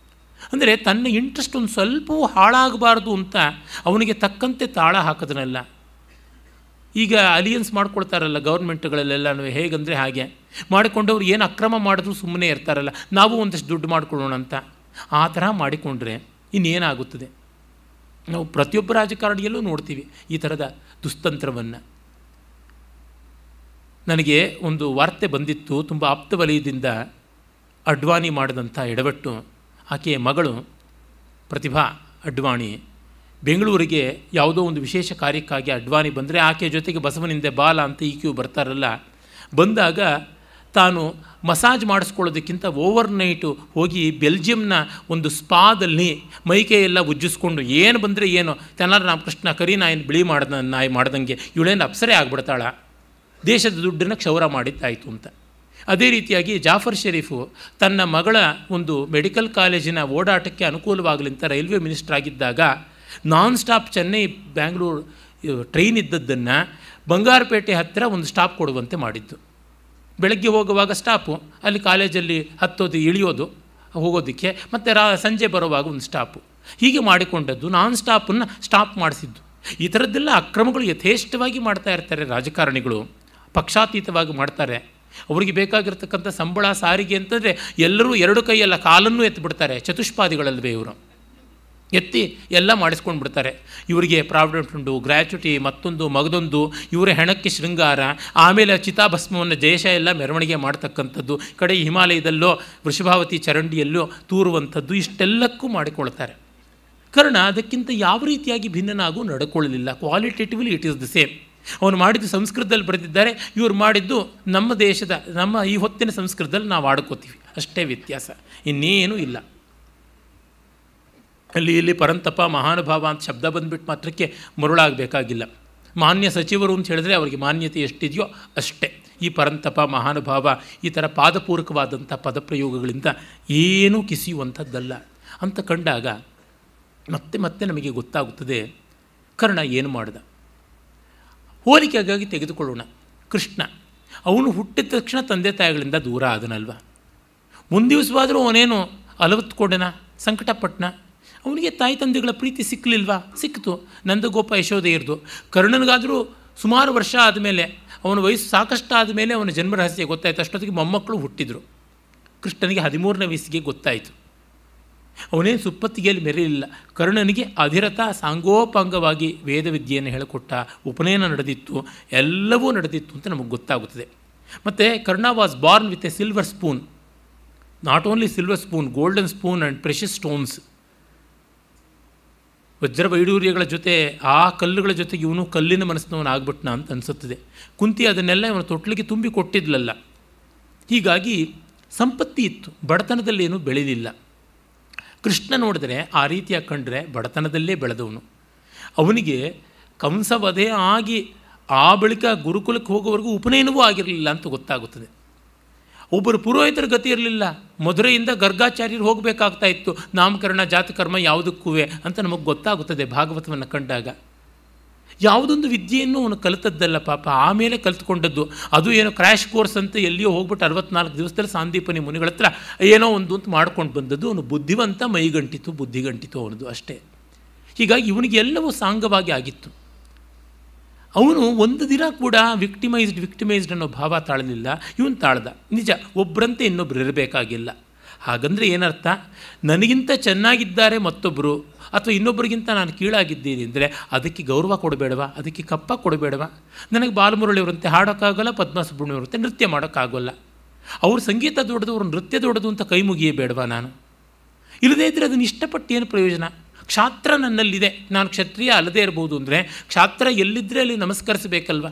ಅಂದರೆ ತನ್ನ ಇಂಟ್ರೆಸ್ಟ್ ಒಂದು ಸ್ವಲ್ಪವೂ ಹಾಳಾಗಬಾರ್ದು ಅಂತ ಅವನಿಗೆ ತಕ್ಕಂತೆ ತಾಳ ಹಾಕೋದನಲ್ಲ. ಈಗ ಅಲಿಯನ್ಸ್ ಮಾಡ್ಕೊಳ್ತಾರಲ್ಲ ಗೌರ್ಮೆಂಟ್ಗಳಲ್ಲೆಲ್ಲನೂ, ಹೇಗಂದರೆ ಹಾಗೆ ಮಾಡಿಕೊಂಡವ್ರು ಏನು ಅಕ್ರಮ ಮಾಡಿದ್ರು ಸುಮ್ಮನೆ ಇರ್ತಾರಲ್ಲ, ನಾವು ಒಂದಷ್ಟು ದುಡ್ಡು ಮಾಡ್ಕೊಳ್ಳೋಣ ಅಂತ. ಆ ಥರ ಮಾಡಿಕೊಂಡ್ರೆ ಇನ್ನೇನಾಗುತ್ತದೆ? ನಾವು ಪ್ರತಿಯೊಬ್ಬ ರಾಜಕಾರಣಿಯಲ್ಲೂ ನೋಡ್ತೀವಿ ಈ ಥರದ ದುಸ್ತಂತ್ರವನ್ನು. ನನಗೆ ಒಂದು ವಾರ್ತೆ ಬಂದಿತ್ತು, ತುಂಬ ಆಪ್ತ ವಲಯದಿಂದ ಅಡ್ವಾಣಿ ಮಾಡಿದಂಥ ಎಡವಟ್ಟು. ಆಕೆಯ ಮಗಳು ಪ್ರತಿಭಾ ಅಡ್ವಾಣಿ ಬೆಂಗಳೂರಿಗೆ ಯಾವುದೋ ಒಂದು ವಿಶೇಷ ಕಾರ್ಯಕ್ಕಾಗಿ ಅಡ್ವಾಣಿ ಬಂದರೆ ಆಕೆಯ ಜೊತೆಗೆ ಬಸವನಿಂದೆ ಬಾಲ ಅಂತ ಕ್ಯೂ ಬರ್ತಾರಲ್ಲ, ಬಂದಾಗ ತಾನು ಮಸಾಜ್ ಮಾಡಿಸ್ಕೊಳ್ಳೋದಕ್ಕಿಂತ ಓವರ್ ನೈಟು ಹೋಗಿ ಬೆಲ್ಜಿಯಂನ ಒಂದು ಸ್ಪಾದಲ್ಲಿ ಮೈಕೈಯೆಲ್ಲ ಉಜ್ಜಿಸ್ಕೊಂಡು ಏನು ಬಂದರೆ ಏನು ತೆನಾಲ ರಾಮಕೃಷ್ಣ ಕರಿ ನಾಯಿನ ಬಿಳಿ ನಾಯಿ ಮಾಡ್ದಂಗೆ ಇವಳೇನು ಅಪ್ಸರೆ ಆಗ್ಬಿಡ್ತಾಳ, ದೇಶದ ದುಡ್ಡನ್ನು ಕ್ಷೌರ ಮಾಡಿದ್ದಾಯಿತು ಅಂತ. ಅದೇ ರೀತಿಯಾಗಿ ಜಾಫರ್ ಶರೀಫು ತನ್ನ ಮಗಳ ಒಂದು ಮೆಡಿಕಲ್ ಕಾಲೇಜಿನ ಓಡಾಟಕ್ಕೆ ಅನುಕೂಲವಾಗಲಿ ಅಂತ ರೈಲ್ವೆ ಮಿನಿಸ್ಟರ್ ಆಗಿದ್ದಾಗ non stop Chennai Bangalore train ಇದ್ದದ್ದನ್ನು ಬಂಗಾರಪೇಟೆ ಹತ್ತಿರ ಒಂದು ಸ್ಟಾಪ್ ಕೊಡುವಂತೆ ಮಾಡಿದ್ದು. ಬೆಳಗ್ಗೆ ಹೋಗುವಾಗ ಸ್ಟಾಪು, ಅಲ್ಲಿ ಕಾಲೇಜಲ್ಲಿ ಹತ್ತೋದು ಇಳಿಯೋದು ಹೋಗೋದಕ್ಕೆ, ಮತ್ತು ಸಂಜೆ ಬರುವಾಗ ಒಂದು ಸ್ಟಾಪು, ಹೀಗೆ ಮಾಡಿಕೊಂಡದ್ದು. ನಾನ್ ಸ್ಟಾಪನ್ನು ಸ್ಟಾಪ್ ಮಾಡಿಸಿದ್ದು. ಈ ಥರದ್ದೆಲ್ಲ ಅಕ್ರಮಗಳು ಯಥೇಷ್ಟವಾಗಿ ಮಾಡ್ತಾ ಇರ್ತಾರೆ ರಾಜಕಾರಣಿಗಳು, ಪಕ್ಷಾತೀತವಾಗಿ ಮಾಡ್ತಾರೆ. ಅವರಿಗೆ ಬೇಕಾಗಿರ್ತಕ್ಕಂಥ ಸಂಬಳ ಸಾರಿಗೆ ಅಂತಂದರೆ ಎಲ್ಲರೂ ಎರಡು ಕೈಯೆಲ್ಲ ಕಾಲನ್ನೂ ಎತ್ತಿಬಿಡ್ತಾರೆ. ಚತುಷ್ಪಾದಿಗಳಲ್ವೇ ಇವರು, ಎತ್ತಿ ಎಲ್ಲ ಮಾಡಿಸ್ಕೊಂಡು ಬಿಡ್ತಾರೆ. ಇವರಿಗೆ ಪ್ರಾವಿಡೆಂಟ್ ಫಂಡು, ಗ್ರ್ಯಾಚ್ಯುಟಿ, ಮತ್ತೊಂದು ಮಗದೊಂದು, ಇವರ ಹೆಣಕ್ಕೆ ಶೃಂಗಾರ, ಆಮೇಲೆ ಚಿತಾಭಸ್ಮವನ್ನು ಜಯಶ ಎಲ್ಲ ಮೆರವಣಿಗೆ ಮಾಡ್ತಕ್ಕಂಥದ್ದು, ಕಡೆ ಹಿಮಾಲಯದಲ್ಲೋ ವೃಷಭಾವತಿ ಚರಂಡಿಯಲ್ಲೋ ತೂರುವಂಥದ್ದು, ಇಷ್ಟೆಲ್ಲಕ್ಕೂ ಮಾಡಿಕೊಳ್ತಾರೆ. ಕರ್ಣ ಅದಕ್ಕಿಂತ ಯಾವ ರೀತಿಯಾಗಿ ಭಿನ್ನನಾಗೂ ನಡ್ಕೊಳ್ಳಲಿಲ್ಲ. Qualitatively it is the same. ಅವನು ಮಾಡಿದ್ದು ಸಂಸ್ಕೃತದಲ್ಲಿ ಬರೆದಿದ್ದಾರೆ, ಇವರು ಮಾಡಿದ್ದು ನಮ್ಮ ದೇಶದ, ನಮ್ಮ ಈ ಹೊತ್ತಿನ ಸಂಸ್ಕೃತದಲ್ಲಿ ನಾವು ಆಡ್ಕೋತೀವಿ, ಅಷ್ಟೇ ವ್ಯತ್ಯಾಸ, ಇನ್ನೇನೂ ಇಲ್ಲ. ಇಲ್ಲಿ ಪರಂತಪ ಮಹಾನುಭಾವ ಅಂತ ಶಬ್ದ ಬಂದುಬಿಟ್ಟು ಮಾತ್ರಕ್ಕೆ ಮರುಳಾಗಬೇಕಾಗಿಲ್ಲ. ಮಾನ್ಯ ಸಚಿವರು ಅಂತ ಹೇಳಿದ್ರೆ ಅವರಿಗೆ ಮಾನ್ಯತೆ ಎಷ್ಟಿದೆಯೋ ಅಷ್ಟೇ. ಈ ಪರಂತಪ ಮಹಾನುಭಾವ ಈ ಥರ ಪಾದಪೂರ್ವಕವಾದಂಥ ಪದಪ್ರಯೋಗಗಳಿಂದ ಏನೂ ಕಿಸಿಯುವಂಥದ್ದಲ್ಲ ಅಂತ ಕಂಡಾಗ ಮತ್ತೆ ಮತ್ತೆ ನಮಗೆ ಗೊತ್ತಾಗುತ್ತದೆ ಕರ್ಣ ಏನು ಮಾಡಿದ. ಹೋಲಿಕೆಗಾಗಿ ತೆಗೆದುಕೊಳ್ಳೋಣ. ಕೃಷ್ಣ ಅವನು ಹುಟ್ಟಿದ ತಕ್ಷಣ ತಂದೆ ತಾಯಿಗಳಿಂದ ದೂರ ಆದನಲ್ವ. ಮುಂದಿವಸವಾದರೂ ಅವನೇನು ಅಲವತ್ಕೊಂಡನ, ಸಂಕಟಪಟ್ಟನ. ಅವನಿಗೆ ತಾಯಿ ತಂದೆಗಳ ಪ್ರೀತಿ ಸಿಕ್ಕಲಿಲ್ವಾ? ಸಿಕ್ಕಿತು. ನಂದಗೋಪ ಯಶೋದೆಯರ್ದು. ಕರ್ಣನಿಗಾದರೂ ಸುಮಾರು ವರ್ಷ ಆದಮೇಲೆ, ಅವನ ವಯಸ್ಸು ಸಾಕಷ್ಟು ಆದಮೇಲೆ ಅವನ ಜನ್ಮ ರಹಸ್ಯ ಗೊತ್ತಾಯಿತು. ಅಷ್ಟೊತ್ತಿಗೆ ಮೊಮ್ಮಕ್ಕಳು ಹುಟ್ಟಿದರು. ಕೃಷ್ಣನಿಗೆ 13ನೇ ವಯಸ್ಸಿಗೆ ಗೊತ್ತಾಯಿತು. ಅವನೇನು ಸುಪ್ಪತ್ತಿಗೆಯಲ್ಲಿ ಮೆರೆಯಲಿಲ್ಲ. ಕರ್ಣನಿಗೆ ಅಧಿರಥ ಸಾಂಗೋಪಾಂಗವಾಗಿ ವೇದವಿದ್ಯೆಯನ್ನು ಹೇಳಿಕೊಟ್ಟ, ಉಪನಯನ ನಡೆದಿತ್ತು, ಎಲ್ಲವೂ ನಡೆದಿತ್ತು ಅಂತ ನಮಗೆ ಗೊತ್ತಾಗುತ್ತದೆ. ಮತ್ತು Karna was Born with A silver spoon, not only silver spoon, golden spoon and precious stones. ವಜ್ರ ವೈಡೂರ್ಯಗಳ ಜೊತೆ ಆ ಕಲ್ಲುಗಳ ಜೊತೆಗೆ ಇವನು ಕಲ್ಲಿನ ಮನಸ್ಸಿನವನು ಆಗ್ಬಿಟ್ನ ಅಂತ ಅನಿಸುತ್ತದೆ. ಕುಂತಿ ಅದನ್ನೆಲ್ಲ ಇವನು ತೊಟ್ಲಿಗೆ ತುಂಬಿ ಕೊಟ್ಟಿದ್ಲಲ್ಲ. ಹೀಗಾಗಿ ಸಂಪತ್ತಿ ಇತ್ತು, ಬಡತನದಲ್ಲೇನೂ ಬೆಳೆಯಲಿಲ್ಲ. ಕೃಷ್ಣ ನೋಡಿದ್ರೆ ಆ ರೀತಿಯಾಗಿ ಕಂಡ್ರೆ ಬಡತನದಲ್ಲೇ ಬೆಳೆದವನು. ಅವನಿಗೆ ಕಂಸವಧೆ ಆಗಿ ಆ ಬಳಿಕ ಗುರುಕುಲಕ್ಕೆ ಹೋಗೋವರೆಗೂ ಉಪನಯನವೂ ಆಗಿರಲಿಲ್ಲ ಅಂತ ಗೊತ್ತಾಗುತ್ತದೆ. ಒಬ್ಬರು ಪುರೋಹಿತರ ಗತಿ ಇರಲಿಲ್ಲ. ಮಧುರೆಯಿಂದ ಗರ್ಗಾಚಾರ್ಯರು ಹೋಗಬೇಕಾಗ್ತಾ ಇತ್ತು, ನಾಮಕರಣ ಜಾತಕರ್ಮ ಯಾವುದಕ್ಕೂ ಅಂತ ನಮಗೆ ಗೊತ್ತಾಗುತ್ತದೆ ಭಾಗವತವನ್ನು ಕಂಡಾಗ. ಯಾವುದೊಂದು ವಿದ್ಯೆಯನ್ನು ಅವನು ಕಲಿತದ್ದಲ್ಲ ಪಾಪ, ಆಮೇಲೆ ಕಲಿತ್ಕೊಂಡದ್ದು. ಅದು ಏನೋ ಕ್ರ್ಯಾಶ್ ಕೋರ್ಸ್ ಅಂತ ಎಲ್ಲಿಯೋ ಹೋಗ್ಬಿಟ್ಟು 64 ದಿವಸದಲ್ಲಿ ಸಾಂದೀಪನಿ ಮುನಿಗಳ ಹತ್ರ ಏನೋ ಒಂದು ಅಂತ ಮಾಡ್ಕೊಂಡು ಬಂದದ್ದು. ಅವನು ಬುದ್ಧಿವಂತ, ಮೈಗಂಟಿತು, ಬುದ್ಧಿಗಂಟಿತು ಅವನದು ಅಷ್ಟೇ. ಹೀಗಾಗಿ ಇವನಿಗೆ ಎಲ್ಲವೂ ಸಾಂಗವಾಗಿ ಆಗಿತ್ತು. ಅವನು ಒಂದು ದಿನ ಕೂಡ ವಿಕ್ಟಿಮೈಸ್ಡ್ ಅನ್ನೋ ಭಾವ ತಾಳಲಿಲ್ಲ. ಇವನು ತಾಳ್ದ. ನಿಜ, ಒಬ್ಬರಂತೆ ಇನ್ನೊಬ್ರು ಇರಬೇಕಾಗಿಲ್ಲ. ಹಾಗಂದರೆ ಏನರ್ಥ? ನನಗಿಂತ ಚೆನ್ನಾಗಿದ್ದಾರೆ ಮತ್ತೊಬ್ಬರು, ಅಥವಾ ಇನ್ನೊಬ್ಬರಿಗಿಂತ ನಾನು ಕೀಳಾಗಿದ್ದೀನಿ ಅಂದರೆ ಅದಕ್ಕೆ ಗೌರವ ಕೊಡಬೇಡವಾ? ಅದಕ್ಕೆ ಕಪ್ಪ ಕೊಡಬೇಡವಾ? ನನಗೆ ಬಾಲಮುರಳಿಯವರಂತೆ ಹಾಡೋಕ್ಕಾಗಲ್ಲ, ಪದ್ಮಸುಬ್ರಹ್ಮಣ್ಯವರಂತೆ ನೃತ್ಯ ಮಾಡೋಕ್ಕಾಗೋಲ್ಲ. ಅವರು ಸಂಗೀತ ದೊಡ್ಡದು, ಅವರು ನೃತ್ಯ ದೊಡ್ಡದು ಅಂತ ಕೈ ಮುಗಿಯಬೇಡವಾ ನಾನು? ಇಲ್ಲದೇ ಇದ್ದರೆ ಅದನ್ನು ಇಷ್ಟಪಟ್ಟು ಏನು ಪ್ರಯೋಜನ? ಕ್ಷಾತ್ರ ನನ್ನಲ್ಲಿದೆ, ನಾನು ಕ್ಷತ್ರಿಯ ಅಲ್ಲದೇ ಇರ್ಬೋದು ಅಂದರೆ ಕ್ಷಾತ್ರ ಎಲ್ಲಿದ್ದರೆ ಅಲ್ಲಿ ನಮಸ್ಕರಿಸಬೇಕಲ್ವ?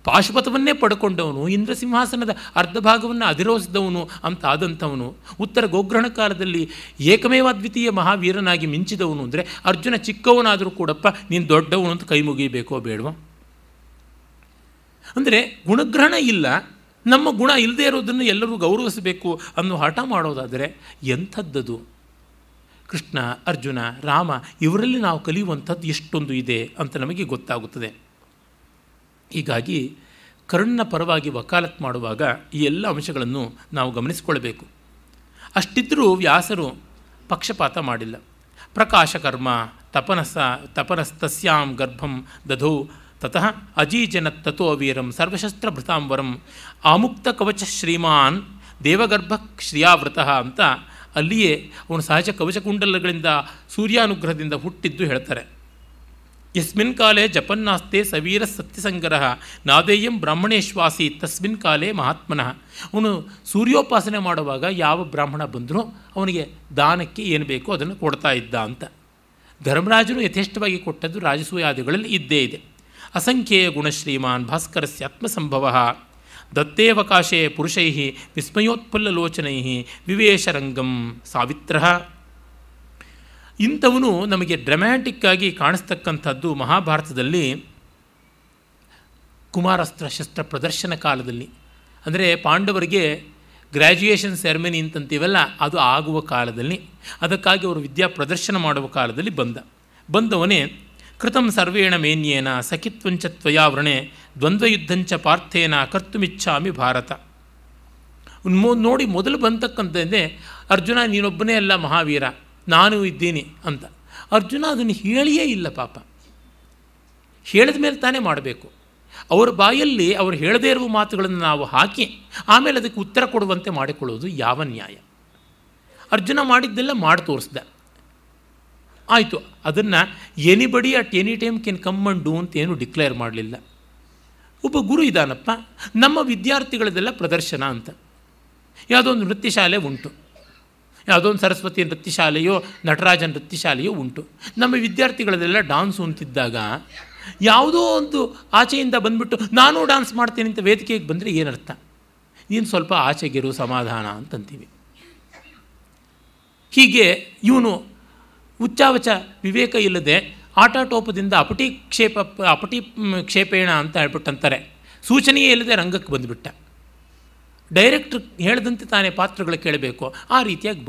ಪಾಶುಪತವನ್ನೇ ಪಡ್ಕೊಂಡವನು, ಇಂದ್ರ ಸಿಂಹಾಸನದ ಅರ್ಧ ಭಾಗವನ್ನು ಅಧಿರೋಹಿಸಿದವನು ಅಂತ ಆದಂಥವನು, ಉತ್ತರ ಗೋಗ್ರಹಣ ಕಾಲದಲ್ಲಿ ಏಕಮೇವಾದ್ವಿತೀಯ ಮಹಾವೀರನಾಗಿ ಮಿಂಚಿದವನು ಅಂದರೆ ಅರ್ಜುನ ಚಿಕ್ಕವನಾದರೂ ಕೂಡಪ್ಪ ನೀನು ದೊಡ್ಡವನು ಅಂತ ಕೈ ಮುಗಿಬೇಕೋ ಬೇಡವೋ? ಅಂದರೆ ಗುಣಗ್ರಹಣ ಇಲ್ಲ, ನಮ್ಮ ಗುಣ ಇಲ್ಲದೇ ಇರೋದನ್ನು ಎಲ್ಲರೂ ಗೌರವಿಸಬೇಕು ಅನ್ನೋ ಹಠ ಮಾಡೋದಾದರೆ ಎಂಥದ್ದದು? ಕೃಷ್ಣ, ಅರ್ಜುನ, ರಾಮ ಇವರಲ್ಲಿ ನಾವು ಕಲಿಯುವಂಥದ್ದು ಎಷ್ಟೊಂದು ಇದೆ ಅಂತ ನಮಗೆ ಗೊತ್ತಾಗುತ್ತದೆ. ಹೀಗಾಗಿ ಕರ್ಣನ ಪರವಾಗಿ ವಕಾಲತ್ ಮಾಡುವಾಗ ಈ ಎಲ್ಲ ಅಂಶಗಳನ್ನು ನಾವು ಗಮನಿಸಿಕೊಳ್ಬೇಕು. ಅಷ್ಟಿದ್ದರೂ ವ್ಯಾಸರು ಪಕ್ಷಪಾತ ಮಾಡಿಲ್ಲ. ಪ್ರಕಾಶಕರ್ಮ ತಪನಸ್ತಸ್ಯಾಂ ಗರ್ಭಂ ದಧೌ ತತಃ ಅಜೀಜನತ್ ತಥೋ ವೀರಂ ಸರ್ವಶಸ್ತ್ರಭೃತಾಂಬರಂ ಆಮುಕ್ತ ಕವಚ ಶ್ರೀಮಾನ್ ದೇವಗರ್ಭ ಶ್ರಿಯಾವೃತಃ ಅಂತ ಅಲ್ಲಿಯೇ ಅವನು ಸಹಜ ಕವಚಕುಂಡಲಗಳಿಂದ ಸೂರ್ಯಾನುಗ್ರಹದಿಂದ ಹುಟ್ಟಿದ್ದು ಹೇಳ್ತಾರೆ. ಯಸ್ಮಿನ್ ಕಾಲೇ ಜಪನ್ನಾಸ್ತೆ ಸವೀರ ಸತ್ಯಸಂಗರಃ ನಾದೇಯಂ ಬ್ರಾಹ್ಮಣೇಶ್ವಾಸಿ ತಸ್ಮಿನ್ ಕಾಲೇ ಮಹಾತ್ಮನಃ. ಅವನು ಸೂರ್ಯೋಪಾಸನೆ ಮಾಡುವಾಗ ಯಾವ ಬ್ರಾಹ್ಮಣ ಬಂದರೂ ಅವನಿಗೆ ದಾನಕ್ಕೆ ಏನು ಬೇಕೋ ಅದನ್ನು ಕೊಡ್ತಾ ಇದ್ದ ಅಂತ. ಧರ್ಮರಾಜನು ಯಥೇಷ್ಟವಾಗಿ ಕೊಟ್ಟದ್ದು ರಾಜಸೂಯಾದಿಗಳಲ್ಲಿ ಇದ್ದೇ ಇದೆ. ಅಸಂಖ್ಯೇಯ ಗುಣಶ್ರೀಮಾನ್ ಭಾಸ್ಕರಸ್ಯ ಆತ್ಮಸಂಭವ ದತ್ತೇವಕಾಶೇ ಪುರುಷೈ ವಿಸ್ಮಯೋತ್ಫುಲ್ಲಲೋಚನೈ ವಿವೇಶರಂಗಂ ಸಾವಿತ್ರ. ಇಂಥವನು ನಮಗೆ ಡ್ರಮ್ಯಾಟಿಕ್ಕಾಗಿ ಕಾಣಿಸ್ತಕ್ಕಂಥದ್ದು ಮಹಾಭಾರತದಲ್ಲಿ ಕುಮಾರಾಸ್ತ್ರ ಶಸ್ತ್ರ ಪ್ರದರ್ಶನ ಕಾಲದಲ್ಲಿ. ಅಂದರೆ ಪಾಂಡವರಿಗೆ ಗ್ರ್ಯಾಜುಯೇಷನ್ ಸೆರೆಮನಿ ಅಂತಂತೀವಲ್ಲ, ಅದು ಆಗುವ ಕಾಲದಲ್ಲಿ, ಅದಕ್ಕಾಗಿ ಅವರು ವಿದ್ಯಾ ಪ್ರದರ್ಶನ ಮಾಡುವ ಕಾಲದಲ್ಲಿ ಬಂದವನೇ ಕೃತಂ ಸರ್ವೇಣ ಮೇನ್ಯೇನ ಸಖಿತ್ವಂಚ ತ್ವಯಾವೃಣೆ ದ್ವಂದ್ವಯುದ್ಧಂಚ ಪಾರ್ಥೇನ ಕರ್ತುಮಿಚ್ಛಾಮಿ ಭಾರತ. ನೋಡಿ ಮೊದಲು ಬಂತಕ್ಕಂಥದ್ದೇ ಅರ್ಜುನ ನೀನೊಬ್ಬನೇ ಅಲ್ಲ ಮಹಾವೀರ, ನಾನು ಇದ್ದೀನಿ ಅಂತ. ಅರ್ಜುನ ಅದನ್ನು ಹೇಳಿಯೇ ಇಲ್ಲ ಪಾಪ. ಹೇಳಿದ ಮೇಲೆ ತಾನೇ ಮಾಡಬೇಕು. ಅವರ ಬಾಯಲ್ಲಿ ಅವರು ಹೇಳದೇ ಇರುವ ಮಾತುಗಳನ್ನು ನಾವು ಹಾಕಿ ಆಮೇಲೆ ಅದಕ್ಕೆ ಉತ್ತರ ಕೊಡುವಂತೆ ಮಾಡಿಕೊಳ್ಳೋದು ಯಾವ ನ್ಯಾಯ? ಅರ್ಜುನ ಮಾಡಿದ್ದೆಲ್ಲ ಮಾಡಿ ತೋರಿಸ್ದ, ಆಯಿತು. ಅದನ್ನು anybody at any time Ken come and do ಅಂತ ಏನು ಡಿಕ್ಲೇರ್ ಮಾಡಲಿಲ್ಲ. ಒಬ್ಬ ಗುರು ಇದ್ದಾನಪ್ಪ, ನಮ್ಮ ವಿದ್ಯಾರ್ಥಿಗಳದೆಲ್ಲ ಪ್ರದರ್ಶನ ಅಂತ ಯಾವುದೋ ಒಂದು ನೃತ್ಯ ಶಾಲೆ ಉಂಟು, ಯಾವುದೋ ಒಂದು ಸರಸ್ವತಿ ನೃತ್ಯ ಶಾಲೆಯೋ ನಟರಾಜ ನೃತ್ಯ ಶಾಲೆಯೋ ಉಂಟು. ನಮ್ಮ ವಿದ್ಯಾರ್ಥಿಗಳದೆಲ್ಲ ಡಾನ್ಸು ಅಂತಿದ್ದಾಗ ಯಾವುದೋ ಒಂದು ಆಚೆಯಿಂದ ಬಂದುಬಿಟ್ಟು ನಾನು ಡ್ಯಾನ್ಸ್ ಮಾಡ್ತೀನಿ ಅಂತ ವೇದಿಕೆಗೆ ಬಂದರೆ ಏನರ್ಥ? ನೀನು ಸ್ವಲ್ಪ ಆಚೆಗಿರು ಸಮಾಧಾನ ಅಂತಂತೀವಿ. ಹೀಗೆ ಇವನು ಉಚ್ಚಾವಚ ವಿವೇಕ ಇಲ್ಲದೆ ಆಟಾಟೋಪದಿಂದ ಅಪಟಿ ಕ್ಷೇಪೇಣ ಅಂತ ಹೇಳ್ಬಿಟ್ಟಂತಾರೆ. ಸೂಚನೆಯೇ ಇಲ್ಲದೆ ರಂಗಕ್ಕೆ ಬಂದುಬಿಟ್ಟ. ಡೈರೆಕ್ಟ್ರ್ ಹೇಳಿದಂತೆ ತಾನೇ ಪಾತ್ರಗಳು ಕೇಳಬೇಕು, ಆ ರೀತಿಯಾಗಿ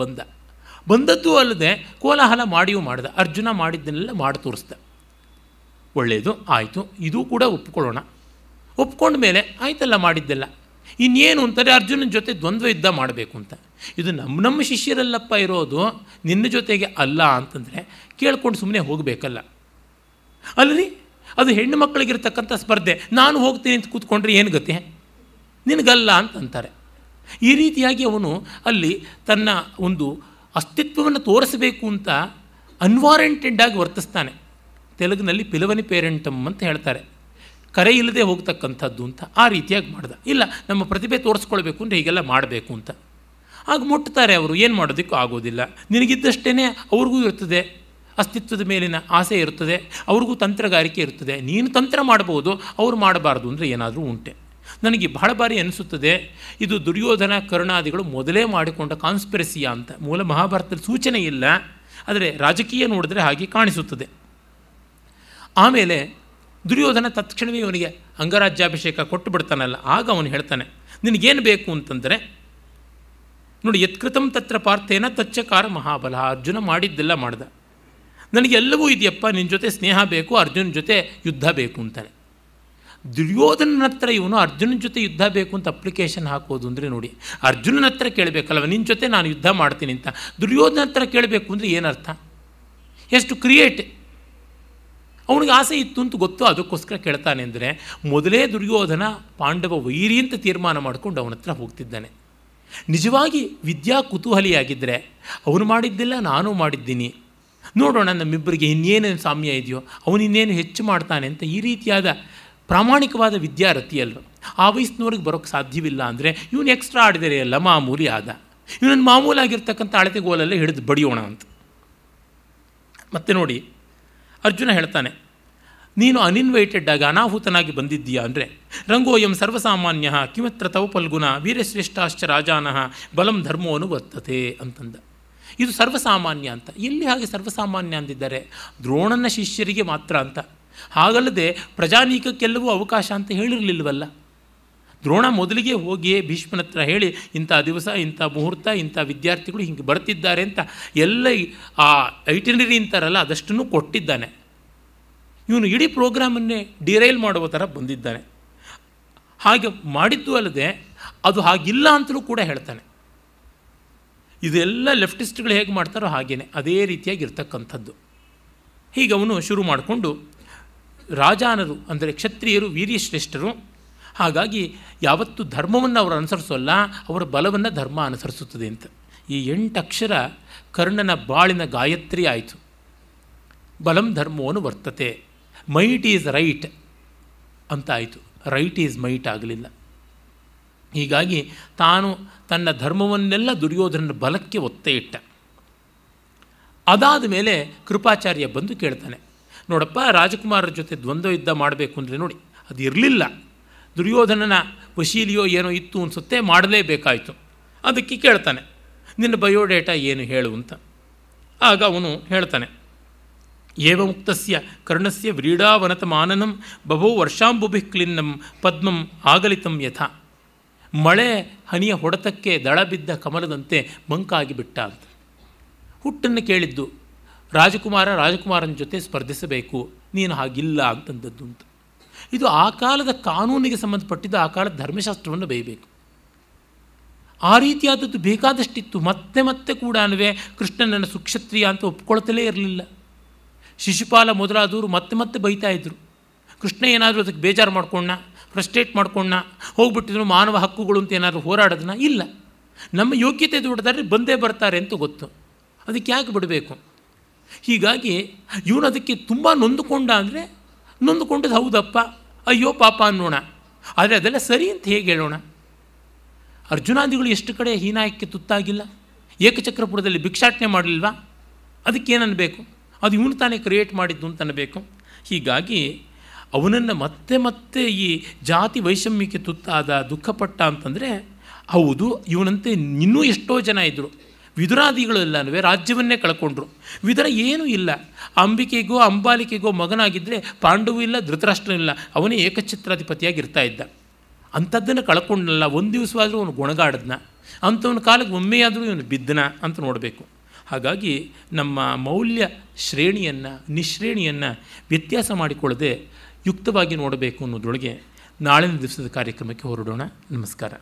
ಬಂದದ್ದು ಅಲ್ಲದೆ ಕೋಲಾಹಲ ಮಾಡಿಯೂ ಮಾಡ್ದ. ಅರ್ಜುನ ಮಾಡಿದ್ದನ್ನೆಲ್ಲ ಮಾಡಿ ತೋರಿಸ್ದ. ಒಳ್ಳೆಯದು, ಆಯಿತು, ಇದೂ ಕೂಡ ಒಪ್ಕೊಳ್ಳೋಣ. ಒಪ್ಕೊಂಡ ಮೇಲೆ ಆಯ್ತಲ್ಲ ಮಾಡಿದ್ದೆಲ್ಲ, ಇನ್ನೇನು ಅಂತಾರೆ ಅರ್ಜುನನ ಜೊತೆ ದ್ವಂದ್ವ ಯುದ್ಧ ಮಾಡಬೇಕು ಅಂತ. ಇದು ನಮ್ಮ ಶಿಷ್ಯರಲ್ಲಪ್ಪ ಇರೋದು, ನಿನ್ನ ಜೊತೆಗೆ ಅಲ್ಲ ಅಂತಂದರೆ ಕೇಳ್ಕೊಂಡು ಸುಮ್ಮನೆ ಹೋಗಬೇಕಲ್ಲ. ಅಲ್ಲರಿ, ಅದು ಹೆಣ್ಣು ಮಕ್ಕಳಿಗಿರ್ತಕ್ಕಂಥ ಸ್ಪರ್ಧೆ, ನಾನು ಹೋಗ್ತೀನಿ ಅಂತ ಕೂತ್ಕೊಂಡ್ರೆ ಏನು ಗತಿ? ನಿನಗಲ್ಲ ಅಂತಂತಾರೆ. ಈ ರೀತಿಯಾಗಿ ಅವನು ಅಲ್ಲಿ ತನ್ನ ಒಂದು ಅಸ್ತಿತ್ವವನ್ನು ತೋರಿಸಬೇಕು ಅಂತ ಅನ್ವಾರಂಟೆಡ್ ಆಗಿ ವರ್ತಿಸ್ತಾನೆ. ತೆಲುಗಿನಲ್ಲಿ ಪಿಲವನಿ ಪೇರೆಂಟಮ್ ಅಂತ ಹೇಳ್ತಾರೆ, ಕರೆ ಇಲ್ಲದೆ ಹೋಗ್ತಕ್ಕಂಥದ್ದು ಅಂತ. ಆ ರೀತಿಯಾಗಿ ಮಾಡ್ದ. ಇಲ್ಲ, ನಮ್ಮ ಪ್ರತಿಭೆ ತೋರಿಸ್ಕೊಳ್ಬೇಕು ಅಂದರೆ ಹೀಗೆಲ್ಲ ಮಾಡಬೇಕು ಅಂತ. ಆಗ ಮುಟ್ತಾರೆ ಅವರು, ಏನು ಮಾಡೋದಕ್ಕೂ ಆಗೋದಿಲ್ಲ. ನಿನಗಿದ್ದಷ್ಟೇ ಅವ್ರಿಗೂ ಇರ್ತದೆ, ಅಸ್ತಿತ್ವದ ಮೇಲಿನ ಆಸೆ ಇರುತ್ತದೆ, ಅವ್ರಿಗೂ ತಂತ್ರಗಾರಿಕೆ ಇರುತ್ತದೆ. ನೀನು ತಂತ್ರ ಮಾಡಬಹುದು, ಅವರು ಮಾಡಬಾರ್ದು ಅಂದರೆ ಏನಾದರೂ ಉಂಟೆ. ನನಗೆ ಬಹಳ ಬಾರಿ ಅನಿಸುತ್ತದೆ ಇದು ದುರ್ಯೋಧನ ಕರ್ಣಾದಿಗಳು ಮೊದಲೇ ಮಾಡಿಕೊಂಡ ಕಾನ್ಸ್ಪಿರಸಿಯಾ ಅಂತ. ಮೂಲ ಮಹಾಭಾರತದಲ್ಲಿ ಸೂಚನೆ ಇಲ್ಲ, ಆದರೆ ರಾಜಕೀಯ ನೋಡಿದ್ರೆ ಹಾಗೆ ಕಾಣಿಸುತ್ತದೆ. ಆಮೇಲೆ ದುರ್ಯೋಧನ ತತ್ಕ್ಷಣವೇ ಅವನಿಗೆ ಅಂಗರಾಜ್ಯಾಭಿಷೇಕ ಕೊಟ್ಟು ಬಿಡ್ತಾನಲ್ಲ, ಆಗ ಅವನು ಹೇಳ್ತಾನೆ, ನಿನಗೇನು ಬೇಕು ಅಂತಂದರೆ ನೋಡಿ, ಯತ್ಕೃತಂ ತತ್ರ ಪಾರ್ಥೇನ ತಚ್ಚಕಾರ ಮಹಾಬಲ. ಅರ್ಜುನ ಮಾಡಿದ್ದೆಲ್ಲ ಮಾಡ್ದ, ನನಗೆಲ್ಲವೂ ಇದೆಯಪ್ಪ, ನಿನ್ನ ಜೊತೆ ಸ್ನೇಹ ಬೇಕು, ಅರ್ಜುನ ಜೊತೆ ಯುದ್ಧ ಬೇಕು ಅಂತಾನೆ. ದುರ್ಯೋಧನನ ಹತ್ರ ಇವನು ಅರ್ಜುನನ ಜೊತೆ ಯುದ್ಧ ಬೇಕು ಅಂತ ಅಪ್ಲಿಕೇಶನ್ ಹಾಕೋದು ಅಂದರೆ ನೋಡಿ, ಅರ್ಜುನನ ಹತ್ರ ಕೇಳಬೇಕಲ್ವ ನಿನ್ನ ಜೊತೆ ನಾನು ಯುದ್ಧ ಮಾಡ್ತೀನಿ ಅಂತ. ದುರ್ಯೋಧನ ಹತ್ರ ಕೇಳಬೇಕು ಅಂದರೆ ಏನರ್ಥ? ಎಷ್ಟು ಕ್ರಿಯೇಟ್. ಅವನಿಗೆ ಆಸೆ ಇತ್ತು ಅಂತ ಗೊತ್ತು, ಅದಕ್ಕೋಸ್ಕರ ಕೇಳ್ತಾನೆ ಅಂದರೆ ಮೊದಲೇ ದುರ್ಯೋಧನ ಪಾಂಡವ ವೈರಿ ಅಂತ ತೀರ್ಮಾನ ಮಾಡಿಕೊಂಡು ಅವನ ಹತ್ರ ಹೋಗ್ತಿದ್ದಾನೆ. ನಿಜವಾಗಿ ವಿದ್ಯಾ ಕುತೂಹಲಿಯಾಗಿದ್ದರೆ ಅವನು ಮಾಡಿದ್ದಿಲ್ಲ ನಾನು ಮಾಡಿದ್ದೀನಿ, ನೋಡೋಣ ನಮ್ಮಿಬ್ಬರಿಗೆ ಇನ್ನೇನೇನು ಸಾಮ್ಯ ಇದೆಯೋ, ಅವನಿನ್ನೇನು ಹೆಚ್ಚು ಮಾಡ್ತಾನೆ ಅಂತ ಈ ರೀತಿಯಾದ ಪ್ರಾಮಾಣಿಕವಾದ ವಿದ್ಯಾರಥಿ ಅಲ್ವ. ಆ ವಯಸ್ಸಿನವ್ರಿಗೆ ಬರೋಕ್ಕೆ ಸಾಧ್ಯವಿಲ್ಲ ಅಂದರೆ ಇವನು ಎಕ್ಸ್ಟ್ರಾ ಆಡಿದರೆ ಅಲ್ಲ, ಮಾಮೂಲಿ ಆದ. ಇವನನ್ನು ಮಾಮೂಲಾಗಿರ್ತಕ್ಕಂಥ ಅಳತೆಗೋಲಲ್ಲೇ ಹಿಡಿದು ಬಡಿಯೋಣ ಅಂತ. ಮತ್ತೆ ನೋಡಿ, ಅರ್ಜುನ ಹೇಳ್ತಾನೆ, ನೀನು ಅನ್ಇನ್ವೈಟೆಡ್ ಆಗಿ ಅನಾಹುತನಾಗಿ ಬಂದಿದ್ದೀಯಾ ಅಂದರೆ ರಂಗೋಯಂ ಸರ್ವಸಾಮಾನ್ಯ ಕಿಮತ್ರ ತವ ಫಲ್ಗುಣ ವೀರಶ್ರೇಷ್ಠಾಶ್ಚ ರಾಜಾನಃ ಬಲಂ ಧರ್ಮೋ ಅನುವರ್ತತೆ ಅಂತಂದ. ಇದು ಸರ್ವಸಾಮಾನ್ಯ ಅಂತ. ಎಲ್ಲಿ ಹಾಗೆ ಸರ್ವಸಾಮಾನ್ಯ ಅಂದಿದ್ದಾರೆ? ದ್ರೋಣನ ಶಿಷ್ಯರಿಗೆ ಮಾತ್ರ ಅಂತ. ಹಾಗಲ್ಲದೆ ಪ್ರಜಾನೀಕಕ್ಕೆಲ್ಲವೂ ಅವಕಾಶ ಅಂತ ಹೇಳಿರಲಿಲ್ವಲ್ಲ. ದ್ರೋಣ ಮೊದಲಿಗೆ ಹೋಗಿ ಭೀಷ್ಮನ ಹತ್ರ ಹೇಳಿ, ಇಂಥ ದಿವಸ ಇಂಥ ಮುಹೂರ್ತ ಇಂಥ ವಿದ್ಯಾರ್ಥಿಗಳು ಹಿಂಗೆ ಬರ್ತಿದ್ದಾರೆ ಅಂತ ಎಲ್ಲ ಆ ಐಟಿನರಿ ಅಂತಾರಲ್ಲ ಅದಷ್ಟನ್ನು ಕೊಟ್ಟಿದ್ದಾನೆ. ಇವನು ಇಡೀ ಪ್ರೋಗ್ರಾಮನ್ನೇ ಡಿರೈಲ್ ಮಾಡುವ ಥರ ಬಂದಿದ್ದಾನೆ. ಹಾಗೆ ಮಾಡಿದ್ದು ಅಲ್ಲದೆ ಅದು ಹಾಗಿಲ್ಲ ಅಂತಲೂ ಕೂಡ ಹೇಳ್ತಾನೆ. ಇದೆಲ್ಲ ಲೆಫ್ಟಿಸ್ಟ್ಗಳು ಹೇಗೆ ಮಾಡ್ತಾರೋ ಹಾಗೇನೆ ಅದೇ ರೀತಿಯಾಗಿರ್ತಕ್ಕಂಥದ್ದು. ಹೀಗೆ ಅವನು ಶುರು ಮಾಡಿಕೊಂಡು, ರಾಜಾನರು ಅಂದರೆ ಕ್ಷತ್ರಿಯರು ವೀರ್ಯಶ್ರೇಷ್ಠರು, ಹಾಗಾಗಿ ಯಾವತ್ತು ಧರ್ಮವನ್ನು ಅವರು ಅನುಸರಿಸೋಲ್ಲ, ಅವರ ಬಲವನ್ನು ಧರ್ಮ ಅನುಸರಿಸುತ್ತದೆ ಅಂತ. ಈ 8 ಅಕ್ಷರ ಕರ್ಣನ ಬಾಳಿನ ಗಾಯತ್ರಿ ಆಯಿತು. ಬಲಂ ಧರ್ಮೋನು ವರ್ತತೆ, ಮೈಟ್ ಈಸ್ ರೈಟ್ ಅಂತ ಆಯಿತು, ರೈಟ್ ಈಸ್ ಮೈಟ್ ಆಗಲಿಲ್ಲ. ಹೀಗಾಗಿ ತಾನು ತನ್ನ ಧರ್ಮವನ್ನೆಲ್ಲ ದುರ್ಯೋಧನನ ಬಲಕ್ಕೆ ಒತ್ತೆ ಇಟ್ಟ. ಅದಾದ ಮೇಲೆ ಕೃಪಾಚಾರ್ಯ ಬಂದು ಕೇಳ್ತಾನೆ, ನೋಡಪ್ಪ, ರಾಜಕುಮಾರರ ಜೊತೆ ದ್ವಂದ್ವ ಯುದ್ಧ ಮಾಡಬೇಕು ಅಂದರೆ ನೋಡಿ ಅದು ಇರಲಿಲ್ಲ, ದುರ್ಯೋಧನನ ವಶೀಲಿಯೋ ಏನೋ ಇತ್ತು ಅನಿಸುತ್ತೆ, ಮಾಡಲೇಬೇಕಾಯಿತು. ಅದಕ್ಕೆ ಕೇಳ್ತಾನೆ, ನಿನ್ನ ಬಯೋಡೇಟಾ ಏನು ಹೇಳು ಅಂತ. ಆಗ ಅವನು ಹೇಳ್ತಾನೆ, ಏವ ಮುಕ್ತಸ್ಯ ಕರ್ಣಸ್ಯ ವ್ರೀಡಾವನತ ಮಾನನಂ ಬಭೋ ವರ್ಷಾಂಬುಭಿ ಕ್ಲಿನ್ನಂ ಪದ್ಮಂ ಆಗಲಿತಂ ಯಥಾ. ಮಳೆ ಹನಿಯ ಹೊಡೆತಕ್ಕೆ ದಳ ಬಿದ್ದ ಕಮಲದಂತೆ ಮಂಕಾಗಿ ಬಿಟ್ಟ ಅಂತ. ಹುಟ್ಟನ್ನು ಕೇಳಿದ್ದು ರಾಜಕುಮಾರನ ಜೊತೆ ಸ್ಪರ್ಧಿಸಬೇಕು, ನೀನು ಹಾಗಿಲ್ಲ ಅಂತಂದದ್ದು ಅಂತ. ಇದು ಆ ಕಾಲದ ಕಾನೂನಿಗೆ ಸಂಬಂಧಪಟ್ಟಿದ್ದು, ಆ ಕಾಲದ ಧರ್ಮಶಾಸ್ತ್ರವನ್ನು ಬೈಬೇಕು. ಆ ರೀತಿಯಾದದ್ದು ಬೇಕಾದಷ್ಟಿತ್ತು. ಮತ್ತೆ ಮತ್ತೆ ಕೂಡ ಕೃಷ್ಣನನ್ನು ಸುಕ್ಷತ್ರಿಯ ಅಂತ ಒಪ್ಕೊಳ್ತಲೇ ಇರಲಿಲ್ಲ. ಶಿಶುಪಾಲ ಮೊದಲಾದವರು ಮತ್ತೆ ಮತ್ತೆ ಬೈತಾ ಇದ್ದರು. ಕೃಷ್ಣ ಏನಾದರೂ ಅದಕ್ಕೆ ಬೇಜಾರು ಮಾಡ್ಕೊಂಡ, ಫ್ರಸ್ಟ್ರೇಟ್ ಮಾಡ್ಕೊಂಡ, ಹೋಗ್ಬಿಟ್ಟಿದ್ರು ಮಾನವ ಹಕ್ಕುಗಳು ಅಂತ ಏನಾದರೂ ಹೋರಾಡೋದನ್ನ ಇಲ್ಲ. ನಮ್ಮ ಯೋಗ್ಯತೆ ದೊಡ್ಡದಾದ್ರೆ ಬಂದೇ ಬರ್ತಾರೆ ಅಂತ ಗೊತ್ತು, ಅದಕ್ಕೆ ಯಾಕೆ ಬಿಡಬೇಕು? ಹೀಗಾಗಿ ಇವನು ಅದಕ್ಕೆ ತುಂಬ ನೊಂದುಕೊಂಡ ಅಂದರೆ ನೊಂದುಕೊಂಡದ್ದು ಹೌದಪ್ಪ, ಅಯ್ಯೋ ಪಾಪ ಅನ್ನೋಣ. ಆದರೆ ಅದೆಲ್ಲ ಸರಿ ಅಂತ ಹೇಗೆ ಹೇಳೋಣ? ಅರ್ಜುನಾದಿಗಳು ಎಷ್ಟು ಕಡೆ ಹೀನಾಯಕ್ಕೆ ತುತ್ತಾಗಿಲ್ಲ? ಏಕಚಕ್ರಪುರದಲ್ಲಿ ಭಿಕ್ಷಾಟನೆ ಮಾಡಲಿಲ್ವಾ? ಅದಕ್ಕೇನನ್ನಬೇಕು? ಅದು ಇವನು ತಾನೇ ಕ್ರಿಯೇಟ್ ಮಾಡಿದ್ದು ಅಂತ ಅನ್ನಬೇಕು. ಹೀಗಾಗಿ ಅವನನ್ನು ಮತ್ತೆ ಮತ್ತೆ ಈ ಜಾತಿ ವೈಷಮ್ಯಕ್ಕೆ ತುತ್ತಾದ, ದುಃಖಪಟ್ಟ ಅಂತಂದರೆ ಹೌದು, ಇವನಂತೆ ಇನ್ನೂ ಎಷ್ಟೋ ಜನ ಇದ್ದರು. ವಿದುರಾದಿಗಳೆಲ್ಲನೂ ರಾಜ್ಯವನ್ನೇ ಕಳ್ಕೊಂಡ್ರು. ವಿದುರ ಏನೂ ಇಲ್ಲ, ಅಂಬಿಕೆಗೋ ಅಂಬಾಲಿಕೆಗೋ ಮಗನಾಗಿದ್ದರೆ ಪಾಂಡವೂ ಇಲ್ಲ, ಧೃತರಾಷ್ಟ್ರ ಇಲ್ಲ, ಅವನೇ ಏಕಛತ್ರಾಧಿಪತಿಯಾಗಿ ಇರ್ತಾ ಇದ್ದ. ಅಂಥದ್ದನ್ನು ಕಳ್ಕೊಂಡಲ್ಲ, ಒಂದು ದಿವಸವಾದರೂ ಅವನು ಗೊಣಗಾಡದ್ನ, ಅಂಥವನ ಕಾಲಕ್ಕೆ ಒಮ್ಮೆಯಾದರೂ ಇವನು ಬಿದ್ದನ ಅಂತ ನೋಡಬೇಕು. ಹಾಗಾಗಿ ನಮ್ಮ ಮೌಲ್ಯ ಶ್ರೇಣಿಯನ್ನು ನಿಶ್ರೇಣಿಯನ್ನು ವ್ಯತ್ಯಾಸ ಮಾಡಿಕೊಳ್ಳದೆ ಯುಕ್ತವಾಗಿ ನೋಡಬೇಕು ಅನ್ನೋದ್ರೊಳಗೆ ನಾಳಿನ ದಿವಸದ ಕಾರ್ಯಕ್ರಮಕ್ಕೆ ಹೊರಡೋಣ. ನಮಸ್ಕಾರ.